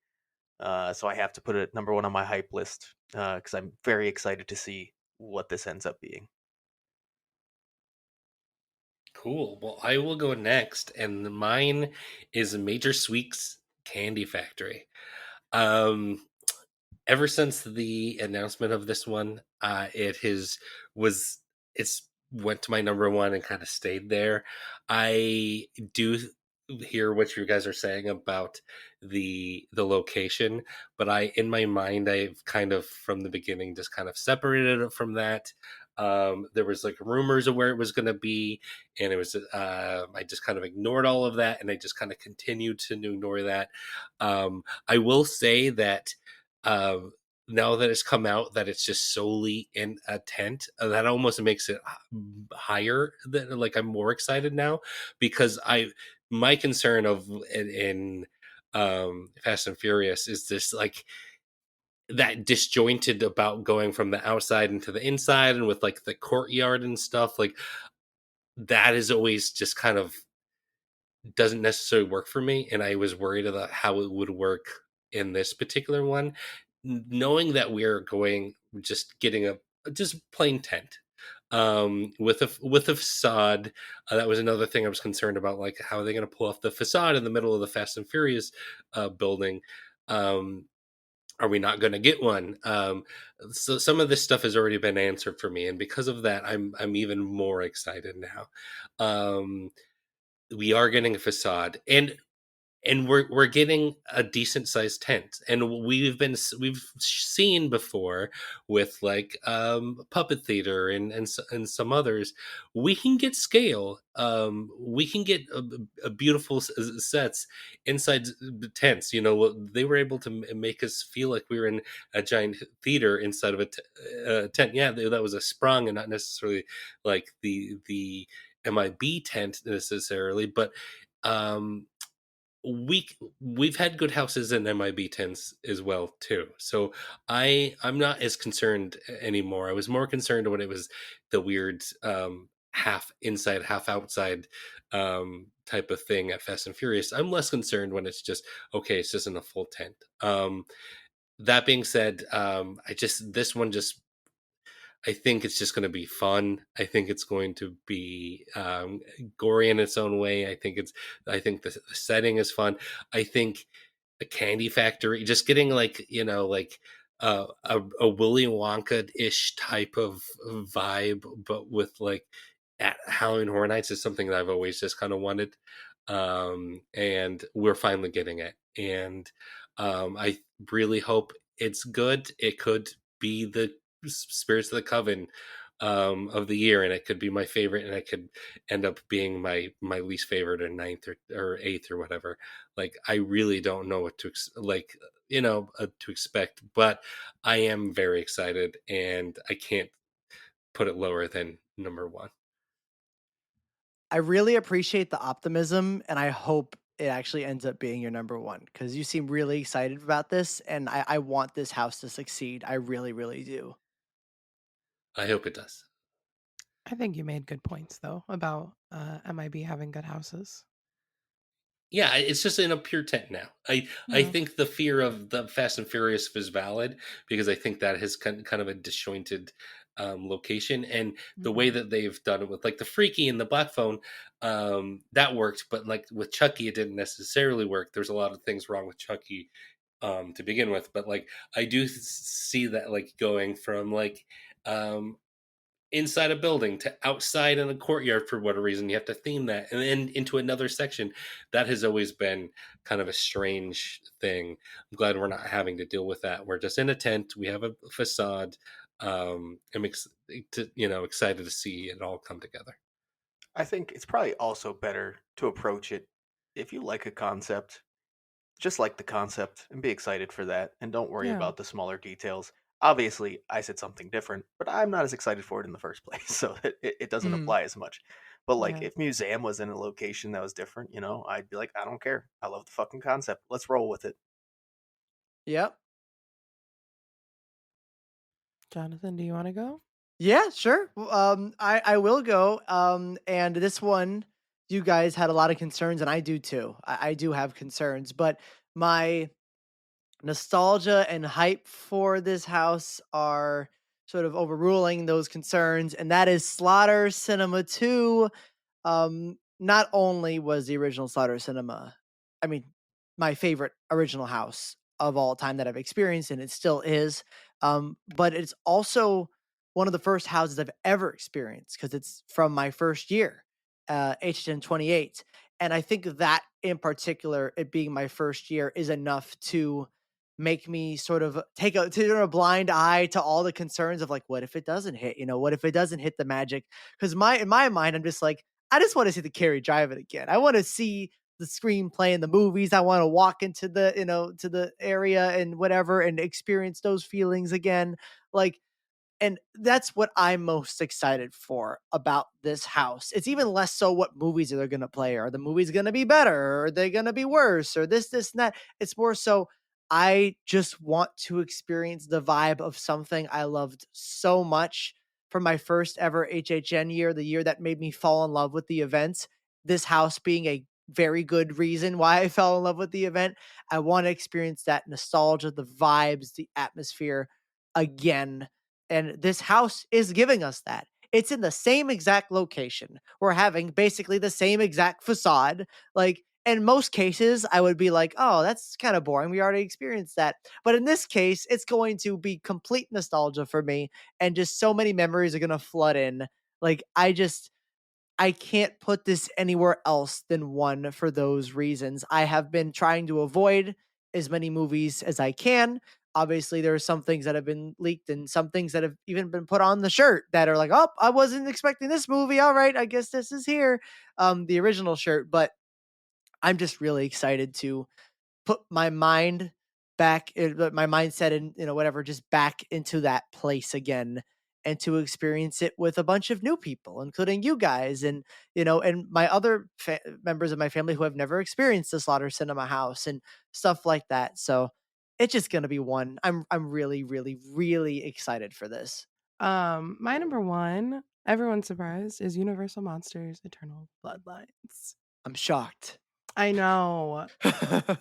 So I have to put it number one on my hype list because I'm very excited to see what this ends up being. Cool. Well, I will go next, and mine is Major Sweet's Candy Factory. Um, Ever since the announcement of this one, it has was it's went to my number one and kind of stayed there. I do hear what you guys are saying about the location, but I in my mind I've kind of from the beginning just kind of separated it from that. There was like rumors of where it was going to be, and it was I just kind of ignored all of that, and I just kind of continued to ignore that. I will say that um, now that it's come out that it's just solely in a tent, that almost makes it higher than like I'm more excited now because I my concern of in Fast and Furious is this like that disjointed about going from the outside into the inside and with like the courtyard and stuff like that is always just kind of doesn't necessarily work for me, and I was worried about how it would work in this particular one. Knowing that we're going just getting a just plain tent with a facade, that was another thing I was concerned about, like how are they going to pull off the facade in the middle of the Fast and Furious building. um are we not going to get one? So some of this stuff has already been answered for me, and because of that I'm even more excited now. We are getting a facade, and we're getting a decent sized tent, and we've seen before with like puppet theater and some others. We can get scale, we can get a beautiful sets inside the tents. They were able to make us feel like we were in a giant theater inside of a tent. Yeah, that was a sprung and not necessarily like the MIB tent necessarily, but um we've had good houses in MIB tents as well too. So I'm not as concerned anymore. I was more concerned when it was the weird half inside, half outside type of thing at Fast and Furious. I'm less concerned when it's just okay, it's just in a full tent. That being said, I just this one just I think it's just going to be fun. I think it's going to be gory in its own way. I think the setting is fun. I think a candy factory, just getting like like a Willy Wonka ish type of vibe, but with like at Halloween Horror Nights is something that I've always just kind of wanted, and we're finally getting it. And I really hope it's good. It could be the Spirits of the Coven of the year, and it could be my favorite, and it could end up being my least favorite or ninth or eighth or whatever. Like I really don't know what to to expect, but I am very excited, and I can't put it lower than number one. I really appreciate the optimism, and I hope it actually ends up being your number one because you seem really excited about this, and I want this house to succeed. I really, really do. I hope it does. I think you made good points though about MIB having good houses. Yeah, it's just in a pure tent now. I Yeah. think the fear of the Fast and Furious is valid because I think that has kind of a disjointed location, and the way Mhm. that they've done it with like the Freaky and the Black Phone, that worked, but like with Chucky, it didn't necessarily work. There's a lot of things wrong with Chucky to begin with, but like I do see that like going from like um inside a building to outside in a courtyard for whatever reason you have to theme that and then into another section. That has always been kind of a strange thing. I'm glad we're not having to deal with that. We're just in a tent, we have a facade. I'm excited to see it all come together. I think it's probably also better to approach it if you like a concept, just like the concept and be excited for that and don't worry Yeah. about the smaller details. Obviously, I said something different, but I'm not as excited for it in the first place, so it doesn't Mm, apply as much. But like, Yeah. if Museum was in a location that was different, I'd be like, I don't care. I love the fucking concept. Let's roll with it. yep. Jonathan, do you want to go? Yeah, sure. I will go. And this one, you guys had a lot of concerns, and I do too. I do have concerns, but my nostalgia and hype for this house are sort of overruling those concerns, and that is Slaughter Cinema 2. Not only was the original Slaughter Cinema, I mean, my favorite original house of all time that I've experienced, and it still is, but it's also one of the first houses I've ever experienced because it's from my first year, HHN 28. And I think that in particular, it being my first year, is enough to make me sort of turn a blind eye to all the concerns of like, what if it doesn't hit? What if it doesn't hit the magic? Because in my mind, I'm just like, I just want to see the Carrie drive it again. I want to see the screenplay in the movies. I want to walk into the to the area and whatever and experience those feelings again. Like, and that's what I'm most excited for about this house. It's even less so what movies are they going to play. Are the movies going to be better? Or are they going to be worse? Or this, and that. It's more so I just want to experience the vibe of something I loved so much from my first ever HHN year, the year that made me fall in love with the event. This house being a very good reason why I fell in love with the event. I want to experience that nostalgia, the vibes, the atmosphere again, and this house is giving us that. It's in the same exact location. We're having basically the same exact facade. Like, in most cases, I would be like, oh, that's kind of boring. We already experienced that. But in this case, it's going to be complete nostalgia for me. And just so many memories are going to flood in. Like, I can't put this anywhere else than one for those reasons. I have been trying to avoid as many movies as I can. Obviously, there are some things that have been leaked and some things that have even been put on the shirt that are like, oh, I wasn't expecting this movie. All right, I guess this is here. The original shirt. But I'm just really excited to put my mind back, my mindset and whatever, just back into that place again, and to experience it with a bunch of new people, including you guys, and and my other members of my family who have never experienced the Slaughter Cinema House and stuff like that. So it's just gonna be one. I'm really, really, really excited for this. My number one, everyone's surprised, is Universal Monsters Eternal Bloodlines. I'm shocked. I know.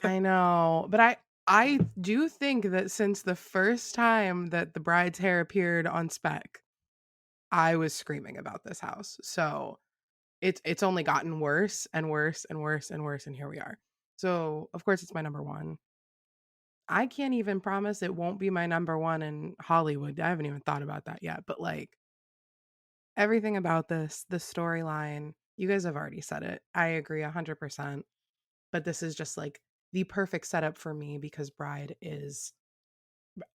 I know. But I do think that since the first time that the bride's hair appeared on spec, I was screaming about this house. So it's only gotten worse and worse and worse and worse, and here we are. So of course it's my number one. I can't even promise it won't be my number one in Hollywood. I haven't even thought about that yet. But like everything about this, the storyline, you guys have already said it. I agree 100%. But this is just like the perfect setup for me because Bride is,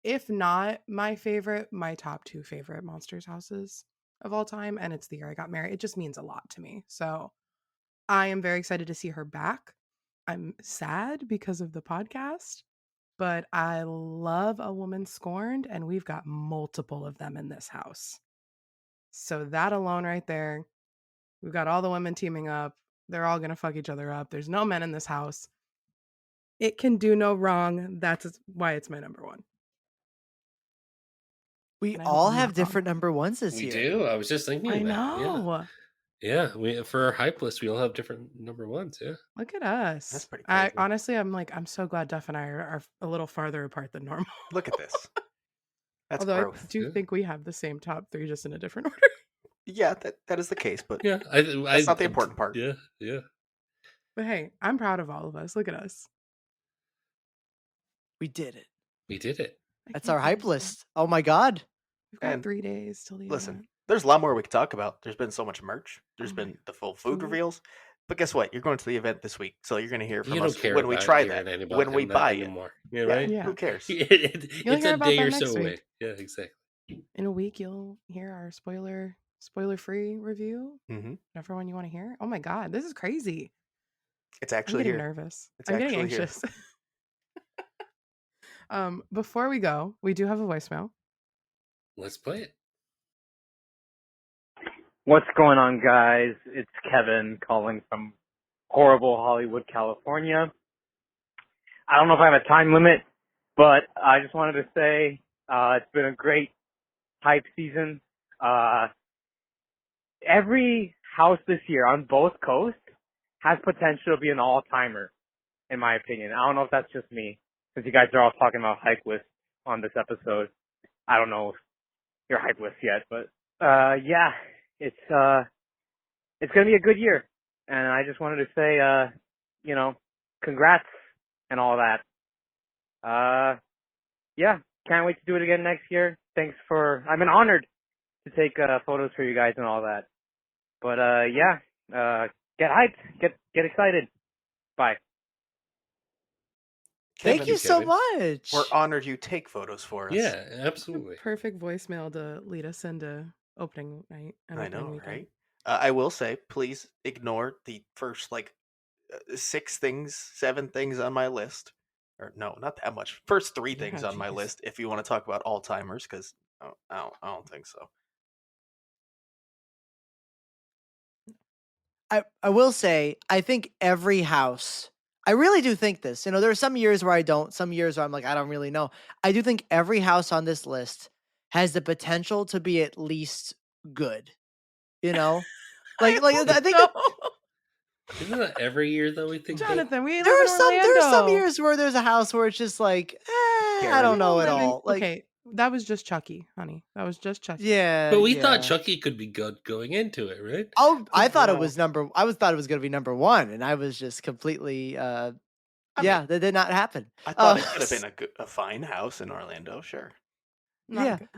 if not my favorite, my top two favorite Monsters houses of all time. And it's the year I got married. It just means a lot to me. So I am very excited to see her back. I'm sad because of the podcast, but I love A Woman Scorned, and we've got multiple of them in this house. So that alone right there, we've got all the women teaming up. They're all going to fuck each other up. There's no men in this house. It can do no wrong. That's why it's my number one. We And I hope all I'm have not wrong. different number ones this We year. do. I was just thinking I that. know. Yeah. We for our hype list, we all have different number ones. Yeah. Look at us. That's pretty crazy. Honestly, I'm so glad Duff and I are a little farther apart than normal. Look at this. That's Although growth. I do Yeah. think we have the same top three, just in a different order. Yeah, that is the case, but Yeah. that's not the important part. Yeah. Yeah. But hey, I'm proud of all of us. Look at us. We did it. We did it. I That's can't our hype believe it. list. Oh my god. We've got And 3 days till the Listen, event. there's a lot more we could talk about. There's been so much merch. There's Oh my been the full food food. reveals. But guess what? You're going to the event this week, so you're going to hear from You us don't care when we about try hearing that, anybody when we that buy it. anymore. Yeah, Yeah, right? Yeah. who cares? You'll It's hear a about day that or next so away. week. Yeah, exactly. In a week, you'll hear our spoiler-free review. Mm-hmm. Whatever one you want to hear. Oh my god, this is crazy. It's I'm actually getting here. nervous. It's I'm getting actually here. anxious. Before we go, we do have a voicemail. Let's play it. What's going on, guys? It's Kevin calling from horrible Hollywood, California. I don't know if I have a time limit, but I just wanted to say it's been a great hype season. Every house this year on both coasts has potential to be an all-timer, in my opinion. I don't know if that's just me, since you guys are all talking about hype lists on this episode. I don't know if you're hype list yet, but yeah, it's gonna be a good year, and I just wanted to say, congrats and all that. Yeah, can't wait to do it again next year. I've been honored to take photos for you guys and all that. But yeah, get hyped, get excited. Bye. Thank you so Kevin. much. We're honored you take photos for us. Yeah, absolutely. Perfect voicemail to lead us into opening night and I opening know, weekend. right? I will say, please ignore the first 7 things on my list. Or no, not that much. First 3 things Yeah, on my jeez. list. If you want to talk about all timers, because I don't think so. I will say, I think every house, I really do think this. There are some years where I don't, some years where I'm like, I don't really know. I do think every house on this list has the potential to be at least good. Like I think that Isn't that every year though? We think that? Jonathan, we live there in are some Orlando. years where there's a house where it's just like, I don't know at all. Like, Okay, that was just Chucky, honey. That was just Chucky. yeah, But we thought yeah. Chucky could be good going into it, right? Oh, I thought it Yeah. was thought it was going to be number 1, and I was just completely, I yeah, mean, that did not happen. I thought it could have been a fine house in Orlando, sure. Not Yeah. good.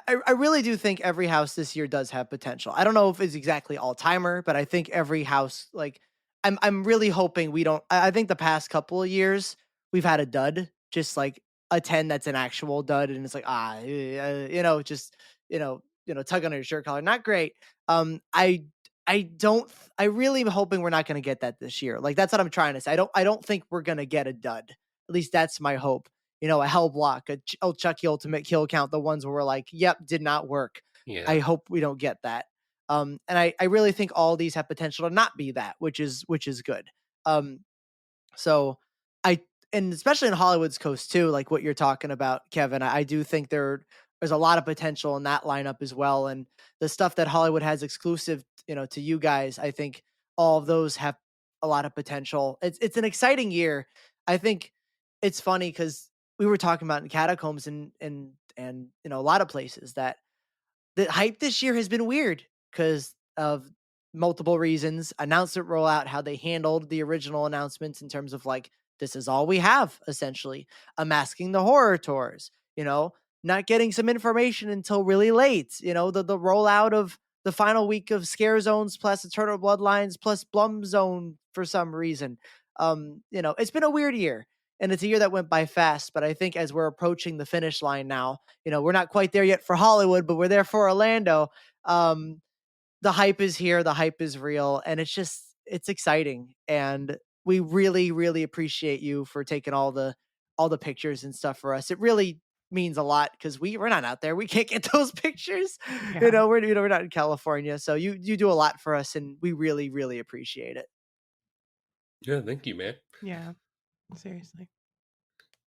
I really do think every house this year does have potential. I don't know if it's exactly all timer, but I think every house, like, I'm really hoping we don't. I think the past couple of years we've had a dud, just like a 10 that's an actual dud, and it's like just tug on your shirt collar, not great. I really am hoping we're not going to get that this year. Like, that's what I'm trying to say. I don't think we're going to get a dud. At least that's my hope. A hell block, a Chucky ultimate kill count, the ones where we're like, yep, did not work. Yeah. I hope we don't get that. And I really think all these have potential to not be that, which is good. So and especially in Hollywood's Coast too, like what you're talking about, Kevin, I do think there's a lot of potential in that lineup as well. And the stuff that Hollywood has exclusive, to you guys, I think all of those have a lot of potential. It's an exciting year. I think it's funny because we were talking about in Catacombs and a lot of places that the hype this year has been weird because of multiple reasons. Announcement rollout, how they handled the original announcements in terms of like, this is all we have, essentially. Unmasking the horror tours, not getting some information until really late. The rollout of the final week of Scare Zones plus Eternal Bloodlines plus Blum Zone for some reason. It's been a weird year. And it's a year that went by fast, but I think as we're approaching the finish line now, we're not quite there yet for Hollywood, but we're there for Orlando. The hype is here, the hype is real, and it's exciting. And we really, really appreciate you for taking all the pictures and stuff for us. It really means a lot because we're not out there. We can't get those pictures. Yeah. We're not in California. So you do a lot for us, and we really, really appreciate it. Yeah, thank you, man. Yeah. Seriously.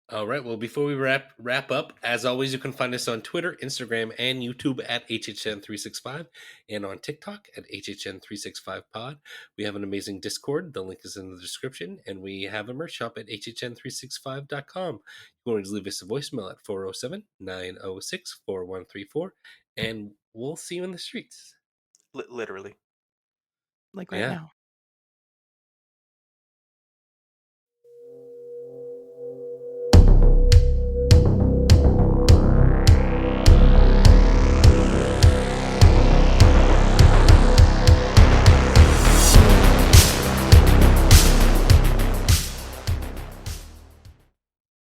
All right. Well, before we wrap up, as always, you can find us on Twitter, Instagram, and YouTube at HHN365 and on TikTok at HHN365pod. We have an amazing Discord. The link is in the description. And we have a merch shop at HHN365.com. You can always leave us a voicemail at 407-906-4134. And we'll see you in the streets. Literally. Like right Yeah. now.